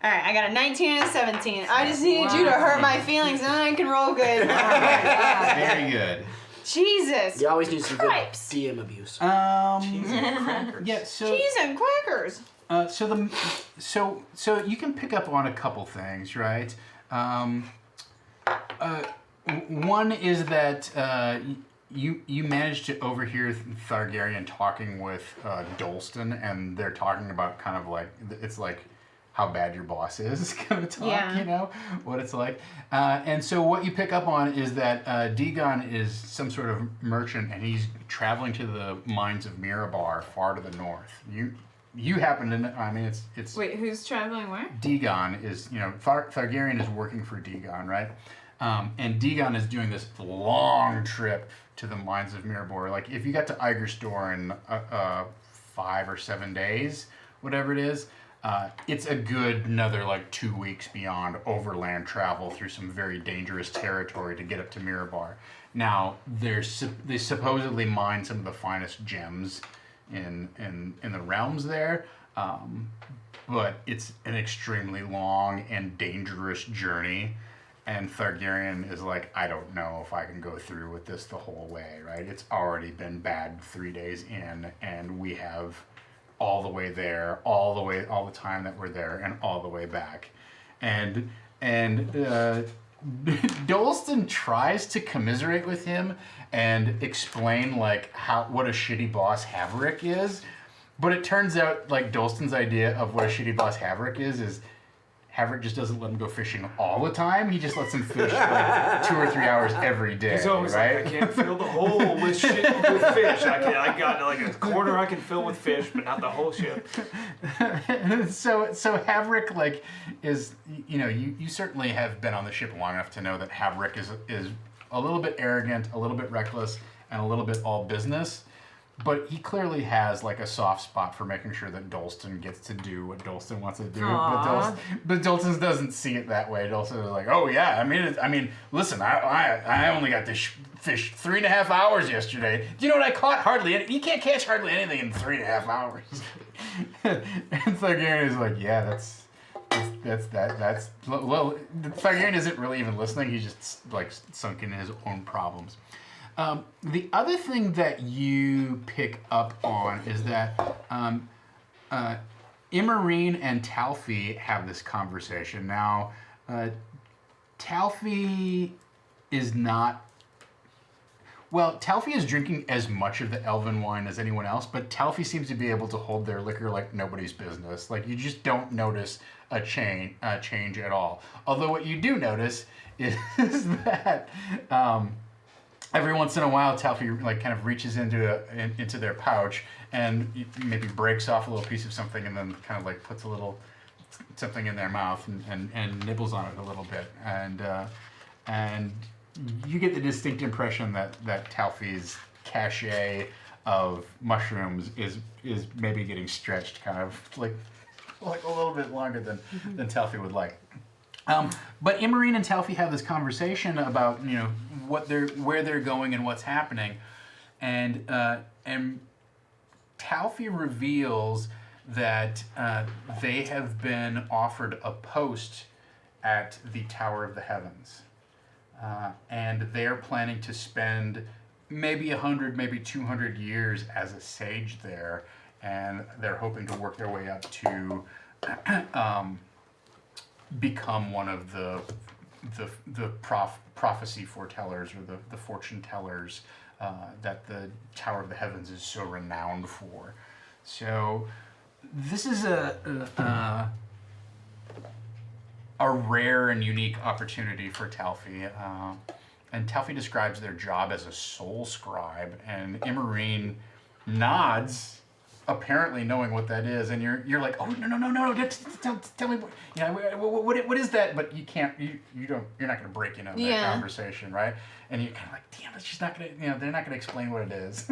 All right, I got a 19 and a 17. I just needed you to hurt my feelings, and then I can roll good. Very good. Jesus. You always need some good Cripes. DM abuse. Yeah. So. Cheese and crackers. So you can pick up on a couple things, right? One is that you managed to overhear Thargaryen talking with Dolston, and they're talking about kind of like, it's like how bad your boss is kind of talk, Yeah. what it's like. And so what you pick up on is that Dagon is some sort of merchant, and he's traveling to the mines of Mirabar, far to the north. You happen to know, I mean, it's Wait, who's traveling where? Dagon is, Thargaryen is working for Dagon, right? And Dagon is doing this long trip to the mines of Mirabar. Like, if you got to Igerstor in 5 or 7 days, whatever it is, it's a good another like 2 weeks beyond overland travel through some very dangerous territory to get up to Mirabar. Now, they supposedly mine some of the finest gems in the realms there, but it's an extremely long and dangerous journey. And Thargarian is like, I don't know if I can go through with this the whole way, right? It's already been bad 3 days in, and we have all the way there, all the time that we're there, and all the way back. And Dolston tries to commiserate with him and explain like what a shitty boss Haverick is, but it turns out like Dolston's idea of what a shitty boss Haverick is Haverick just doesn't let him go fishing all the time. He just lets him fish like 2 or 3 hours every day. He's always right? like, I can't fill the hole with fish. I got like a quarter I can fill with fish, but not the whole ship. so Haverick like is, you know, you certainly have been on the ship long enough to know that Haverick is a little bit arrogant, a little bit reckless, and a little bit all business. But he clearly has like a soft spot for making sure that Dolston gets to do what Dolston wants to do. But Dolston doesn't see it that way. Dolston is like, oh yeah, I mean, listen, I only got this fish 3.5 hours yesterday. Do you know what I caught? Hardly any. You can't catch hardly anything in 3.5 hours. And Thargarian is like, yeah, that's. Well, Thargarian isn't really even listening. He's just like sunk in his own problems. The other thing that you pick up on is that Immarine and Talfi have this conversation. Now, Talfi is not... Well, Talfi is drinking as much of the elven wine as anyone else, but Talfi seems to be able to hold their liquor like nobody's business. Like, you just don't notice a change at all. Although what you do notice is that... every once in a while, Talfi like kind of reaches into their pouch and maybe breaks off a little piece of something, and then kind of like puts a little something in their mouth and nibbles on it a little bit, and you get the distinct impression that Talfi's cachet of mushrooms is maybe getting stretched, kind of like a little bit longer than Talfi would like. But Immarine and Talfi have this conversation about, you know, where they're going and what's happening, and Talfi reveals that they have been offered a post at the Tower of the Heavens, and they're planning to spend maybe 100, maybe 200 years as a sage there, and they're hoping to work their way up to become one of the prophecy foretellers or the fortune tellers that the Tower of the Heavens is so renowned for. So this is a rare and unique opportunity for Talfi. And Talfi describes their job as a soul scribe, and Immarine nods, apparently knowing what that is, and you're like, oh no, tell me, you know, what is that? But you can't, you're not gonna break into that conversation, right? And you're kind of like, damn, it's just not gonna, you know, they're not gonna explain what it is.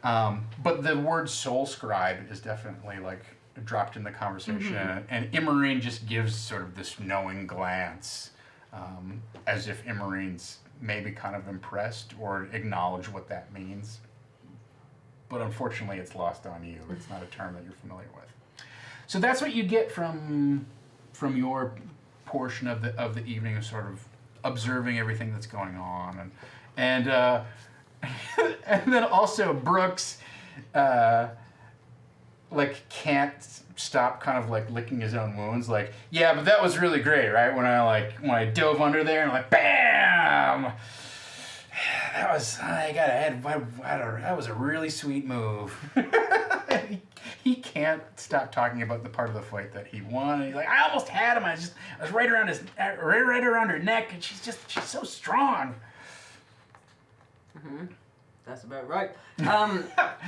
But the word soul scribe is definitely like dropped in the conversation, and Immarine just gives sort of this knowing glance, as if Immarine's maybe kind of impressed or acknowledge what that means. But unfortunately, it's lost on you. It's not a term that you're familiar with. So that's what you get from your portion of the evening, of sort of observing everything that's going on, and and then also Brooks, like can't stop kind of like licking his own wounds. Like, yeah, but that was really great, right? When I dove under there and like bam. That was a really sweet move. He can't stop talking about the part of the fight that he won. He's like, I almost had him. I was right around her neck, and she's so strong. That's about right.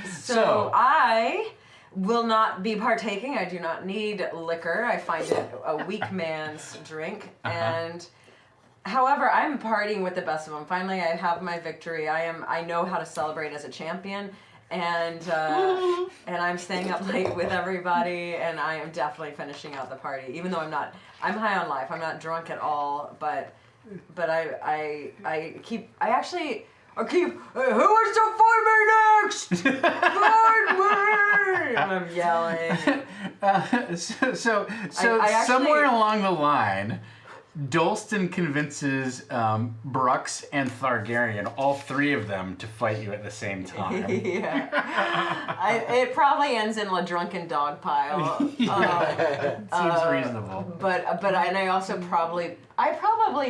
So I will not be partaking. I do not need liquor. I find it a weak man's drink, and. However, I'm partying with the best of them. Finally, I have my victory. I know how to celebrate as a champion, and I'm staying up late with everybody, and I am definitely finishing out the party. Even though I'm high on life. I'm not drunk at all, but I keep. Who wants to fight me next? Fight me! And I'm yelling. So somewhere along the line, Dolston convinces Brux and Thargaryen, all three of them, to fight you at the same time. It probably ends in a drunken dog pile. Seems reasonable. But I also probably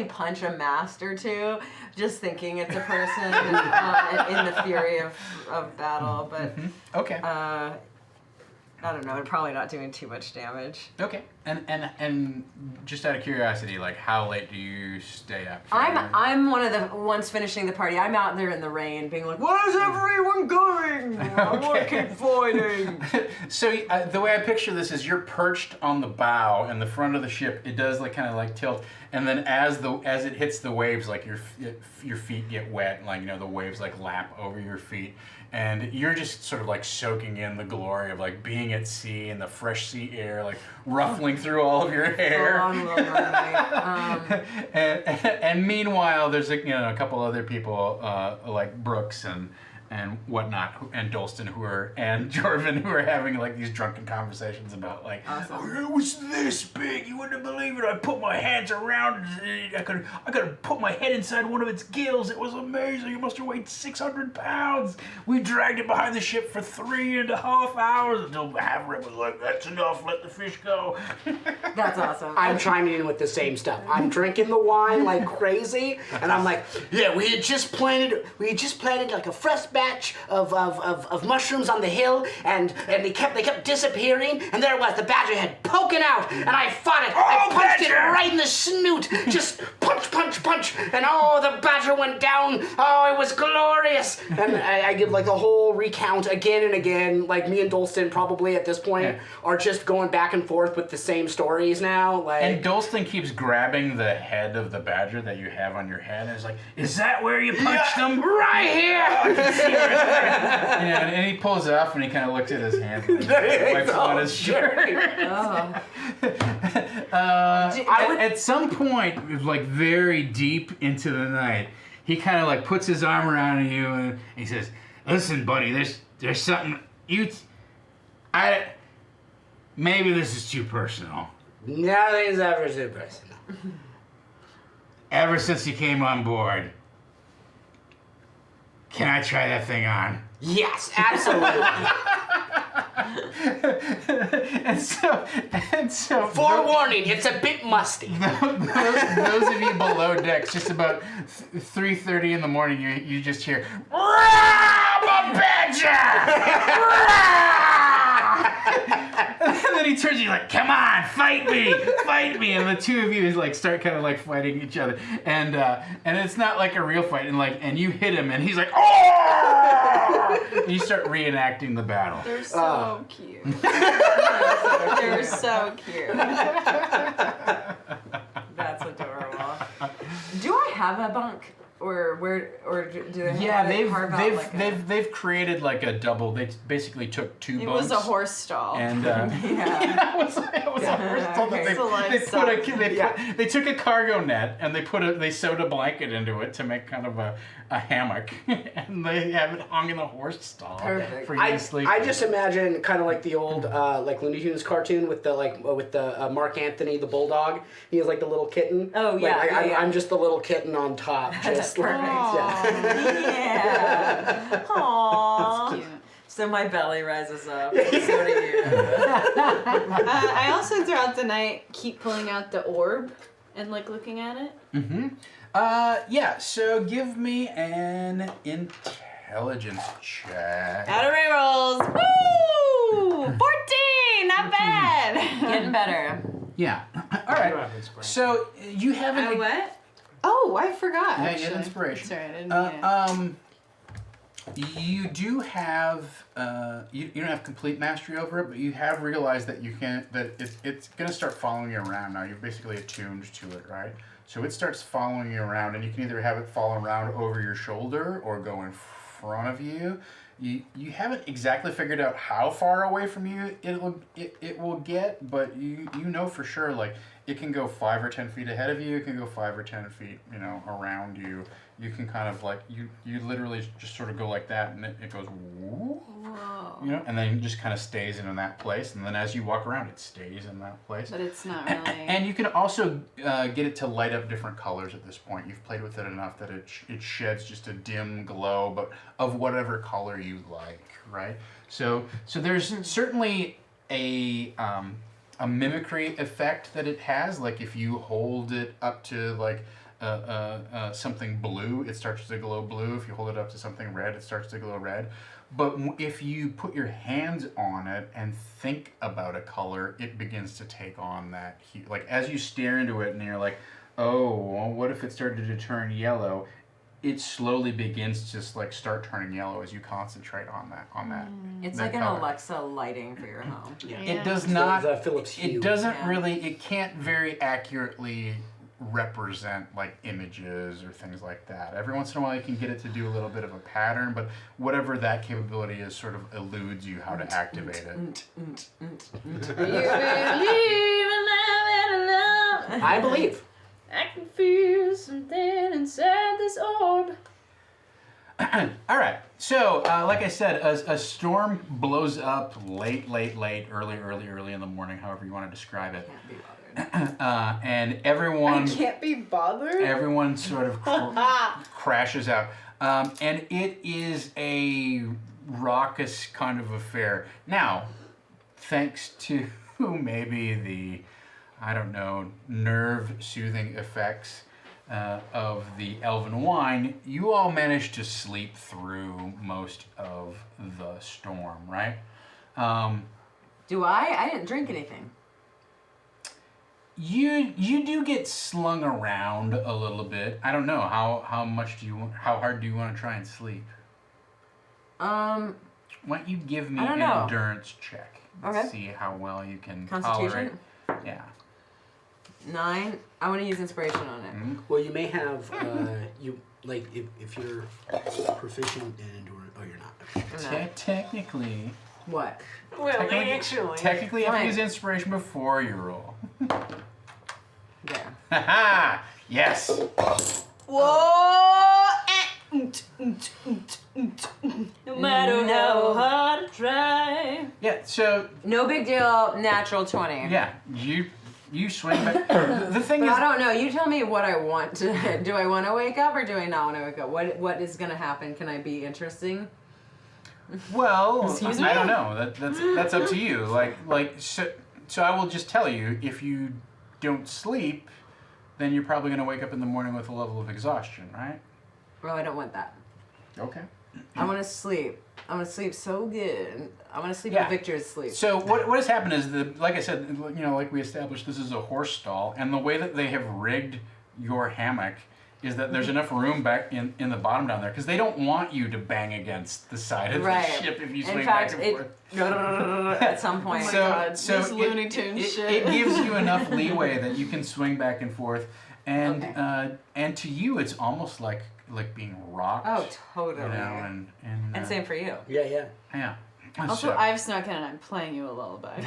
punch a mast or two, just thinking it's a person in the fury of battle. But Okay. I don't know. I'm probably not doing too much damage. Okay. And just out of curiosity, like, how late do you stay up? I'm one of the ones finishing the party. I'm out there in the rain, being like, "Where's everyone going? I want to keep fighting." So the way I picture this is you're perched on the bow and the front of the ship. It does like kind of like tilt, and then as it hits the waves, like your feet get wet, and like the waves like lap over your feet. And you're just sort of like soaking in the glory of like being at sea and the fresh sea air, like ruffling through all of your hair. And meanwhile, there's a couple other people like Brooks and whatnot, and Dolston and Jorvin who are having like these drunken conversations about like, it was this big, you wouldn't believe it. I put my hands around it. I could put my head inside one of its gills. It was amazing. It must have weighed 600 pounds. We dragged it behind the ship for 3.5 hours until Havana was like, that's enough. Let the fish go. That's awesome. I'm chiming in with the same stuff. I'm drinking the wine like crazy, and I'm like, yeah, we had just planted like a fresh batch of mushrooms on the hill, and they kept disappearing, and there it was, the badger head poking out, and I fought it. I punched it right in the snoot, just punch, and the badger went down. Oh, it was glorious. And I give like the whole recount again and again. Like me and Dolston probably at this point are just going back and forth with the same stories now. Like, and Dolston keeps grabbing the head of the badger that you have on your head, and is like, is that where you punched him? Right here. And he pulls it off and he kind of looks at his hand and wipes on his shirt. At some point, like very deep into the night, he kind of like puts his arm around you and he says, "Listen, buddy, there's something maybe this is too personal. Nothing's ever too personal. Ever since you came on board, can I try that thing on?" Yes, absolutely. and so forewarning, it's a bit musty. Those of you below decks, just about 3:30 in the morning, you just hear, "I'm a badger!" And then he turns to you like, "Come on, fight me!" And the two of you like start kind of like fighting each other, and it's not like a real fight, and you hit him, and he's like, "Oh!" And you start reenacting the battle. They're so cute. They're so cute. That's adorable. Do I have a bunk? Or do they? Yeah, they've created like a double. They basically took two It bunks. was a horse stall. And Yeah. it was a horse stall that they took a cargo net and they sewed a blanket into it to make kind of a hammock, and they have it hung in a horse stall. Perfect. For you to sleep. I just imagine kind of like the old like Looney Tunes cartoon with the Mark Anthony the bulldog. He has like the little kitten. Oh, yeah, Like, yeah. I'm just the little kitten on top. That's perfect. Yeah. Aww. That's cute. So my belly rises up. So do you. I also throughout the night keep pulling out the orb and like looking at it. Mm-hmm. Yeah. So give me an intelligence check. Out of rerolls. Woo! 14! Not bad! Getting better. Yeah. All right. So you haven't. What? Oh, I forgot. Yeah, you Actually. had inspiration. Sorry, I didn't You do have you don't have complete mastery over it, but you have realized that it's gonna start following you around now. You're basically attuned to it, right? So it starts following you around, and you can either have it follow around over your shoulder or go in front of you. You haven't exactly figured out how far away from you it will get, but you know for sure like it can go 5 or 10 feet ahead of you. It can go 5 or 10 feet, around you. You can kind of like you literally just sort of go like that, and it goes, whoop, and then it just kind of stays in that place. And then as you walk around, it stays in that place. But it's not really. And you can also get it to light up different colors at this point. You've played with it enough that it sheds just a dim glow, but of whatever color you like, right? So there's certainly a mimicry effect that it has. Like if you hold it up to like something blue, it starts to glow blue. If you hold it up to something red, it starts to glow red. But if you put your hands on it and think about a color, it begins to take on that hue. Like as you stare into it and you're like, oh, well, what if it started to turn yellow? It slowly begins to just like start turning yellow as you concentrate on that. It's that like an color. Alexa lighting for your home. Yeah. It does It's not. the Philips Hue. It doesn't Yeah. really. It can't very accurately represent like images or things like that. Every once in a while, you can get it to do a little bit of a pattern, but whatever that capability is, sort of eludes you how to activate it. I believe. I can feel something inside this orb. All right. So, like I said, a storm blows up late, early in the morning, however you want to describe it. Can't be bothered. And everyone, Can't be bothered. everyone sort of crashes out. And it is a raucous kind of affair. Now, thanks to maybe the, I don't know, nerve-soothing effects of the elven wine, you all managed to sleep through most of the storm, right? Do I? I didn't drink anything. You do get slung around a little bit. I don't know how hard do you want to try and sleep? Why don't you give me I don't an know. endurance check? Okay. See how well you can Constitution? tolerate. Yeah. 9. I want to use inspiration on it. Well, you may have if you're proficient in endurance. Oh, you're not. Okay. Technically, What? Well, actually. technically, you have to Fine. use inspiration before you roll. There. Haha! Yes. Whoa! No matter how hard I try. Yeah. So No big deal. Natural 20. yeah, you swing back. The thing But is, I don't know. You tell me what I want to. Do I want to wake up or do I not want to wake up? What is going to happen? Can I be interesting? well, Excuse I me? don't know. That's up to you. So I will just tell you, if you don't sleep, then you're probably going to wake up in the morning with a level of exhaustion, right? Well, I don't want that. Okay. I want to sleep. I want to sleep so good. I want to sleep Yeah. at Victor's sleep. So what has happened is like I said, like we established, this is a horse stall, and the way that they have rigged your hammock is that there's enough room back in the bottom down there, because they don't want you to bang against the side of Right. the ship if you swing In fact, back and forth. at some point. So, God, so this Looney Tunes it shit. gives you enough leeway that you can swing back and forth, and Okay. and to you it's almost like being rocked. Oh, totally. And same for you. Yeah. yeah. Also, So- I've snuck in and I'm playing you a lullaby.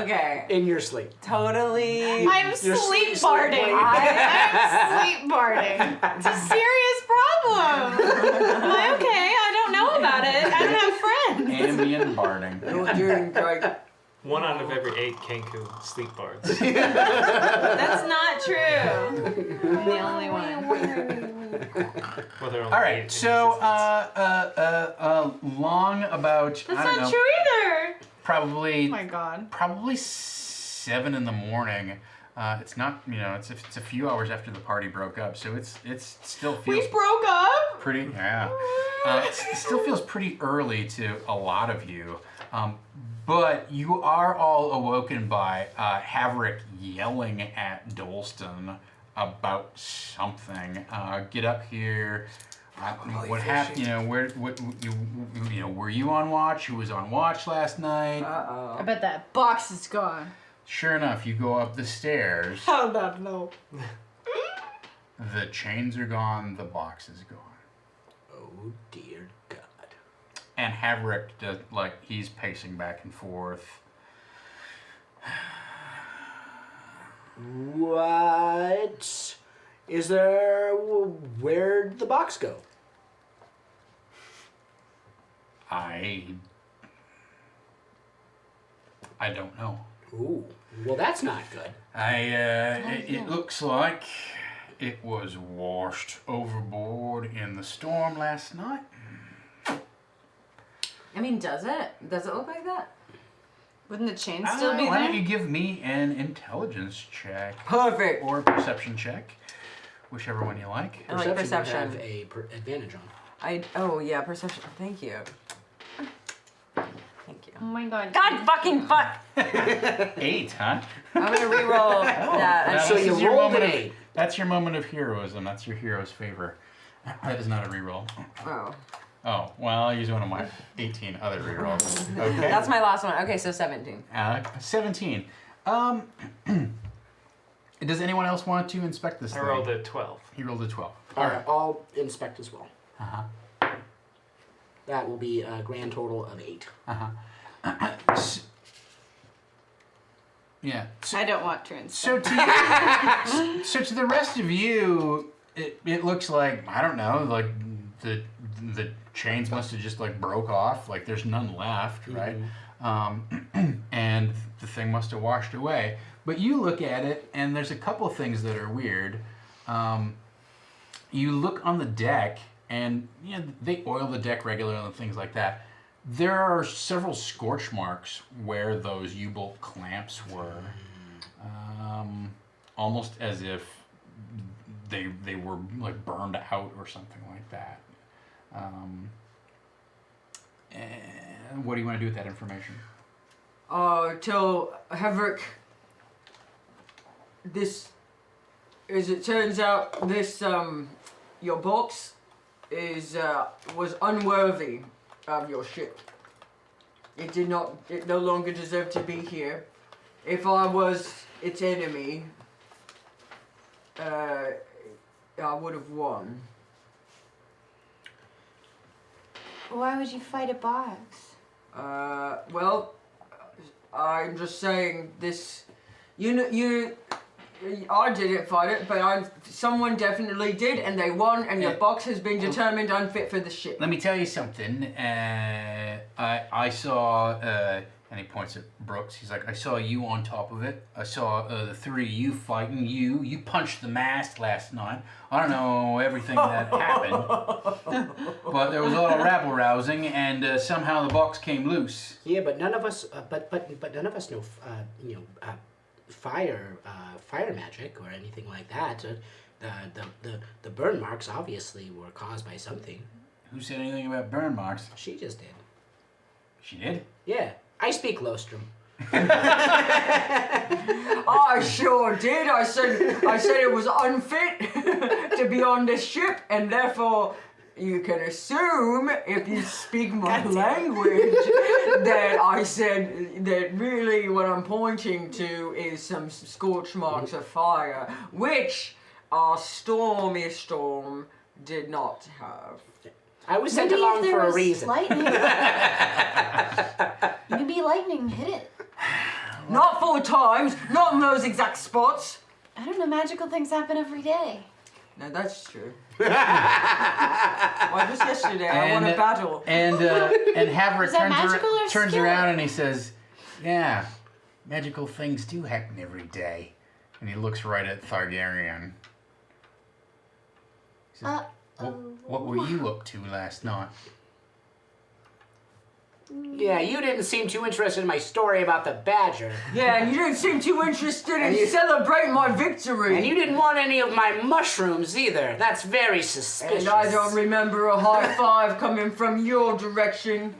Okay. In your sleep. Totally. I'm You're sleep sleep barding. playing. I'm sleep barding. It's a serious problem. Am I okay? I don't know about it. I don't have friends. ambient barding. Doing like 1 out of every 8 Kenku sleep bards. That's not true. I'm the only one. Well, they're only All right, 8 so existence. long about That's I don't not know, true either. probably Oh my god. 7 in the morning. It's not, it's a few hours after the party broke up, so it still feels We broke up? pretty, yeah. It still feels pretty early to a lot of you. But you are all awoken by Haverick yelling at Dolston about something. Get up here. What happened? Were you on watch? Who was on watch last night? I bet that box is gone. Sure enough, you go up the stairs. How not know? The chains are gone. The box is gone. Oh dear God. And Haverick, he's pacing back and forth. What is there? Where'd the box go? I don't know. Ooh, well, that's not good. It looks like it was washed overboard in the storm last night. I mean, does it? Does it look like that? Wouldn't the chain still be Why there? don't you give me an intelligence check Perfect. or a perception check, whichever one you like. I like You perception. have a advantage on. Oh yeah, perception. Thank you. Thank you. Oh my god. God fucking fuck! 8, huh? I'm gonna re-roll that. Now, So this you is your rolled moment an of- 8. That's your moment of heroism. That's your hero's favor. That is not a reroll. Oh, Oh, well, I'll use one of my 18 other rerolls. Okay. that's my last one. Okay, so 17. 17. Does anyone else want to inspect this I thing? rolled a 12. He rolled a 12. All right, I'll inspect as well. Uh-huh. That will be a grand total of 8. Yeah. I don't want to So inspect. to so to the rest of you, it looks like, I don't know, like the chains must have just like broke off. Like there's none left, right? And the thing must have washed away. But you look at it, and there's a couple things that are weird. You look on the deck, and you know they oil the deck regularly and things like that. There are several scorch marks where those U-bolt clamps were, almost as if they were like burned out or something like that. And what do you want to do with that information? Tell Haverick this, as it turns out, this, your box was unworthy of your ship. It no longer deserved to be here. If I was its enemy, I would have won. Why would you fight a box? Well, I'm just saying this. I didn't fight it, but someone definitely did, and they won, and your box has been determined unfit for the ship. Let me tell you something. I saw, and he points at Brooks. He's like, I saw you on top of it. I saw the three of you fighting. You punched the mast last night. I don't know everything that happened, but there was a lot of rabble rousing, and somehow the box came loose. Yeah, but none of us, but none of us know, fire magic or anything like that. The burn marks obviously were caused by something. Who said anything about burn marks? She just did. She did? Yeah, I speak Lowstorm. I sure did. I said it was unfit to be on this ship, and therefore you can assume, if you speak my language, that I said that really what I'm pointing to is some scorch marks of fire, which our stormy storm did not have. I was sent Maybe if along there for a was reason. lightning, maybe lightning hit it. Not 4 times, not in those exact spots. I don't know. Magical things happen every day. No, that's true. Well, just yesterday I won a battle. And Haverick Is that magical or turns skill? around and he says, "Yeah, magical things do happen every day." And he looks right at Thargaryen. He says, what were you up to last night? Yeah, you didn't seem too interested in my story about the badger. Yeah, and you didn't seem too interested in celebrating my victory. And you didn't want any of my mushrooms either. That's very suspicious. And I don't remember a high five coming from your direction.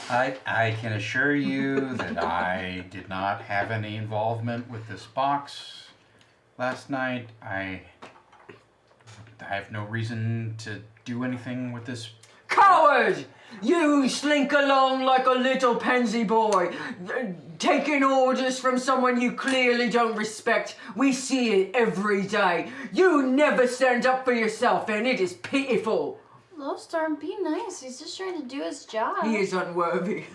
I can assure you that I did not have any involvement with this box last night. I have no reason to do anything with this. Coward! You slink along like a little pansy boy, taking orders from someone you clearly don't respect. We see it every day. You never stand up for yourself, and it is pitiful. Lowstorm, be nice. He's just trying to do his job. He is unworthy.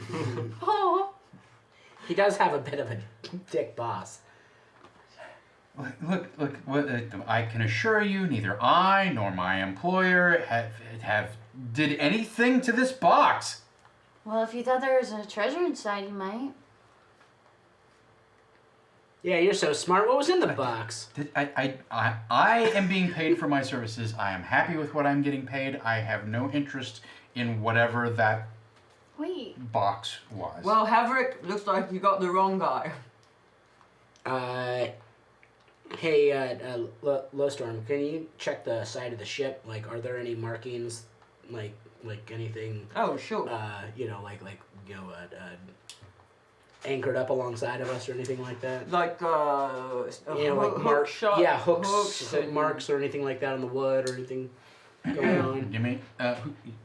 Oh. He does have a bit of a dick boss. Look. What, I can assure you, neither I nor my employer have did anything to this box. Well, if you thought there was a treasure inside, you might. Yeah, you're so smart. What was in the box? I am being paid for my services. I am happy with what I'm getting paid. I have no interest in whatever that Wait. box was. Well, Haverick, looks like you got the wrong guy. Hey, Lowstorm, can you check the side of the ship? Like, are there any markings, like anything? Oh, sure. Anchored up alongside of us or anything like that? Like, hook shot. Yeah, hooks marks or anything like that on the wood or anything going on.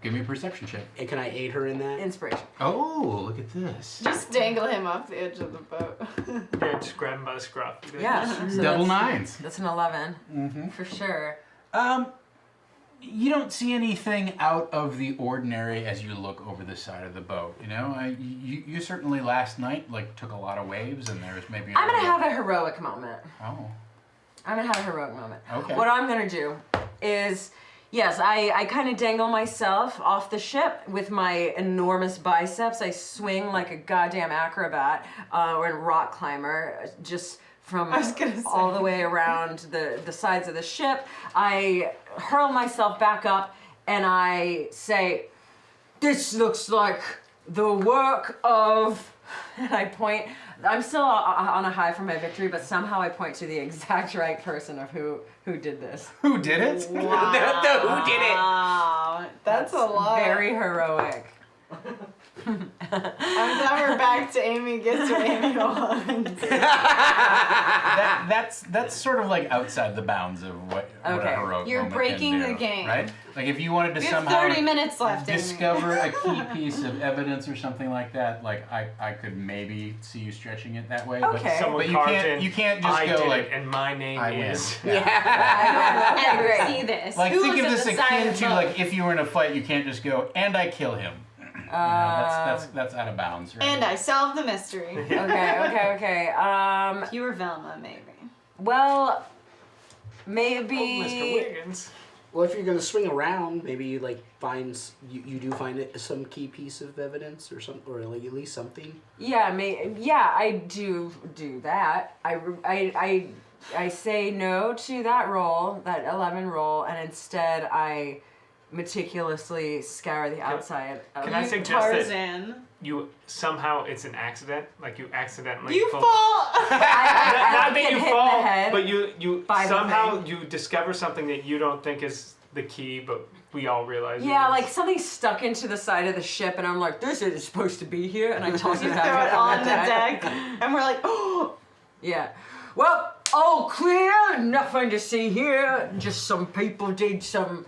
Give me a perception check. And can I aid her in that? Inspiration. Oh, look at this. Just dangle him off the edge of the boat. Yeah, just grab him by the scruff. Yeah. So Double that's- nines. That's an 11 for sure. You don't see anything out of the ordinary as you look over the side of the boat. You know, you certainly last night took a lot of waves, and there's maybe. I'm gonna have a heroic moment. Oh. I'm gonna have a heroic moment. Okay. What I'm gonna do is, yes, I kind of dangle myself off the ship with my enormous biceps. I swing like a goddamn acrobat or a rock climber, just from all the way around the sides of the ship. I hurl myself back up and I say, "This looks like the work of," and I point. I'm still on a high from my victory, but somehow I point to the exact right person of who did this. Who did it? Wow. Who did it? Wow. That's a lot. Very heroic. I'm glad we're back to Amy gets what Amy wants. That's sort of like outside the bounds of what a Okay. heroic You're moment breaking can the do, game. right? Like if you wanted to We have somehow 30 minutes left, Amy. discover a key piece of evidence or something like that, like I could maybe see you stretching it that way. Okay. Someone But you carved can't- in, you can't just I go did like, it, and my name I win. is. I great. never see this. Like Who think was of at this the side akin of to the boat? like if you were in a fight, you can't just go and I kill him. You know, that's out of bounds, right? And I solved the mystery. Okay. If you were Velma, maybe. Well, Oh, maybe. Mr. Wiggins. Well, if you're gonna swing around, maybe you you do find some key piece of evidence or some, or like at least something. Yeah, I do that. I say no to that roll, that 11 roll, and instead I meticulously scour the outside. Can I of suggest that Tarzan. you somehow it's an accident? Like you accidentally You fall. fall! Not I that get you hit in fall, the head but you by the somehow thing. you discover something that you don't think is the key, but we all realize. it Yeah, is. like something stuck into the side of the ship, and I'm like, this isn't supposed to be here, and I toss You it throw out it on the deck, and we're like, oh! Yeah. Well, all clear. Nothing to see here. Just some people did some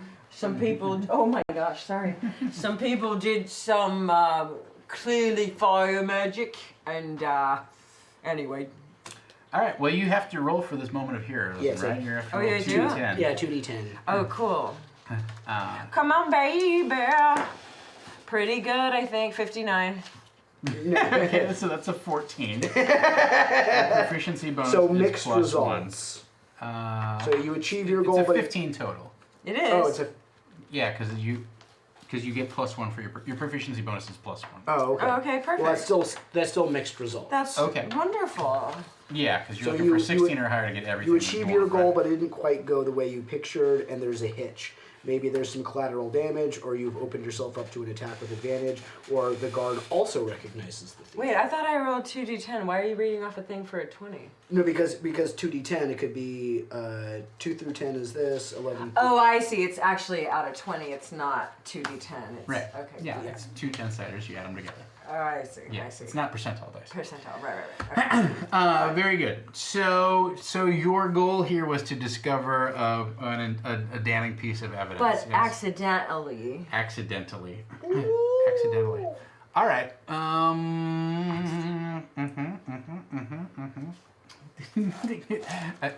people. Oh my gosh, sorry. Some people did some clearly fire magic, and anyway. All right. Well, you have to roll for this moment of heroism, Yes, right? I- You have to Oh, roll yeah, you do? 2d10. Yeah, 2d10. Oh, cool. Uh, Come on, baby. Pretty good, I think. 59. okay, so that's a 14. The proficiency bonus So is mixed plus results. 1. So you achieve your It's goal, a but 15 total. It is. oh, it's a Yeah, because you get plus 1 for your proficiency bonus is plus 1. oh okay. Oh, okay, perfect. Well, that's still mixed results. That's Okay. wonderful. Yeah, because you're So looking you- for you- 16 or higher to get everything. You that's achieve dwarf, your goal, right? but it didn't quite go the way you pictured, and there's a hitch. Maybe there's some collateral damage, or you've opened yourself up to an attack with advantage, or the guard also recognizes the thief. Wait, I thought I rolled 2d10. Why are you reading off a thing for a 20? No, because 2d10, it could be 2 through 10 is this, 11. Oh, I see. It's actually out of 20. It's not 2d10. It's, Right. Okay. Yeah, cool. it's 2 10-siders. You add them together. Oh, I see. Yeah, I see. it's not percentile dice. Percentile. Right. Okay. Very good. So your goal here was to discover a damning piece of evidence. But yes. accidentally. Accidentally. Accidentally. All right.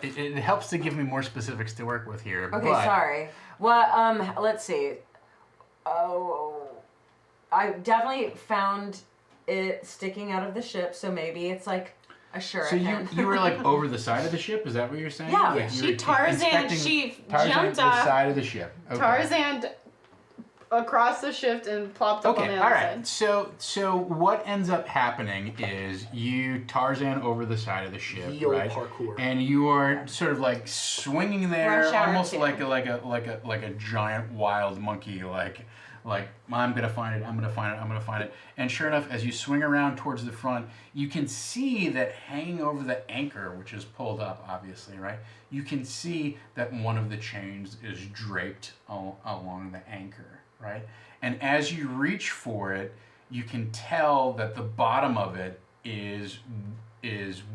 It helps to give me more specifics to work with here. Okay, but sorry. Well, let's see. Oh, I definitely found it sticking out of the ship, so maybe it's like Sure, So I can. you were like over the side of the ship? Is that what you're saying? Yeah. Like, you She were Tarzan, inspecting she Tarzan jumped the off. side of the ship. Okay. Tarzan across the ship and plopped up on Okay, the all other right. side. So what ends up happening is you Tarzan over the side of the ship, Yo, right? parkour. And you are sort of like swinging there, Rush Hour almost 2. like a giant wild monkey, like I'm gonna find it, I'm gonna find it, I'm gonna find it. And sure enough, as you swing around towards the front, you can see that hanging over the anchor, which is pulled up, obviously, right? You can see that one of the chains is draped along the anchor, right? And as you reach for it, you can tell that the bottom of it is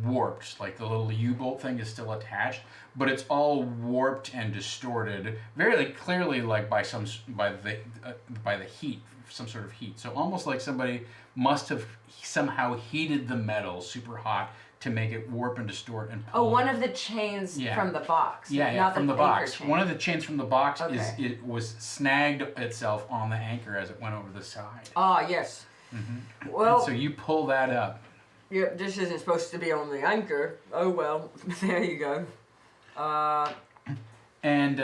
warped. Like the little U-bolt thing is still attached, but it's all warped and distorted, very clearly, like by the heat, some sort of heat. So almost like somebody must have somehow heated the metal super hot to make it warp and distort and pull. Oh, one of the chains Yeah. from the box. Yeah, not from the anchor box. chain. One of the chains from the box Okay. it was snagged itself on the anchor as it went over the side. Ah, yes. And Well, so you pull that up. yeah, this isn't supposed to be on the anchor. Oh well, there you go. And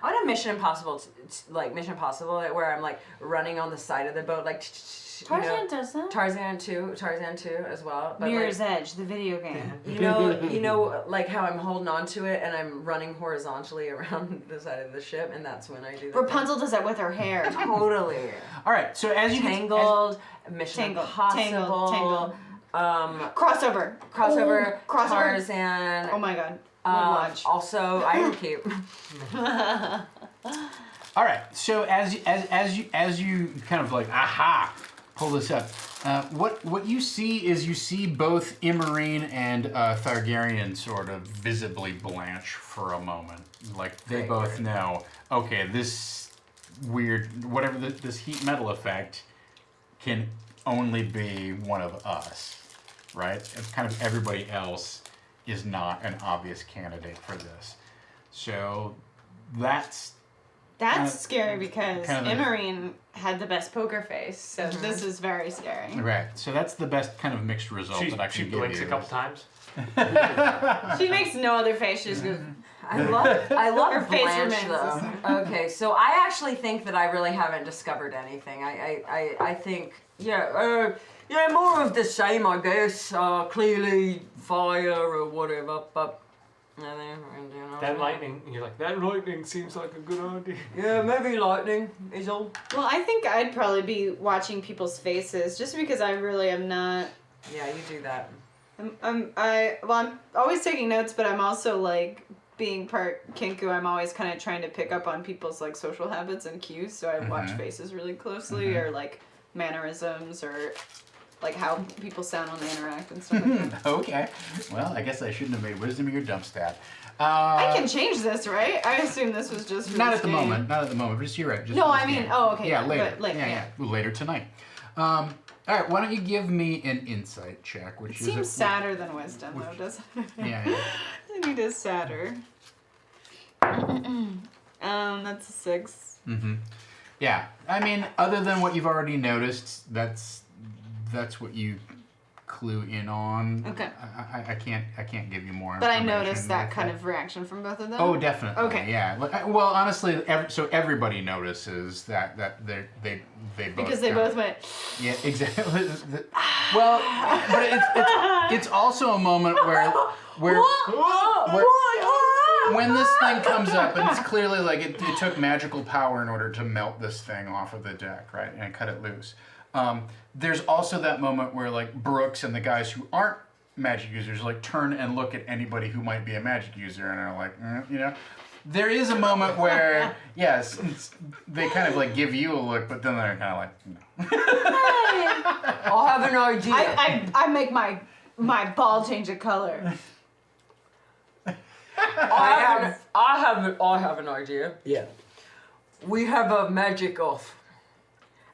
I want a Mission Impossible, like Mission Impossible, where I'm like running on the side of the boat, like Tarzan does that. Tarzan 2 as well. But Mirror's like, Edge, the video game. you know, like how I'm holding on to it and I'm running horizontally around the side of the ship, and that's when I do. Rapunzel does that with her hair. Totally. all right, so as you Tangled, Mission Tangled, Impossible, Tangled. crossover, Crossover. Tarzan. Oh my god. Would watch. Also, Ironkeep. all right, so as you kind of like pull this up, what you see is both Immarine and Thargaryen sort of visibly blanch for a moment, like they both know, okay, this weird whatever this heat metal effect can only be one of us, right? It's kind of everybody else is not an obvious candidate for this. So that's scary because kind of the- Immarine had the best poker face, so this is very scary. right. So that's the best kind of mixed result that I She can give blinks you. a couple times. She makes no other face, she just goes, I love Her face Blanche remains the though. Okay, so I actually think that I really haven't discovered anything. I think yeah, more of the same, I guess. Clearly fire or whatever, but That lightning, you're like, that lightning seems like a good idea. yeah, maybe lightning is all. well, I think I'd probably be watching people's faces just because I really am not. yeah, you do that. I'm always taking notes, but I'm also like being part Kinku. I'm always kind of trying to pick up on people's like social habits and cues, so I watch faces really closely or like mannerisms or like how people sound when they interact and stuff like that. Okay. Well, I guess I shouldn't have made wisdom your dump stat. I can change this, right? I assume this was just for Not this at the game. moment. Not at the moment. Just you're right. Just No, for this I mean, game. oh, okay, Yeah, yeah, later. but later, yeah, yeah. later tonight. All right. Why don't you give me an insight check, which It is seems sadder than wisdom, though, doesn't it? Yeah. I think it is sadder. That's a 6. Mm-hmm. Yeah. I mean, other than what you've already noticed, that's what you clue in on. Okay. I can't give you more. But I information noticed that with kind of reaction from both of them. Oh, definitely. Okay. Yeah. Well, honestly, so everybody notices that they both Because they kinda- both went. Yeah, exactly. Well, but it's also a moment where when this thing comes up, and it's clearly like it took magical power in order to melt this thing off of the deck, right, and cut it loose. There's also that moment where like Brooks and the guys who aren't magic users like turn and look at anybody who might be a magic user and are like, you know. There is a moment where, yes, they kind of like give you a look, but then they're kind of like, no. I have an idea. I make my ball change of color. I have an idea. Yeah. We have a magic off,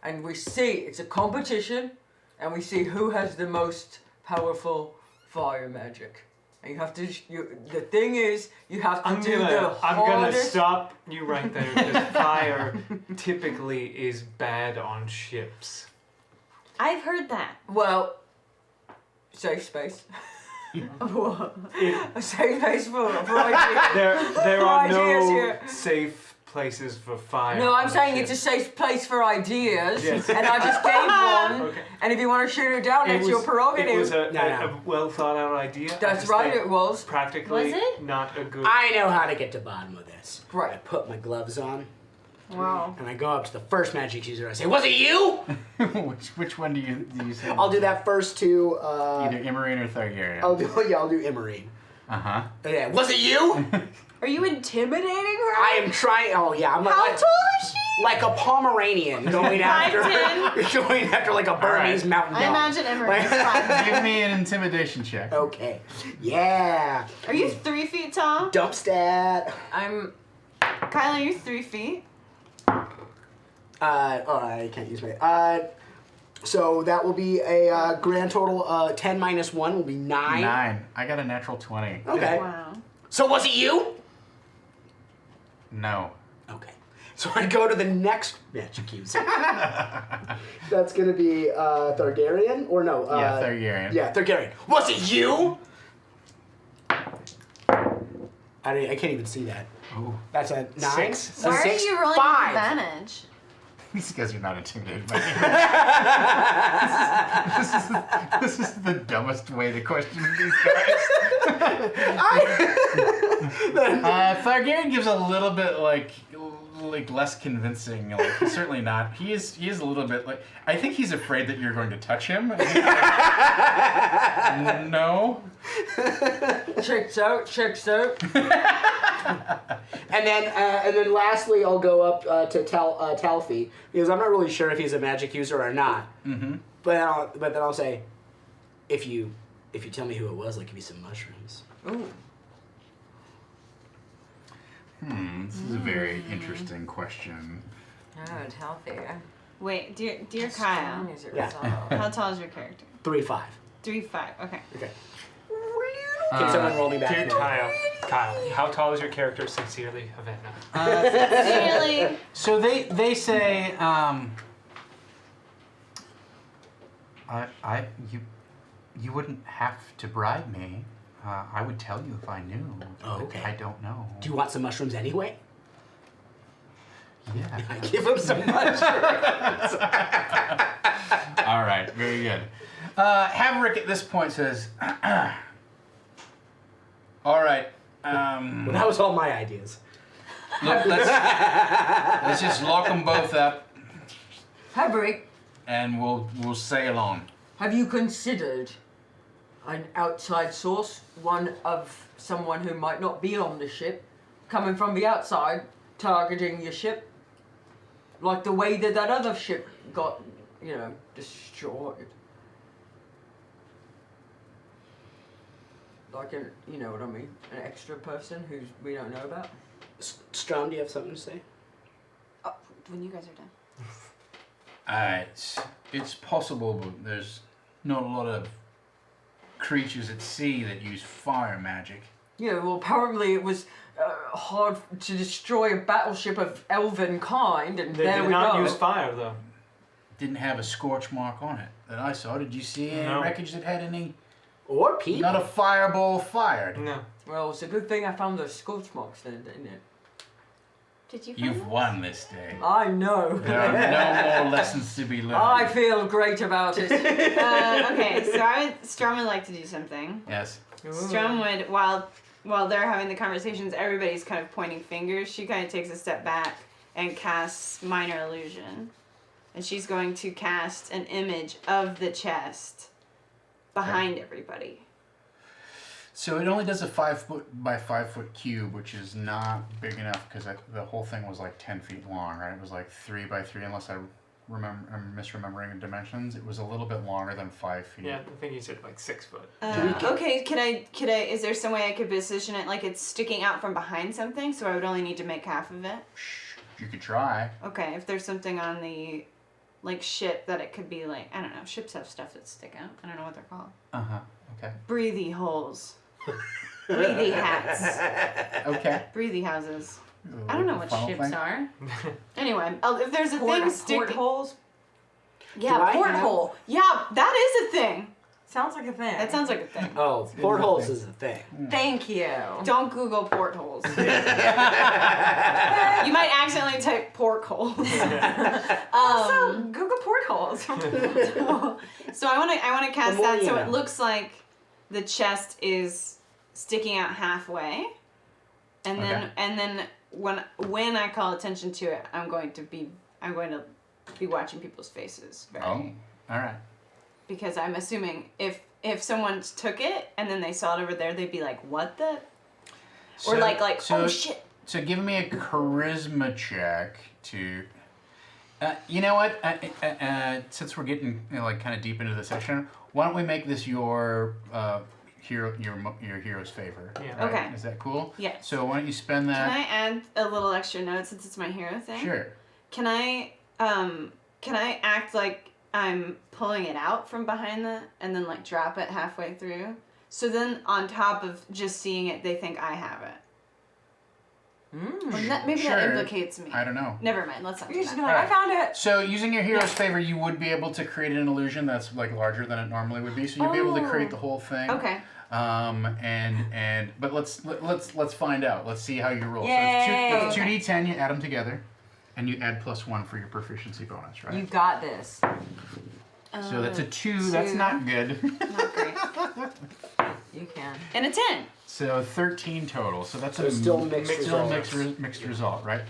and we see it's a competition, and we see who has the most powerful fire magic. And you have to. The thing is, you have to I'm do the gonna hardest. stop you right there because fire typically is bad on ships. I've heard that. Well, safe space. A safe space for ideas. There are ideas no here. safe places for fire. No, I'm on saying the it's a ship. safe place for ideas, Yes. and I just gave one. Okay. And if you want to shoot it down, that's your prerogative. It was a No. well thought out idea. I That's just right, think it was. Practically Was it? not a good. I know how to get to the bottom of this. Right. I put my gloves on, Wow. and I go up to the first magic user. I say, "Was it you?" Which one do you say? I'll do that first two. Either Immarine or Thargaryen. I'll do Immarine. Uh-huh. Yeah, was it you? Are you intimidating her? I am trying. Oh yeah, I'm How like, tall is she? like a Pomeranian going after 5'10". going after like a Burmese mountain dog. I imagine Emery is fine. Give me an intimidation check. Okay. Yeah. Are you 3 feet tall? Dump stat. I'm. Kyle, are you 3 feet? Oh, I can't use my. So that will be a grand total. 10 minus 1 will be 9. 9. I got a natural 20. Okay. Wow. So was it you? No. Okay. So I go to the next magic user. That's gonna be Thargaryen or no? Yeah, Thargaryen. Yeah, Thargaryen. Was it you? I can't even see that. Ooh. That's a 9. 6. A Why are 6. you rolling 5. with advantage? These guys are not intimidated by me. this is the dumbest way to question these guys. Thargaryen gives a little bit like less convincing. Like he's certainly not. He is a little bit like. I think he's afraid that you're going to touch him. And he's like, no. Checks out. And then lastly, I'll go up to Talfi because I'm not really sure if he's a magic user or not. Mm-hmm. But then I'll say, if you tell me who it was, I'll give you some mushrooms. Ooh. This is a very interesting question. Oh, it's healthy. Wait, dear How Kyle, strong is it Yeah. resolve? how tall is your character? 3-5. 3'5". Okay. Okay. Can someone roll me back? Dear now? Kyle, how tall is your character? Sincerely, Havana. Really? So they say, you wouldn't have to bribe me. I would tell you if I knew. Oh, but okay. I don't know. Do you want some mushrooms anyway? Yeah. I give him some mushrooms. All right. Very good. Haverick at this point says, "All right. Well, that was all my ideas. Look, let's just lock them both up, Haverick, and we'll sail on." have you considered an outside source, one of someone who might not be on the ship, coming from the outside, targeting your ship? Like the way that other ship got, destroyed. Like you know what I mean? An extra person who we don't know about? Strum, do you have something to say? Oh, when you guys are done. It's possible, but there's not a lot of creatures at sea that use fire magic. Yeah, well, apparently it was hard to destroy a battleship of elven kind, and They there did we not go. use fire though. Didn't have a scorch mark on it that I saw. Did you see any No. wreckage that had any? Or people. Not a fireball fired. No. Well, it's a good thing I found those scorch marks then, didn't it? Did you? You've won this day. I know. There are no more lessons to be learned. I feel great about it. Okay, so Strum would like to do something. Yes. Strum would, while they're having the conversations, everybody's kind of pointing fingers. She kind of takes a step back and casts Minor Illusion. And she's going to cast an image of the chest behind everybody. So it only does a 5 foot by 5 foot cube, which is not big enough because the whole thing was like 10 feet long, right? It was like 3 by 3, unless I'm misremembering the dimensions. It was a little bit longer than 5 feet. Yeah, I think you said like 6 foot. Okay, could I, is there some way I could position it like it's sticking out from behind something, so I would only need to make half of it? You could try. Okay, if there's something on the, like, ship that it could be like, I don't know, ships have stuff that stick out. I don't know what they're called. Uh-huh. Okay. Breathy holes. Breathy hats. Okay. Breathy houses. I don't know what Funnel ships thing? are. Anyway, if there's a thing stick... Portholes? Yeah, Do I porthole. Yeah, that is a thing. Sounds like a thing. That sounds like a thing. Oh, portholes is a thing. Thank you. Don't Google portholes. You might accidentally type pork holes. Also, Google portholes. So I want to cast The more that you so know. it looks like the chest is sticking out halfway, and then when I call attention to it, I'm going to be watching people's faces. Oh, all right. Because I'm assuming if someone took it and then they saw it over there, they'd be like, "What the?" Or "Oh shit." So give me a charisma check to. You know what? Since we're getting kind of deep into the session, why don't we make this your hero's favor? Yeah. Right? Okay. Is that cool? Yes. So why don't you spend Can that? I add a little extra note since it's my hero thing? Sure. Can I act like I'm pulling it out from behind and then like drop it halfway through? So then on top of just seeing it, they think I have it. Or maybe Sure. that implicates me. I don't know. Never mind. Let's not do You just be that. like, I found it. So using your hero's favor, you would be able to create an illusion that's like larger than it normally would be. So you'd be able to create the whole thing. Okay. But let's find out. Let's see how you roll. Yay. So it's 2d10. You add them together, and you add +1 for your proficiency bonus, right? You got this. So that's a 2. That's not good. Not great. You can. And a 10. So 13 total. So that's So still mixed still results. mixed result, right?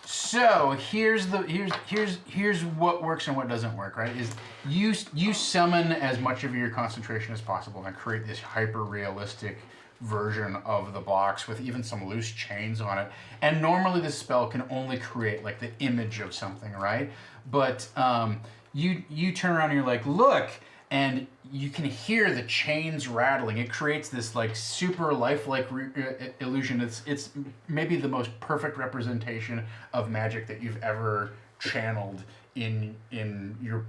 So here's what works and what doesn't work, right? Is you summon as much of your concentration as possible and create this hyper realistic version of the box with even some loose chains on it. And normally this spell can only create like the image of something, right? But you turn around and you're like, look, and you can hear the chains rattling. It creates this like super lifelike illusion. It's maybe the most perfect representation of magic that you've ever channeled in your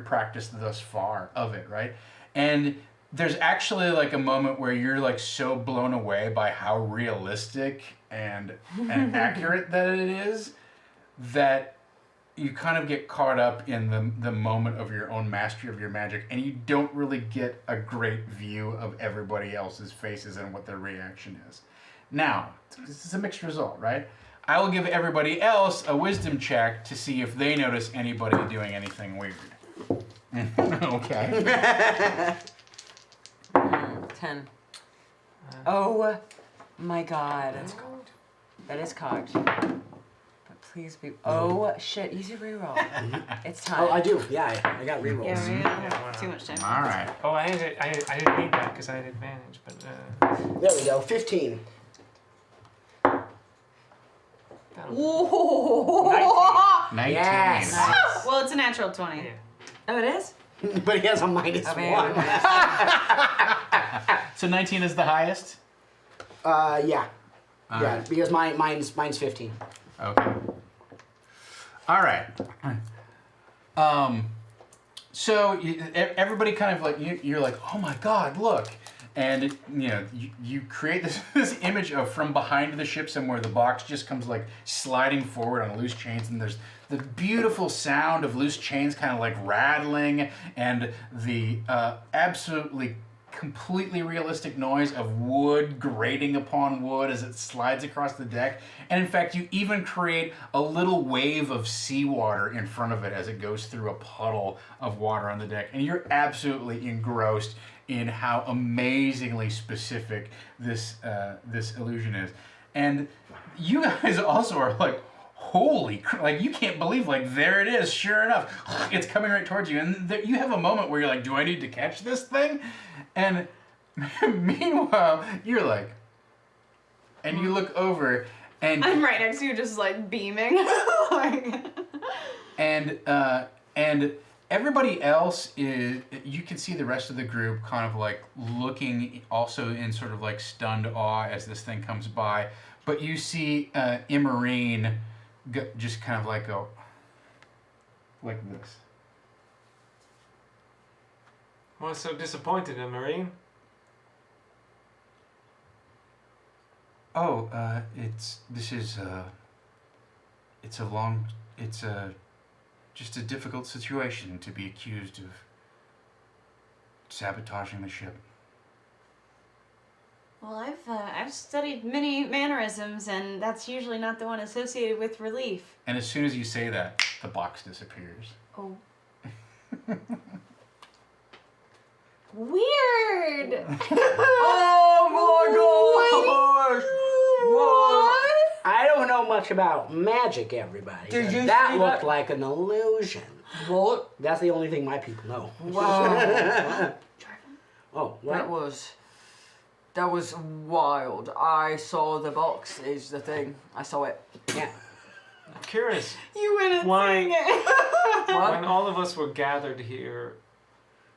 practice thus far of it, right? And there's actually like a moment where you're like so blown away by how realistic and accurate that it is that you kind of get caught up in the moment of your own mastery of your magic, and you don't really get a great view of everybody else's faces and what their reaction is. Now, this is a mixed result, right? I will give everybody else a wisdom check to see if they notice anybody doing anything weird. Okay. 10. Oh my god. That's cocked. That is cocked. But please be. Oh shit, easy reroll. It's time. Oh, I do. Yeah, I got rerolls. Yeah, we don't Yeah, have too much time. All right. Oh, I didn't need that because I had advantage, but There we go. 15. Whoa! 19. Yes. Well, it's a natural 20. yeah. Oh, it is? But he has a minus Oh, man. 1. So 19 is the highest? Yeah. All Yeah, right. because mine's 15. Okay. All right. So everybody kind of like you're like, oh my God, look, and you create this image of from behind the ship somewhere the box just comes like sliding forward on loose chains, and there's the beautiful sound of loose chains kind of like rattling, and the absolutely completely realistic noise of wood grating upon wood as it slides across the deck. And in fact, you even create a little wave of seawater in front of it as it goes through a puddle of water on the deck. And you're absolutely engrossed in how amazingly specific this illusion is. And you guys also are like, holy, like you can't believe, like there it is, sure enough, it's coming right towards you. And you have a moment where you're like, do I need to catch this thing? And meanwhile, you're like, and you look over, and I'm right next to you, just like beaming. Like... and everybody else is, you can see the rest of the group kind of like looking also in sort of like stunned awe as this thing comes by. But you see Imarine just kind of like go like this. What's so disappointed in Marine? Oh, it's just a difficult situation to be accused of sabotaging the ship. Well, I've studied many mannerisms, and that's usually not the one associated with relief. And as soon as you say that, the box disappears. Oh. Weird. Oh my gosh! What? I don't know much about magic, everybody. Did you that see looked that? like an illusion. What? That's the only thing my people know. Wow. Oh, what? That was wild. I saw the box is the thing. I saw it. Yeah. I'm curious. You went and Why- sang it. What? When all of us were gathered here,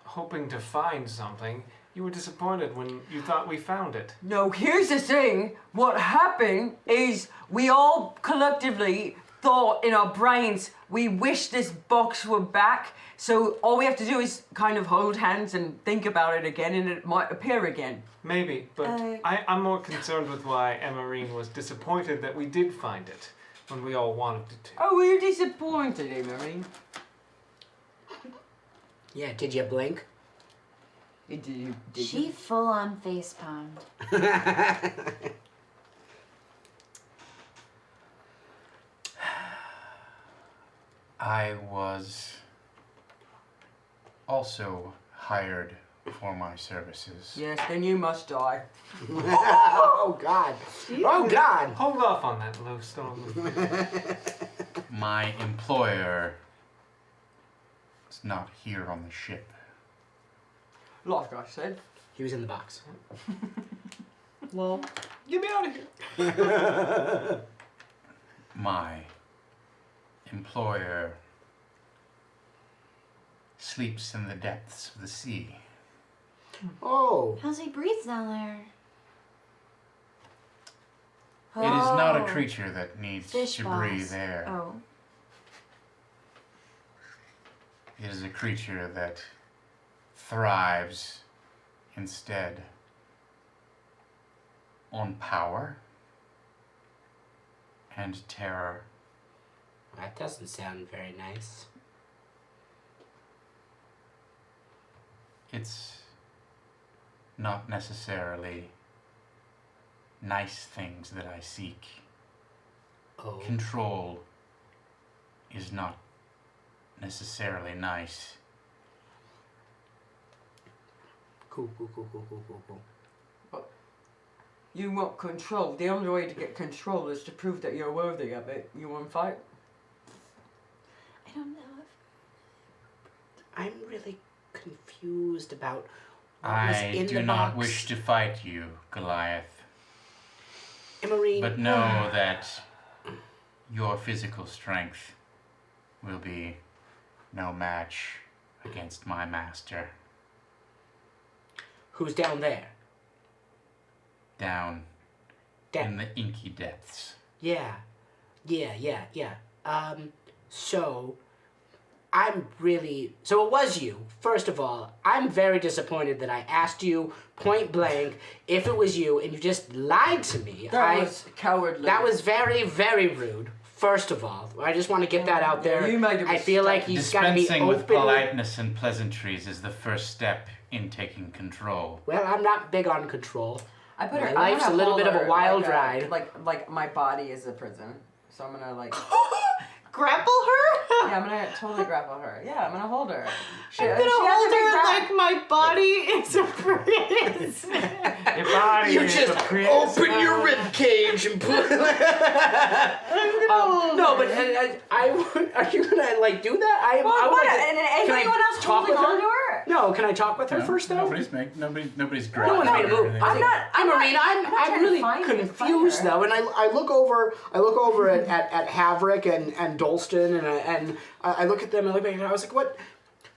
hoping to find something, you were disappointed when you thought we found it. No, here's the thing. What happened is we all collectively thought in our brains we wish this box were back. So all we have to do is kind of hold hands and think about it again, and it might appear again. Maybe, but I'm more concerned with why Emarine was disappointed that we did find it when we all wanted it to. Oh, were you disappointed, Emery? Yeah, did you blink? Did you? Did She you? full on facepalm. I was also hired for my services. Yes, then you must die. Oh, God. Oh, God. Hold off on that, Lowstorm. My employer is not here on the ship. Like I said. He was in the box. Well, Get me out of here. My employer sleeps in the depths of the sea. Oh. How's he breathe down there? It is not a Oh. creature that needs Fish to balls. breathe air. Oh. It is a creature that thrives instead on power and terror. That doesn't sound very nice. It's not necessarily nice things that I seek. Oh. Control is not necessarily nice. Cool. you want control. The only way to get control is to prove that you're worthy of it. You want to fight? I don't know if I'm really confused about what was I in do the not box. wish to fight you, Goliath, Emarine. but know that your physical strength will be no match against my master. Who's down there? Down in the inky depths. Yeah. So it was you. First of all, I'm very disappointed that I asked you point blank if it was you and you just lied to me. That was cowardly. That was very, very rude. First of all, I just want to get that out there. You made a I feel like mistake. he's got to be Dispensing with open. politeness and pleasantries is the first step in taking control. Well, I'm not big on control. I put her. My life's I'm a gonna little hold bit of a her wild like ride. Like my body is a prison, so I'm gonna like. Grapple her? Yeah, I'm gonna totally grapple her. Yeah, I'm gonna hold her. I'm gonna hold her like my body is a prison. Your body You is just a prison. open your rib cage and put. No, but are you gonna like do that? I would What? like to- And can I anyone else talk holding with on to her? No, can I talk with her first though? Nobody's No grabbing one's made a her or move. anything. I'm not Marine, I'm trying to really find you and find confused her. though, and I look over at Haverick and Dolston, and I look at them and look back, and I was like, what?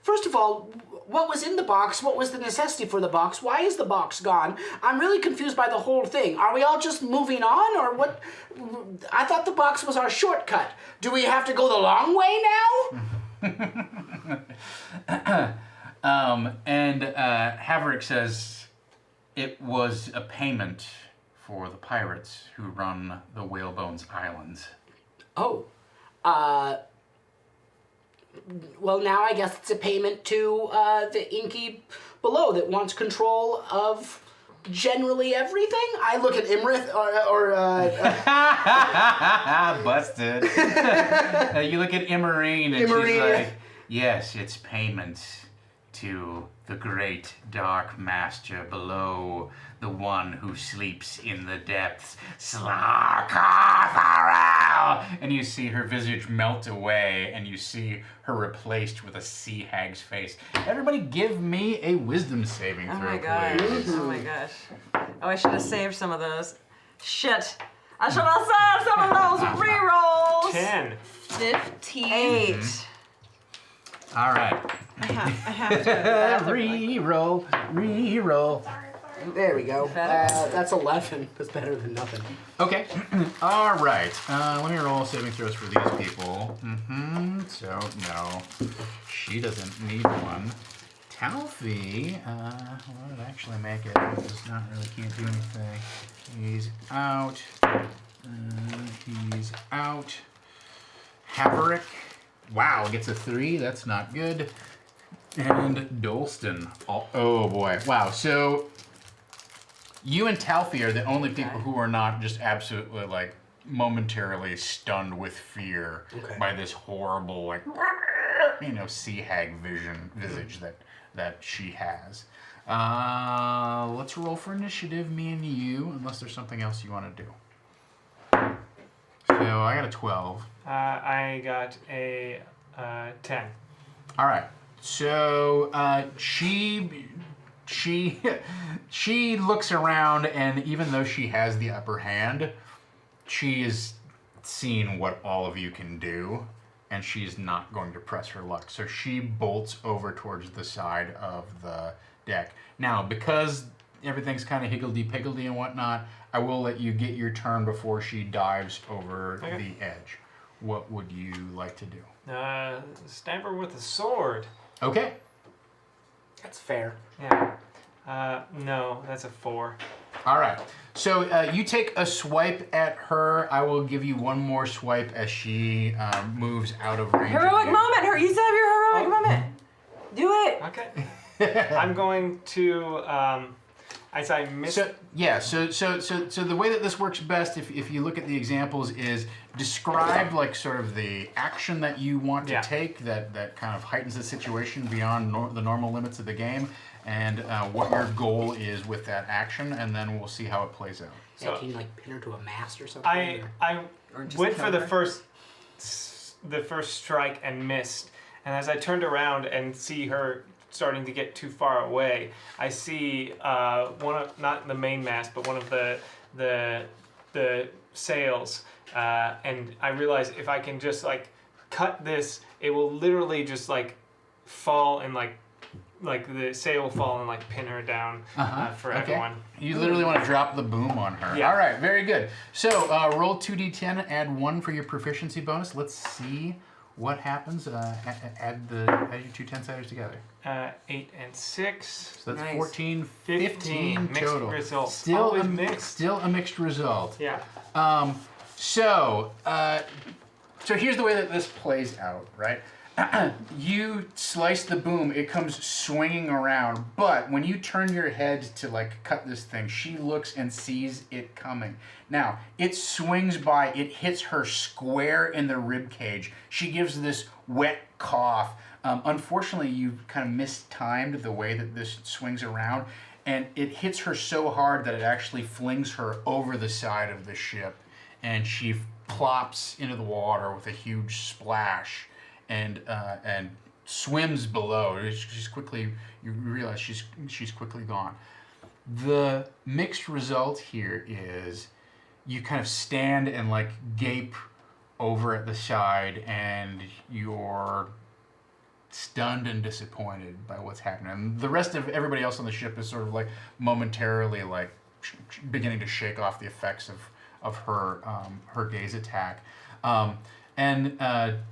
First of all, what was in the box? What was the necessity for the box? Why is the box gone? I'm really confused by the whole thing. Are we all just moving on, or what? I thought the box was our shortcut. Do we have to go the long way now? And Haverick says it was a payment for the pirates who run the Whalebones Islands. Oh, well, now I guess it's a payment to the Inky below that wants control of generally everything. I look at Imrith Busted. You look at Immarine and she's like, yes, it's payment to the great dark master below, the one who sleeps in the depths, Slarkartharel! And you see her visage melt away, and you see her replaced with a sea hag's face. Everybody give me a wisdom saving throw, Oh my gosh. please. Oh my gosh. Oh, I should have saved some of those. Shit. I should have saved some of those rerolls. 10. 15. 8. All right. I have to. Reroll. There we go. Better? That's 11. That's better than nothing. Okay. All right. Let me roll saving throws for these people. So, no. She doesn't need one. Talfi, well, it actually make it. He's not really can't do anything. He's out. He's out. Haverick. Wow, gets a 3. That's not good. And Dolston. Oh boy. Wow. So you and Talfi are the only people who are not just absolutely like momentarily stunned with fear by this horrible like sea hag visage that she has. Let's roll for initiative, me and you, unless there's something else you want to do. So I got a 12. I got a 10. All right. So she looks around, and even though she has the upper hand, she is seeing what all of you can do, and she's not going to press her luck. So she bolts over towards the side of the deck. Now, because everything's kind of higgledy-piggledy and whatnot, I will let you get your turn before she dives over the edge. What would you like to do? Stab her with a sword. Okay. That's fair. Yeah. No, that's a 4. All right. So you take a swipe at her. I will give you one more swipe as she moves out of range. Heroic moment. You still have your heroic moment. Do it. Okay. I'm going to. I missed. So the way that this works best, if you look at the examples, is describe like sort of the action that you want to take that kind of heightens the situation beyond the normal limits of the game, and what your goal is with that action, and then we'll see how it plays out. So, can you like pin her to a mast or something? I went for the first strike and missed, and as I turned around and see her starting to get too far away, I see not the main mast, but one of the sails, and I realize if I can just like cut this, it will literally just like fall and like the sail will fall and like pin her down for everyone. You literally want to drop the boom on her. Yeah. All right, very good. So roll 2d10, add 1 for your proficiency bonus. Let's see what happens. Add your 2 10-siders together. 8 and 6. So that's Nice. 14, 15 mixed total. result. Still Always a mixed. Still a mixed result. Yeah. So here's the way that this plays out, right? You slice the boom, it comes swinging around, but when you turn your head to like cut this thing, she looks and sees it coming. Now, it swings by, it hits her square in the rib cage. She gives this wet cough. Unfortunately, you kind of mistimed the way that this swings around, and it hits her so hard that it actually flings her over the side of the ship, and she plops into the water with a huge splash. And swims below. You realize she's quickly gone. The mixed result here is you kind of stand and like gape over at the side, and you're stunned and disappointed by what's happening. And the rest of everybody else on the ship is sort of like momentarily like beginning to shake off the effects of her gaze attack. And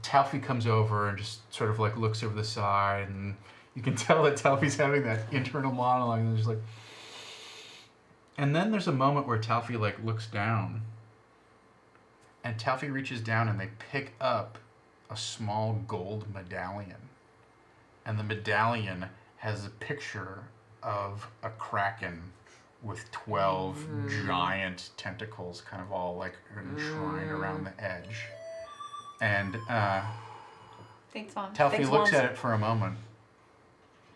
Talfi comes over and just sort of like looks over the side, and you can tell that Talfi's having that internal monologue, and just like. And then there's a moment where Talfi like looks down, and Talfi reaches down, and they pick up a small gold medallion. And the medallion has a picture of a kraken with 12 giant tentacles kind of all like enshrined around the edge. And Thanks, Mom. Telfie Thanks, looks Mom. at it for a moment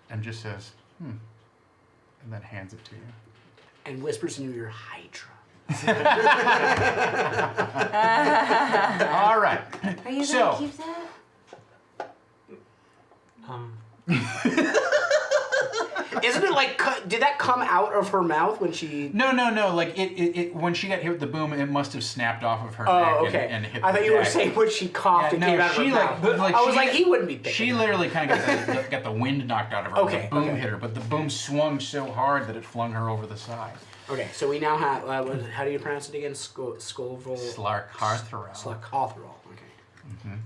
and just says, and then hands it to you. And whispers in your ear, Hydra. All right. Are you So- gonna keep that? Isn't it like, did that come out of her mouth when she... No. Like it when she got hit with the boom, it must have snapped off of her neck Oh, okay. and hit I the thought you were deck. saying when she coughed, it came out of her mouth. I was like, he wouldn't be picking She it. literally kind of got the wind knocked out of her. Okay, when the boom okay. hit her, but the boom swung so hard that it flung her over the side. Okay, so we now have, how do you pronounce it again? Scovrel? Slarkarthral. Slarkarthral, okay.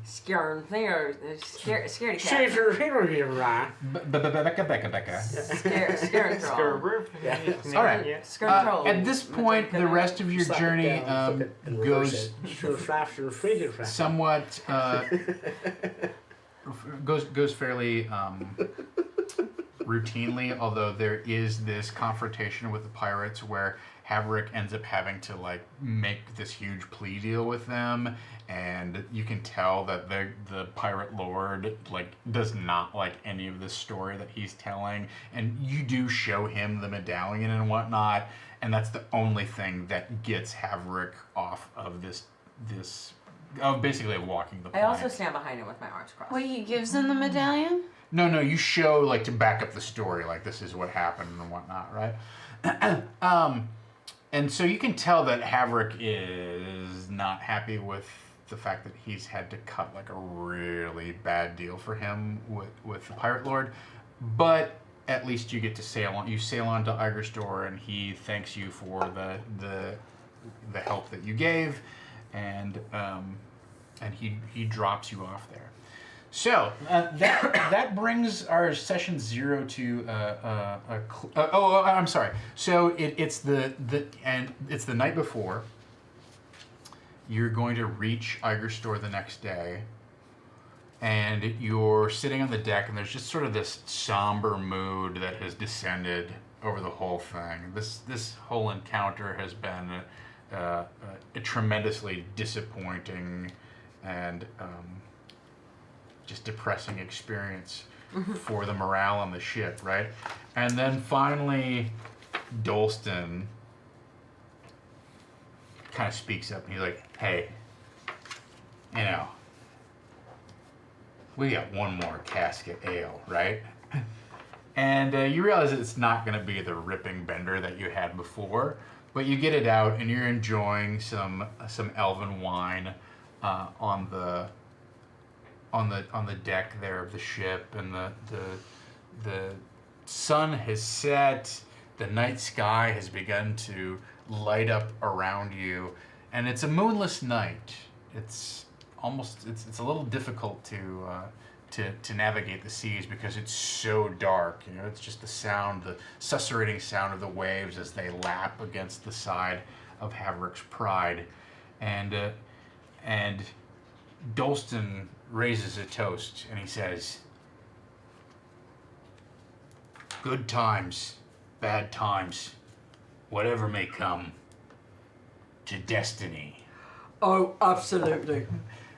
Scared cat. Becca. Scared All right. Yeah. At this point, the rest of your journey goes somewhat goes fairly routinely, although there is this confrontation with the pirates where Haverick ends up having to like make this huge plea deal with them, and you can tell that the pirate lord like does not like any of the story that he's telling, and you do show him the medallion and whatnot, and that's the only thing that gets Haverick off of this basically walking the I plank. also stand behind him with my arms crossed. Wait, he gives him the medallion? No, you show like to back up the story, like this is what happened and whatnot, right? And so you can tell that Haverick is not happy with the fact that he's had to cut like a really bad deal for him with the Pirate Lord, but at least you get to sail on. You sail on to Igerstore, and he thanks you for the help that you gave, and he drops you off there. So that brings our session 0 to I'm sorry. So it's the night before. You're going to reach Igerstore the next day, and you're sitting on the deck, and there's just sort of this somber mood that has descended over the whole thing. This whole encounter has been a tremendously disappointing and just depressing experience for the morale on the ship, right? And then finally, Dolston kind of speaks up, and he's like, hey, we got one more cask of ale, right? And you realize that it's not going to be the ripping bender that you had before, but you get it out, and you're enjoying some elven wine on the deck there of the ship, and the sun has set, the night sky has begun to light up around you, and it's a moonless night. It's a little difficult to navigate the seas because it's so dark. It's just the sound, the susurrating sound of the waves as they lap against the side of Haverick's Pride, and Dolston raises a toast, and he says, good times, bad times, whatever may come, to destiny. Oh, absolutely.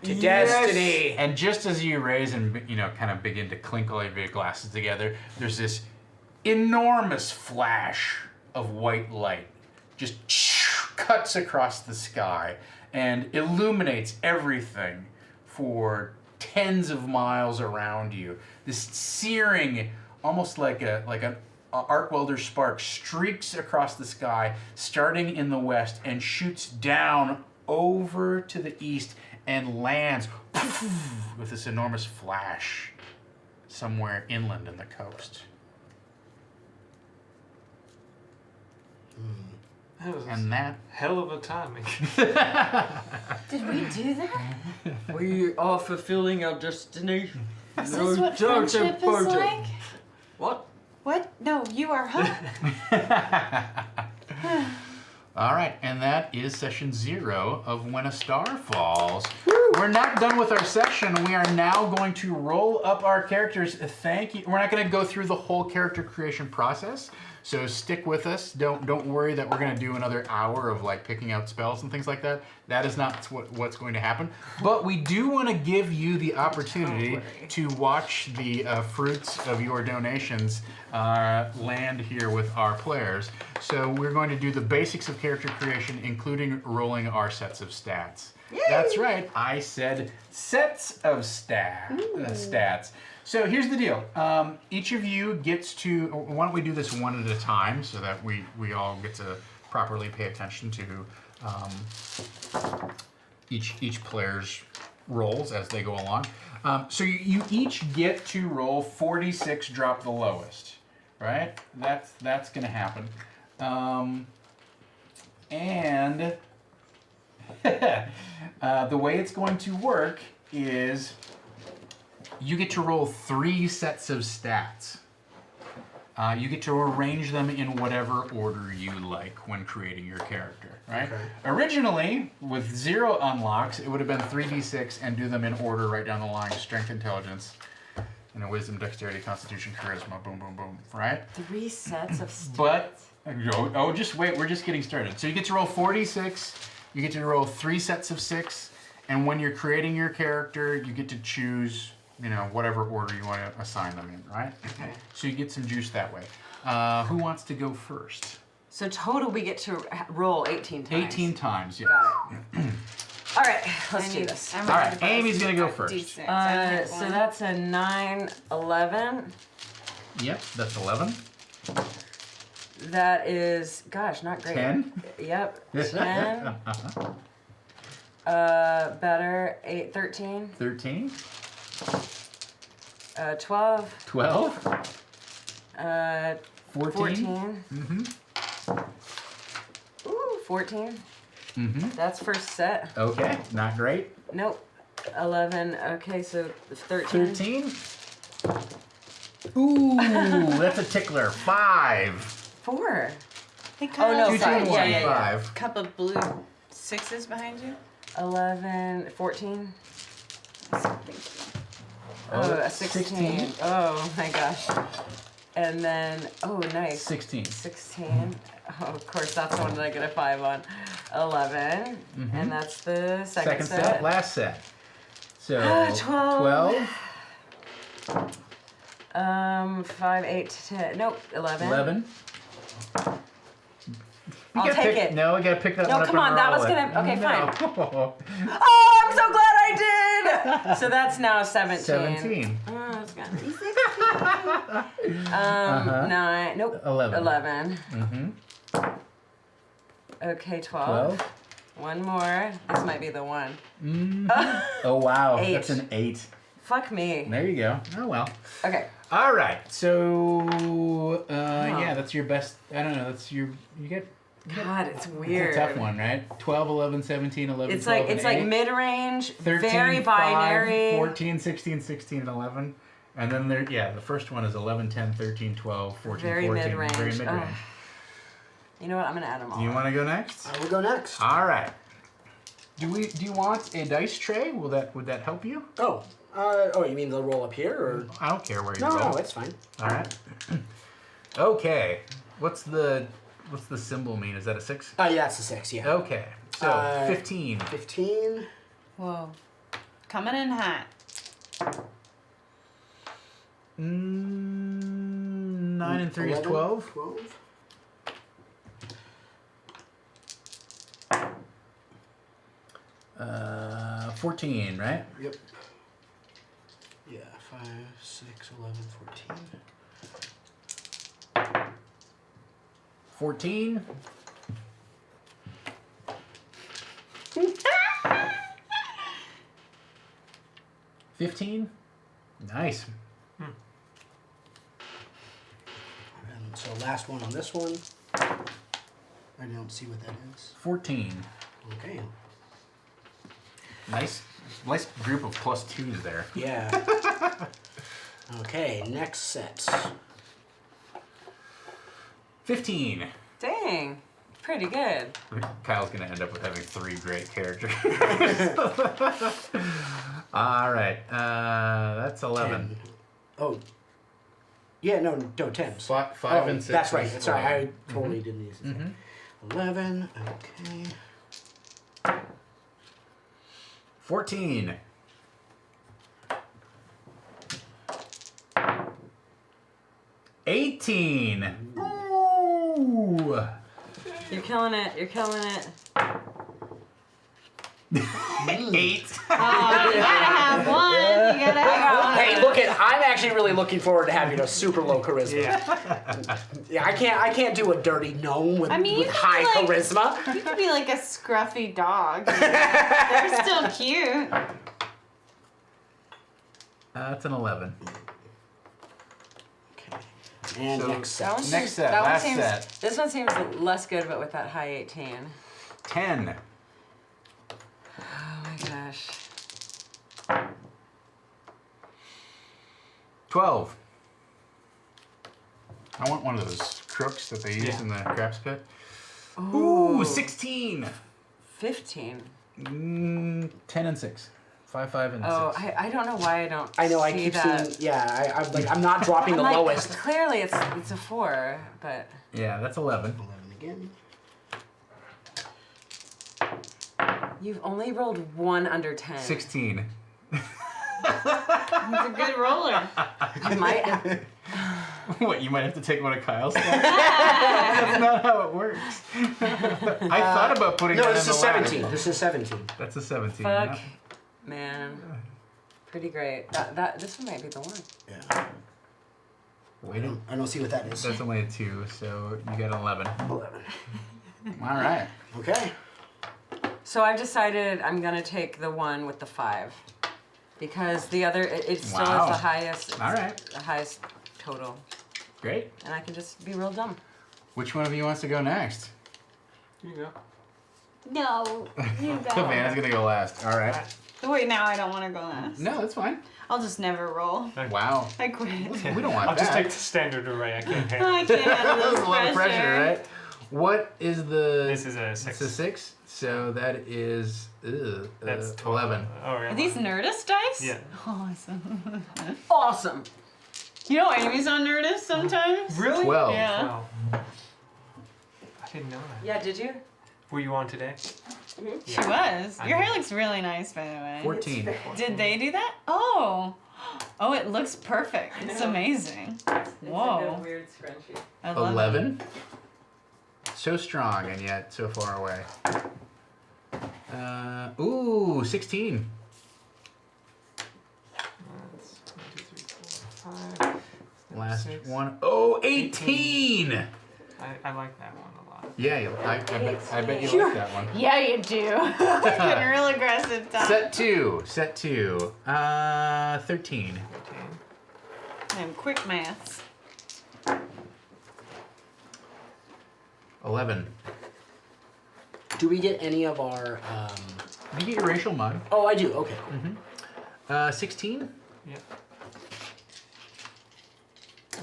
To destiny. And just as you raise and kind of begin to clink all of your glasses together, there's this enormous flash of white light just cuts across the sky and illuminates everything for tens of miles around you. This searing, almost like an arc welder spark, streaks across the sky, starting in the west, and shoots down over to the east and lands with this enormous flash somewhere inland in the coast. That was And that hell of a timing. Did we do that? We are fulfilling our destiny. Is this what friendship is like? What? What? No, you are, huh? All right, and that is session 0 of When a Star Falls. We're not done with our session. We are now going to roll up our characters. Thank you. We're not going to go through the whole character creation process, so stick with us. Don't worry that we're going to do another hour of like picking out spells and things like that. That is not what's going to happen. But we do want to give you the opportunity to watch the fruits of your donations land here with our players. So we're going to do the basics of character creation, including rolling our sets of stats. Yay! That's right, I said sets of stats. So here's the deal. Each of you gets to, why don't we do this one at a time so that we all get to properly pay attention to each player's rolls as they go along. So you each get to roll 46, drop the lowest, right? That's gonna happen. And the way it's going to work is you get to roll 3 sets of stats. You get to arrange them in whatever order you like when creating your character, right? Okay. Originally, with 0 unlocks, it would have been 3d6 and do them in order right down the line: strength, intelligence, wisdom, dexterity, constitution, charisma, boom, boom, boom, right? 3 sets of stats. But, just wait, we're just getting started. So you get to roll 46, you get to roll 3 sets of 6, and when you're creating your character, you get to choose whatever order you want to assign them in, right? Okay. So you get some juice that way. Who wants to go first? So total we get to roll 18 times. 18 times, yes. Got it. All right, let's do this. All right, Amy's going to go first. D6. So that's a 9, 11. Yep, that's 11. That is, gosh, not great. 10? Yep, 10. Better, 8, 13. 13. 12. 12. 14. 14. Mm-hmm. Ooh, 14. Mm-hmm. That's first set. Okay, not great. Nope. 11. Okay, so 13. 13. Ooh, that's a tickler. 5. 4. Hey, Oh, no, 2, 2, 5. 1, Yeah. 5. Cup of blue 6s behind you. 11, 14. Oh, a 16. Oh my gosh. And then, oh, nice. 16. 16. Oh, of course, that's the one that I get a 5 on. 11. Mm-hmm. And that's the second set. set. Last set. So 12. 12. 5, 8, 10. Nope, 11. 11. I'll take it. No, we gotta pick that No, one up. come and on, that roll was it. gonna. Okay, No. fine. Oh, I'm so glad I did! So that's now 17. 17. Oh, it's got to be 16. 9. Nope. 11. 11. Mm-hmm. Okay, 12. 12. One more. This might be the one. Mm-hmm. Oh, wow. 8. That's an 8. Fuck me. There you go. Oh, well. Okay. All right. So, yeah, that's your best. I don't know. That's your. You get. God, it's weird. It's a tough one, right? 12, 11, 17, 11, It's 12, like and it's 8. like mid-range, 13, very 5, binary. 14, 16, 16, and 11. And then there, the first one is 11, 10, 13, 12, 14, Very 14. mid-range. Very mid-range. Ugh. You know what? I'm gonna add them all. Do you want to go next? I will go next. All right. Do you want a dice tray? Would that help you? Oh, you mean the roll up here, or? I don't care where you No, roll. no, it's fine. All right. Okay. What's the symbol mean? Is that a 6? Yeah, it's a 6. Yeah. Okay. So 15. 15. Whoa. Coming in hot. 9 and 3 is 11, 12. 12. Uh, 14, right? Yep. Yeah, 5, 6, 11, 14. 14. $15. Nice. And so last one on this one. I don't see what that is. 14. Okay. Nice group of +2s there. Yeah. Okay, next set. 15. Dang. pretty good. Kyle's gonna end up with having 3 great characters. All right, that's 11. 10. Oh. Yeah, no, 10. 5 and 6. That's right. is Sorry, 11. I totally didn't use it. 11. Okay. 14. 18. Ooh. You're killing it. You're killing it. 8. You gotta have one. You gotta have one. Hey, look at. I'm actually really looking forward to having a super low charisma. Yeah, I can't do a dirty gnome with, I mean, you with could high be like- charisma. You could be like a scruffy dog. They're still cute. That's an 11. And So- next That one set. Next set, that one last seems, set. This one seems less good, but with that high 18. 10. Oh my gosh. 12. I want one of those crooks that they use in the craps pit. Ooh, 16. 15. 10 and 6. 5, 5, and 6. Oh, I don't know why I don't. I know. I see keep that. seeing. Yeah, I'm like I'm not dropping I'm the like, lowest. Clearly, it's a 4, but Yeah, that's 11. 11 again. you've only rolled 1 under 10. 16. He's a good roller. You might. What, you might have to take one of Kyle's stats? That's not how it works. I thought about putting No, that this in is the ladder. 17. This is 17. That's a 17. Fuck, yeah. man. Pretty great. This one might be the one. Yeah. Wait, I don't see what that is. that's only a 2, so you get 11. 11. All right. Okay. So I've decided I'm gonna take the one with the 5, because the other it still Wow. is the highest. All right. The highest total, Great. and I can just be real dumb. Which one of you wants to go next? Here you go. No, you go. Havana's gonna go last. All right. Wait, now I don't want to go last. No, that's fine. I'll just never roll. Wow. I quit. We don't want I'll that. just take the standard array. I can't handle I it. can't handle That was this a lot of pressure, right? What is the? This is a 6. It's a 6. So that is That's 11. Oh, yeah. Are these Nerdist dice? Yeah. Awesome. Awesome. You know Amy's on Nerdist sometimes? Really? 12. Yeah. Wow. I didn't know that. Yeah. Did you? Were you on today? She was. Your hair looks really nice, by the way. 14. Did they do that? Oh. Oh, it looks perfect. It's amazing. It's like a Whoa. weird scrunchie. I love 11. So strong and yet so far away. Ooh, 16. That's 1, 2, 3, 4, 5. Last 6. one. Oh, 18. I like that one a lot. Yeah, I bet you like that one. it. Yeah, you do. Getting real aggressive, Tom. Set 2. 13. 13. I'm quick maths. 11. Do we get any of our? You get your racial mod. Oh, I do. Okay. 16. Yeah.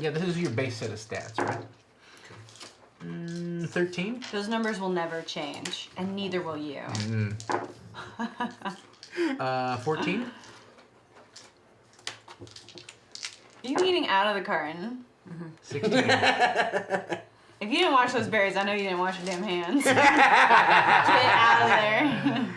Yeah, this is your base set of stats, right? 13. Those numbers will never change, and neither will you. 14. Are you eating out of the carton? 16. If you didn't wash those berries, I know you didn't wash your damn hands. Get out of there.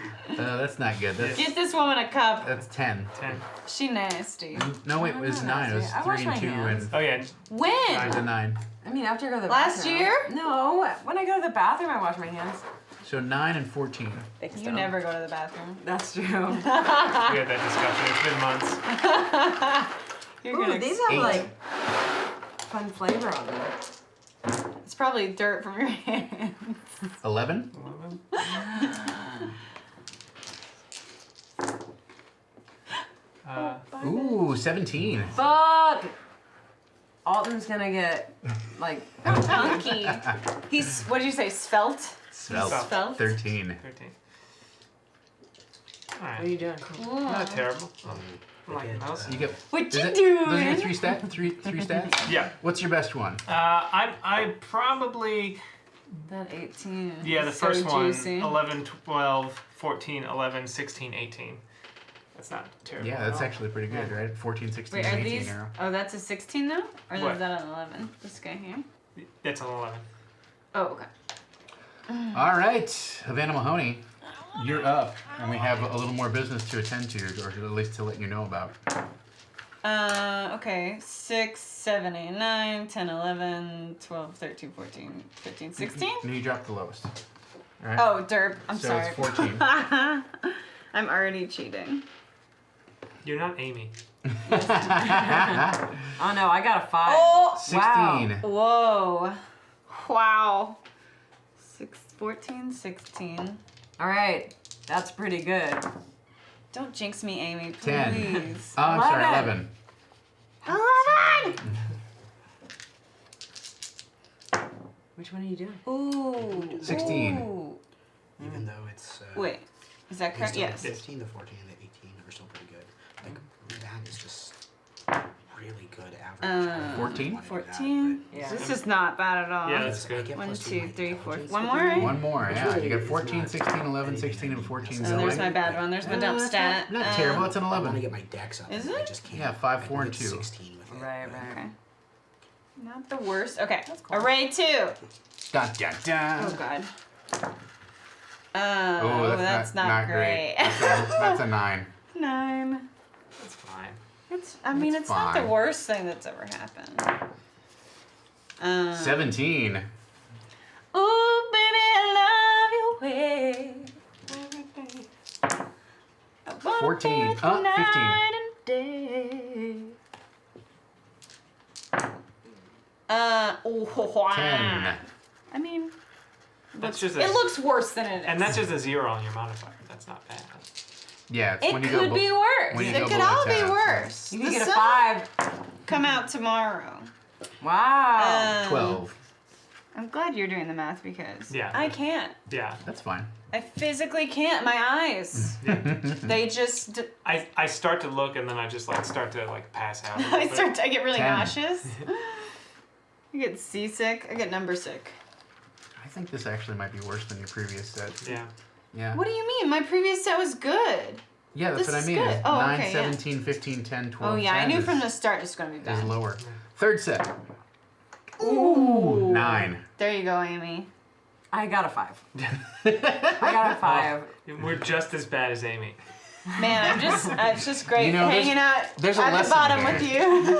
That's not good. Get this woman a cup. That's 10. 10. She nasty. No, wait, it was 9. It was I wash 3 my and 2 hands. and Oh, yeah. When? 9 to 9. I mean, after I go to the Last bathroom. year? No, when I go to the bathroom, I wash my hands. So 9 and 14. You never go to the bathroom. That's true. We had that discussion. It's been months. You're Ooh, gonna. these have 8. like fun flavor on them. It's probably dirt from your hands. 11. 11. Ooh, 17. Fuck! Alton's gonna get like Funky. He's. What did you say? Svelte. Svelte. 13. 13. What are Alright. you doing? Not terrible. I'm like mouse. You get. What is you it- doing? Those are your 3 stats? Three stats? Yeah. What's your best one? I probably That 18. Yeah, the is so first one, juicy. 11, 12, 14, 11, 16, 18. That's not terrible. Yeah, at that's all. actually pretty good, right? 14, 16, Wait, are 18 these? arrow. Oh, that's a 16 now? Or What? is that an 11? This guy here? That's an 11. Oh, okay. All right, Havana Mahoney, you're up, and we have a little more business to attend to, or at least to let you know about. Okay. 6, 7, 8, 9, 10, 11, 12, 13, 14, 15, 16? And you dropped the lowest. All right. Oh, derp. I'm so sorry. it's 14. I'm already cheating. You're not Amy. Oh no, I got a 5. Oh! 16. Whoa. Wow. 14, 16. All right, that's pretty good. Don't jinx me, Amy, 10. please. Oh, I'm sorry, 11. 11. 11! Which one are you doing? Ooh. 16. Ooh. Even though it's. Wait, is that correct? The Yes. 15, the 14, and the 18 are still pretty good. Like, that is just really good average. I 14? wanna do that, 14? Yeah. This is not bad at all. Yeah, but- that's good. I get 1, plus 2, my 3, 4. intelligence One with more, it. right? One more, Which yeah. really You got is 14, not 16, 11, anything 16, and 14 Oh, going. there's my bad one. There's my dump That's stat. not terrible, it's an I want to 11. get my dex up. Is and I it? just can't. Yeah, 5, I 4, and did 2. 16 with it. Right, but- right. Okay. Not the worst. Okay. cool. Array 2. Dun, dun, dun. Oh, God. Oh, that's not great. That's a 9. 9. That's fine. I mean, it's not the fine. worst thing that's ever happened. 17. Ooh, baby, I love your way. 14. 15. Night and day. Oh, 10. I mean, That's just it looks worse than it is. And that's just a 0 on your modifier. That's not bad. Yeah, it's it when you go could be worse. when you It go could below all 10, be so- worse. You can The get a sun 5. come out tomorrow. Wow. 12. I'm glad you're doing the math because Yeah. I can't. Yeah. That's fine. I physically can't. My eyes. They just. I start to look and then I just start to pass out. a little I bit. get really 10. nauseous. I get seasick. I get number sick. I think this actually might be worse than your previous set. Yeah. Yeah. What do you mean? My previous set was good. Yeah, that's This what I is mean. good. Is Oh, 9, okay, yeah. 17, 15, 10, 12. Oh yeah, 10 I knew is, from the start it's gonna be is bad. lower. Third set. Ooh. 9. There you go, Amy. I got a 5. I got a 5. We're just as bad as Amy. Man, it's just great You know, there's- hanging out there's a at the lesson bottom here. with you.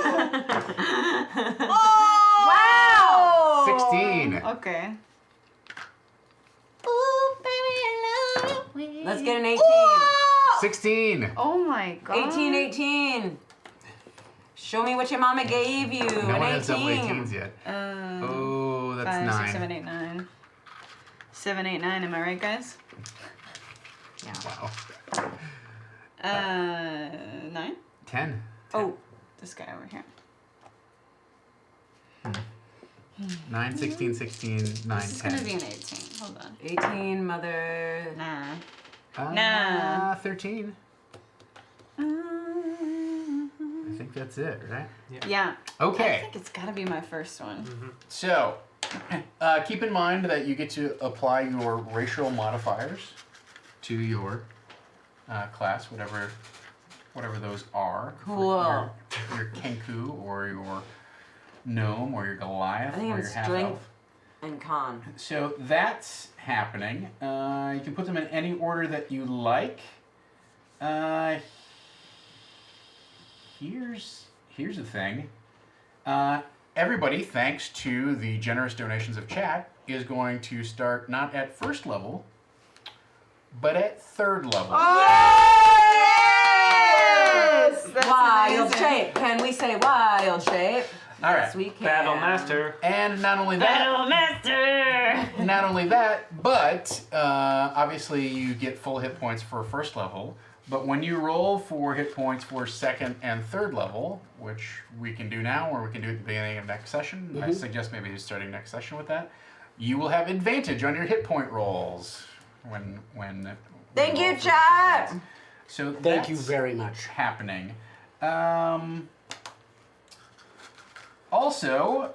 Wow! 16. Okay. Ooh, baby, I love you. Let's get an 18. 16. Oh my god. 18, 18. Show me what your mama gave you. No an one has double 18. 18s yet. Oh, Oh, that's 5, 9. 6, 7, 8, 9. 7, 8, 9. Am I right, guys? Wow. 9. 10. Oh, this guy over here. 9, 16, 16, 9, This is 10. gonna be an 18. Hold on. 18, mother. Nah. Nah. 13. I think that's it, right? Yeah. I Okay. think it's gotta be my first one. So, keep in mind that you get to apply your racial modifiers to your class, whatever those are. Cool. Your Kenku or your gnome or your Goliath I think or I'm your half strength elf. and con. So that's happening. You can put them in any order that you like. Here's the thing. Everybody, thanks to the generous donations of chat, is going to start not at first level, but at third level. Yes! That's Wild amazing. shape. Can we say wild shape? All right. Yes, we can. Battle Master. And not only that, Battle Master! not only that, but obviously you get full hit points for first level. But when you roll for hit points for second and third level, which we can do now or we can do at the beginning of next session, I suggest maybe starting next session with that, you will have advantage on your hit point rolls when Thank we you, roll for chat. hit points. So Thank you that's very much. happening. Also,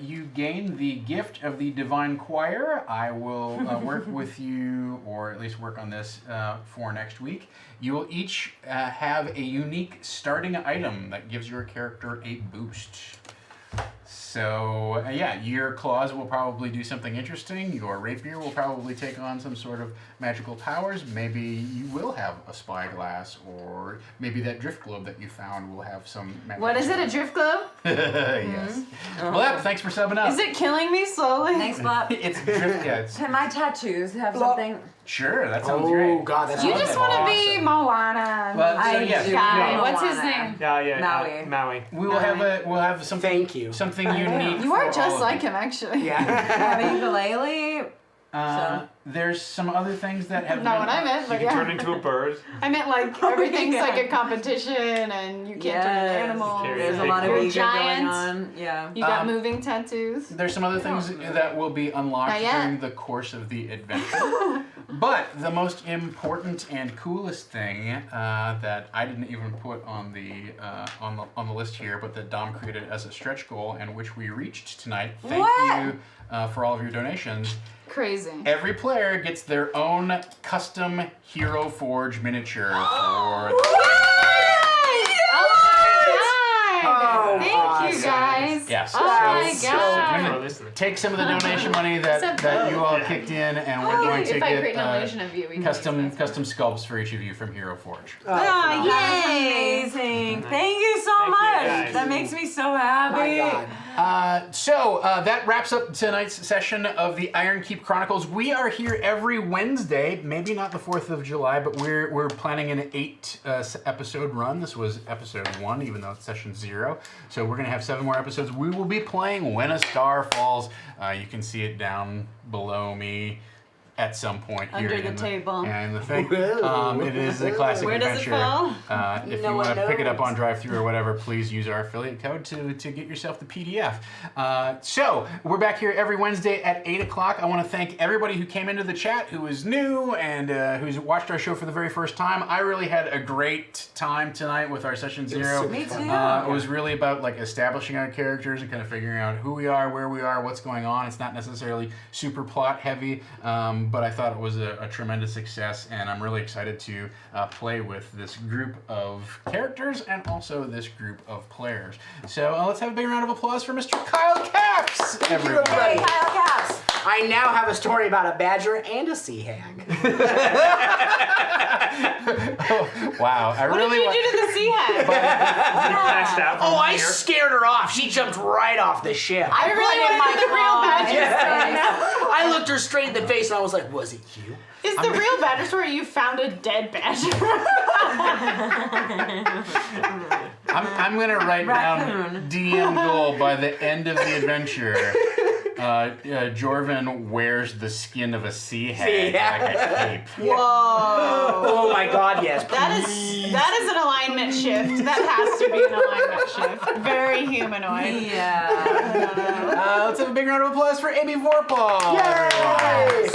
you gain the gift of the Divine Choir. I will work with you, or at least work on this for next week. You will each have a unique starting item that gives your character a boost. So, yeah, your claws will probably do something interesting. Your rapier will probably take on some sort of magical powers. Maybe you will have a spyglass, or maybe that drift globe that you found will have some magic. What is it, a drift globe? Yes. Blep, thanks for subbing up. Is it killing me slowly? Thanks, Bob. It's drift, yeah. Can my tattoos have something? Sure, that sounds great. Oh God, that's You just want to be Moana. Well, so, I yeah, do. Guy. No, What's his Moana. name? Yeah, Maui. Maui. we'll have something. Thank you. Something unique. You are for all just of like you. him, actually. Yeah. Have a ukulele. There's some other things that have. Not been- what I meant, You but can yeah. turn into a bird. I meant like everything's yeah. like a competition and you can't turn into animals. Carry There's a big lot of You're ego going giant. on. Yeah. You got Um, moving tattoos. There's some other things that will be unlocked Not yet. during the course of the adventure. But the most important and coolest thing that I didn't even put on the list here, but that Dom created as a stretch goal and which we reached tonight. Thank What? you for all of your donations. Crazy. Every player gets their own custom Hero Forge miniature for. Oh, Thank you awesome. guys. Yes. Oh my So god. I'm gonna take some of the donation money that you all kicked in, and we're going to If I create get an illusion of you, we can custom use this. sculpts for each of you from Hero Forge. Oh, yay! Amazing. Thank you so Thank you, much. guys. That makes me so My happy. God. So that wraps up tonight's session of the Ironkeep Chronicles. We are here every Wednesday, maybe not the 4th of July, but we're planning an 8 episode run. This was episode 1, even though it's session 0. So we're gonna have 7 more episodes. We will be playing When a Star Falls. You can see it down below me at some point here Under in the table. And the thing, it is a classic Where does it adventure. fall? If No you want one to pick it up knows. on drive-through or whatever, please use our affiliate code to get yourself the PDF. So we're back here every Wednesday at 8 o'clock. I want to thank everybody who came into the chat, who is new and who's watched our show for the very first time. I really had a great time tonight with our session 0. Me too. It was really about like establishing our characters and kind of figuring out who we are, where we are, what's going on. It's not necessarily super plot heavy, but I thought it was a tremendous success, and I'm really excited to play with this group of characters and also this group of players. So let's have a big round of applause for Mr. Kyle Caps, everyone. Hey, Kyle Caps. I now have a story about a badger and a sea hag. Wow, I What really did you do to the sea hag? Passed out from Oh, I fear. scared her off. She jumped right off the ship. I really want to know the real badger story. I looked her straight in the face and I was like, was it you? Is the real badger story you found a dead badger? I'm gonna write down DM goal by the end of the adventure. Jorvin wears the skin of a sea hag like a cape. Whoa. Oh my God, yes. That is an alignment shift. That has to be an alignment shift. Very humanoid. Yeah. Let's have a big round of applause for Amy Vorpahl. Yay!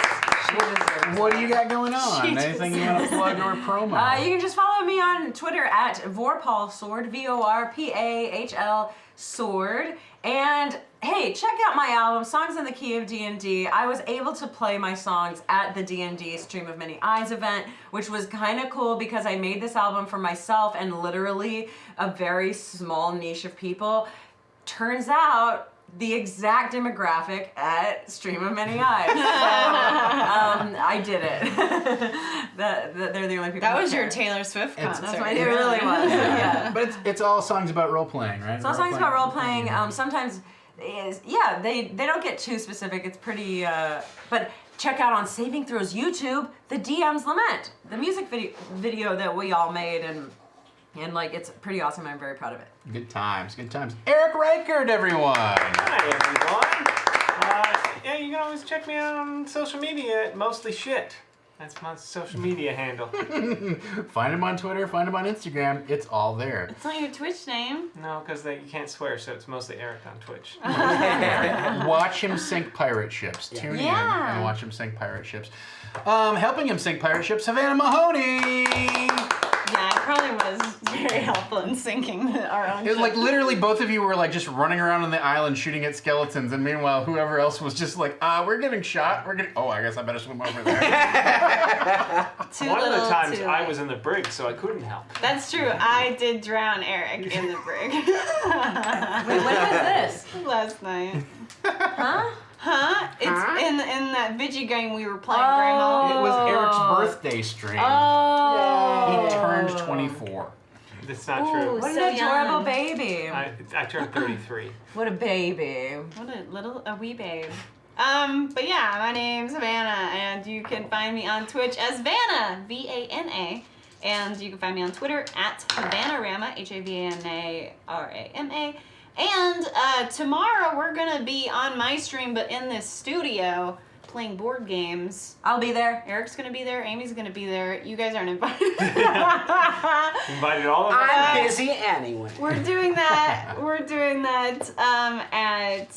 What do you got going on? Anything you want to plug or promo? You can just follow me on Twitter at Vorpahl Sword, VORPAHL Sword. And hey, check out my album, Songs in the Key of D&D. I was able to play my songs at the D&D Stream of Many Eyes event, which was kind of cool because I made this album for myself and literally a very small niche of people. Turns out, the exact demographic at Stream of Many Eyes. So, I did it. They're the only people. That who was your care. Taylor Swift concert. That's what it really was. Yeah. But it's all songs about role playing, right? So songs about role playing. Sometimes, they don't get too specific. It's pretty. But check out on Saving Throws YouTube the DM's Lament, the music video that we all made, and like it's pretty awesome. I'm very proud of it. Good times, good times. Eric Reichert, everyone. Hi, everyone. Yeah, you can always check me out on social media at Mostly Shit. That's my social media handle. Find him on Twitter, find him on Instagram. It's all there. It's not your Twitch name. No, because you can't swear, so it's mostly Eric on Twitch. Watch him sink pirate ships. Tune in and watch him sink pirate ships. Helping him sink pirate ships, Havana Mahoney. Yeah, I probably will was very helpful in syncing our own. It, like ship. literally, both of you were like just running around on the island shooting at skeletons, and meanwhile, whoever else was just like, we're getting shot. Oh, I guess I better swim over there. One of the times I was in the brig, so I couldn't help. That's true. I did drown Eric in the brig. Wait, when was this? Last night. Huh? Huh? It's in that Vigi game we were playing, Grandma. It was Eric's birthday stream. Oh. He turned 24. That's not true. What So an adorable young. baby. I turned 33. What a baby. What a wee babe. But yeah, my name's Havana, and you can find me on Twitch as Vanna, V-A-N-A, and you can find me on Twitter at Havanarama, Havanarama. And tomorrow we're gonna be on my stream, but in this studio, playing board games. I'll be there. Eric's gonna be there, Amy's gonna be there. You guys aren't invited. Invited all of us. I'm busy anyway. We're doing that. At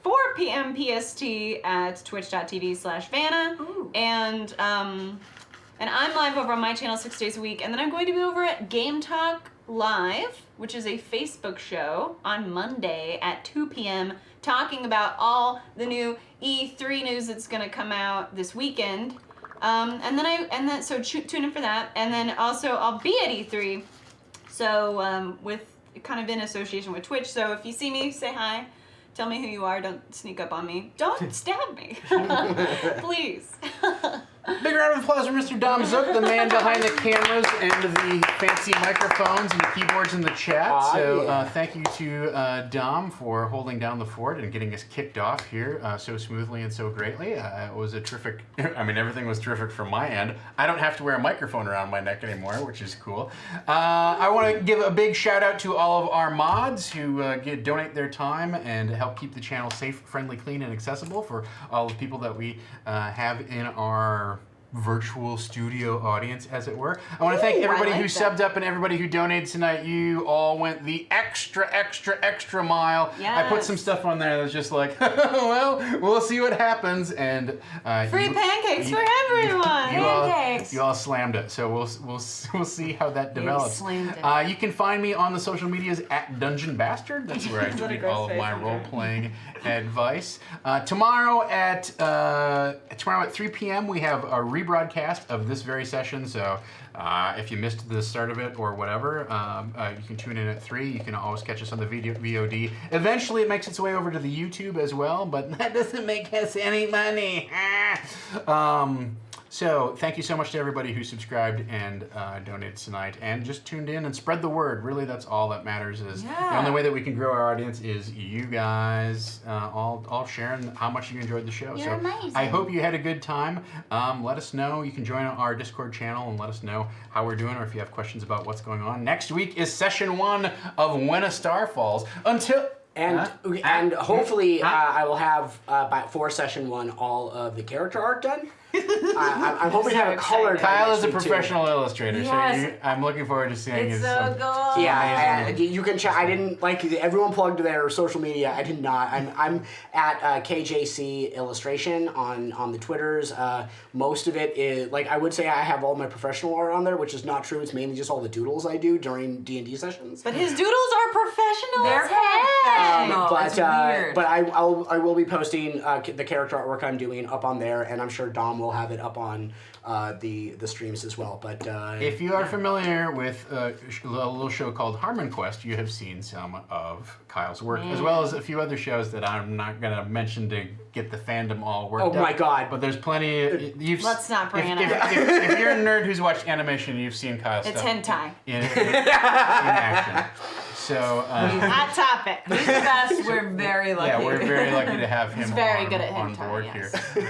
4 p.m. PST at twitch.tv/Vanna. And I'm live over on my channel 6 days a week. And then I'm going to be over at Game Talk Live, which is a Facebook show on Monday at 2 p.m. talking about all the new E3 news that's going to come out this weekend. So tune in for that. And then also I'll be at E3. So with kind of in association with Twitch. So if you see me, say hi. Tell me who you are. Don't sneak up on me. Don't stab me. Please. Big round of applause for Mr. Dom Zook, the man behind the cameras and the fancy microphones and the keyboards in the chat. Thank you to Dom for holding down the fort and getting us kicked off here so smoothly and so greatly. It was a terrific, everything was terrific from my end. I don't have to wear a microphone around my neck anymore, which is cool. I want to give a big shout out to all of our mods who donate their time and help keep the channel safe, friendly, clean, and accessible for all the people that we have in our virtual studio audience, as it were. I want to thank everybody who subbed up and everybody who donated tonight. You all went the extra mile. Yes. I put some stuff on there that's just like, well, we'll see what happens. And Free pancakes for everyone. You all slammed it. So we'll see how that develops. slammed it. You can find me on the social medias at Dungeon Bastard. That's where I tweet all of my role-playing advice. Tomorrow at 3 p.m. we have a rebroadcast of this very session. So if you missed the start of it or whatever, you can tune in at 3. You can always catch us on the VOD. Eventually, it makes its way over to the YouTube as well, but that doesn't make us any money. So thank you so much to everybody who subscribed and donated tonight and just tuned in and spread the word. Really, that's all that matters. Is the only way that we can grow our audience is you guys all sharing how much you enjoyed the show. You're amazing. I hope you had a good time. Let us know. You can join our Discord channel and let us know how we're doing or if you have questions about what's going on. Next week is session 1 of When a Star Falls. And hopefully I will have for session 1 all of the character art done. I'm hoping to have a color. Kyle is a professional illustrator, Yes. so I'm looking forward to seeing It's his. so cool. Yeah, you can check. I didn't everyone plugged their social media. I did not. I'm at KJC Illustration on the Twitters. Most of it is I would say I have all my professional art on there, which is not true. It's mainly just all the doodles I do during D&D sessions. But his doodles are professional They're as heck. professional. It's weird. But I will be posting the character artwork I'm doing up on there, and I'm sure Dom will have it up on the streams as well. But if you are familiar with a little show called Harmon Quest, you have seen some of Kyle's work, as well as a few other shows that I'm not going to mention to get the fandom all worked up. Oh my God! But there's plenty. Let's not bring it up. If you're a nerd who's watched animation, you've seen Kyle's It's stuff hentai. in action. So Hot topic. He's the best. We're very lucky. yeah, we're very lucky to have him very good at on hentai, board yes. here.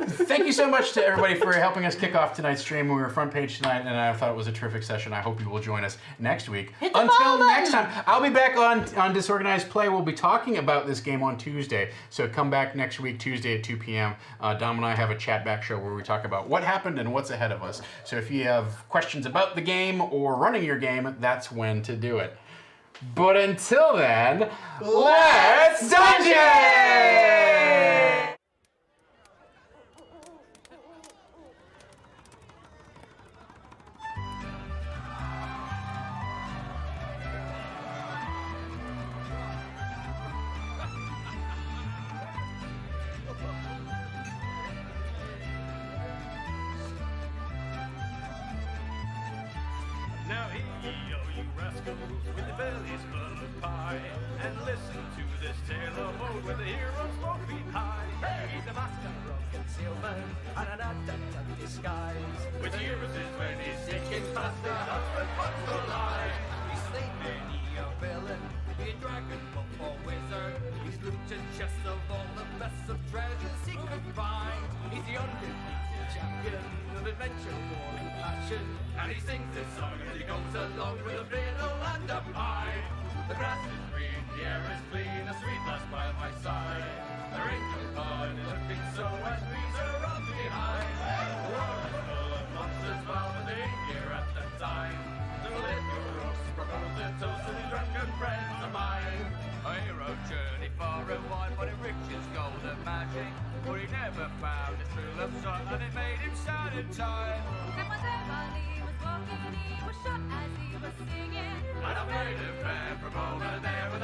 Thank you so much to everybody for helping us kick off tonight's stream. We were front page tonight, and I thought it was a terrific session. I hope you will join us next week. Hit the Until follow next button. time, I'll be back on Disorganized Play. We'll be talking about this game on Tuesday. So come back next week, Tuesday at 2 p.m. Dom and I have a chat back show where we talk about what happened and what's ahead of us. So if you have questions about the game or running your game, that's when to do it. But until then, let's dungeon! rascals with their bellies full of pie. And listen to this tale of old where the heroes both beat high. Hey, he's a master of concealment and an adept at disguise. With heroes is when he's sinking faster, that's when fun's the line. He's slain many a villain, be a dragon, buff or wizard. He's looted chests of all the best of treasures he could find. He's the undefeated champion of adventure, war and passion. And he sings this song as he goes along with a fiddle and a pipe. The grass is green, the air is clean, a sweet lass by my side. The wrinkled pond is looking so as breeze are on behind. The world is full of monsters, well, but they ain't here at the time. So let your rooks propose a toast to these drunken friends of mine. A hero journeyed far and wide, but in riches, gold and magic. But he never found his true love song, and it made him sad and tired. Mademoiselle Marley was walking, he was shot as he was singing. And I played a fair from over there with